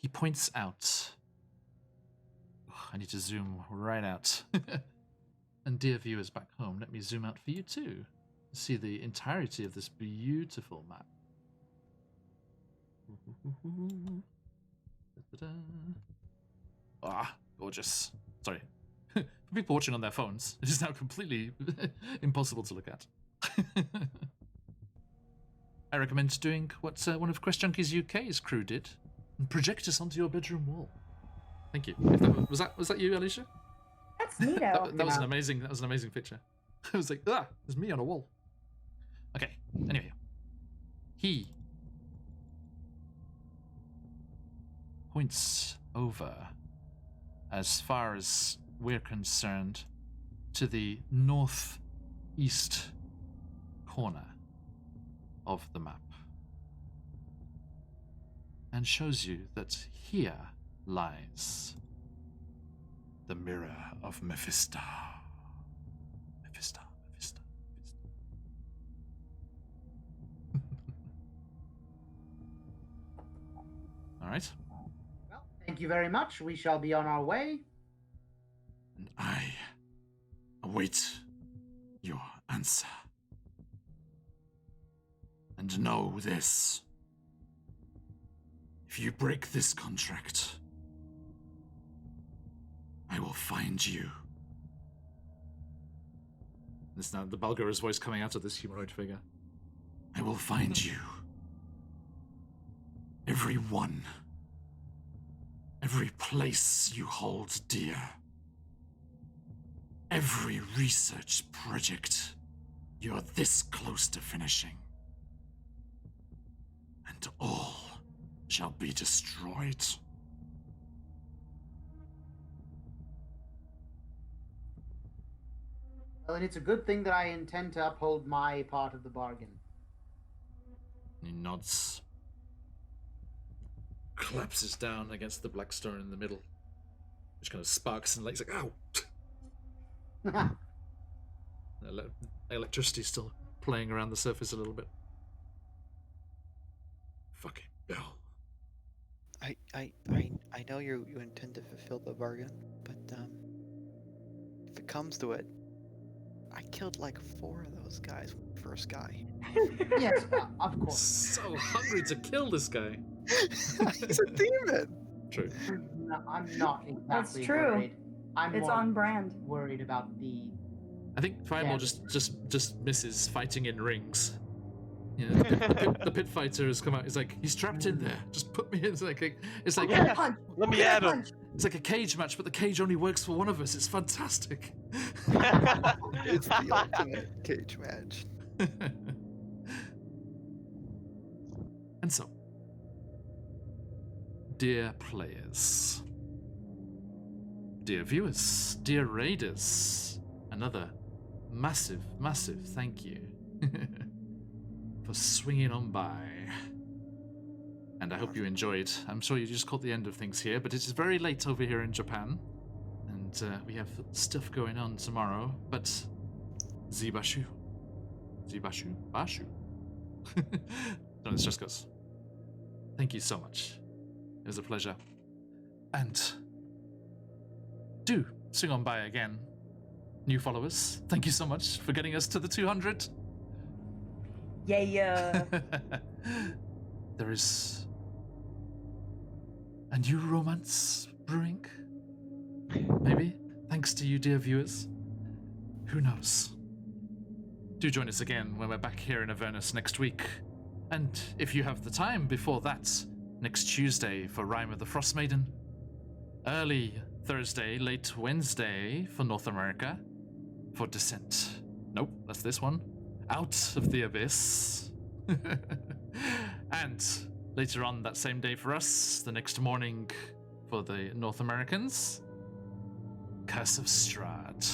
he points out. I need to zoom right out. And dear viewers back home, let me zoom out for you too. See the entirety of this beautiful map. Ah, gorgeous. Sorry. For people watching on their phones, it is now completely impossible to look at. I recommend doing what one of Quest Junkies UK's crew did and project us onto your bedroom wall. Thank you. If that was that you, Alicia? That's neato. That was an amazing picture. I was like, there's me on a wall. Okay. Anyway, he points over, as far as we're concerned, to the northeast corner of the map, and shows you that here lies the mirror of Mephisto. Mephisto. All right. Well, thank Thank you very much. We shall be on our way. And I await your answer. And know this. If you break this contract, I will find you. It's now the Balgara's voice coming out of this humanoid figure. I will find you. Every one. Every place you hold dear. Every research project you're this close to finishing. And all shall be destroyed. Well, and it's a good thing that I intend to uphold my part of the bargain. He nods. Collapses down against the black stone in the middle. Which kind of sparks and lights like, ow! Electricity's still playing around the surface a little bit. Fucking Bell. I know you intend to fulfill the bargain, but if it comes to it, I killed like 4 of those guys with the first guy. Yes, of course. So hungry to kill this guy. He's a demon. True. No, I'm not exactly That's true. worried. I'm It's more on brand. worried about the... I think Firemore Yeah. just misses fighting in rings. You know, the pit fighter has come out. He's like, he's trapped in there. Just put me in. It's like Punch. Let me at him. Punch. it's like a cage match, but the cage only works for one of us. It's fantastic. It's the ultimate cage match. And so, dear players, dear viewers, dear raiders, another massive, massive thank you for swinging on by. And I hope you enjoyed. I'm sure you just caught the end of things here, but it is very late over here in Japan, and we have stuff going on tomorrow, but Zibashu. Bashu. No, this just goes. Thank you so much. It was a pleasure. And do swing on by again. New followers, thank you so much for getting us to the 200. Yeah. There is a new romance brewing. Maybe, thanks to you, dear viewers. Who knows? Do join us again when we're back here in Avernus next week. And if you have the time before that, next Tuesday for Rime of the Frost Maiden. Early Thursday, late Wednesday for North America. For Descent. Nope, that's this one. Out of the Abyss. And later on that same day for us, the next morning for the North Americans, Curse of Strahd.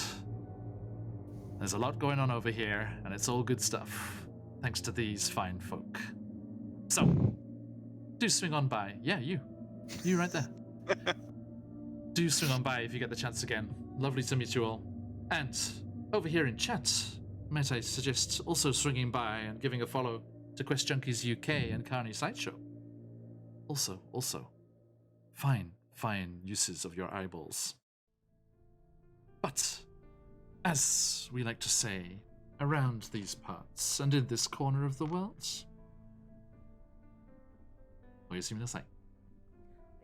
There's a lot going on over here, and it's all good stuff, thanks to these fine folk. So, do swing on by. Yeah, you right there. Do swing on by if you get the chance again. Lovely to meet you all. And over here in chat, might I suggest also swinging by and giving a follow to Quest Junkies UK and Carney Sideshow. Also, fine uses of your eyeballs. But, as we like to say, around these parts and in this corner of the world, oyasuminasai.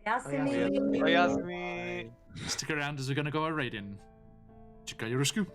Yasumi. Oyasumi. Stick around as we're gonna go a raiding. Chika yoroshiku.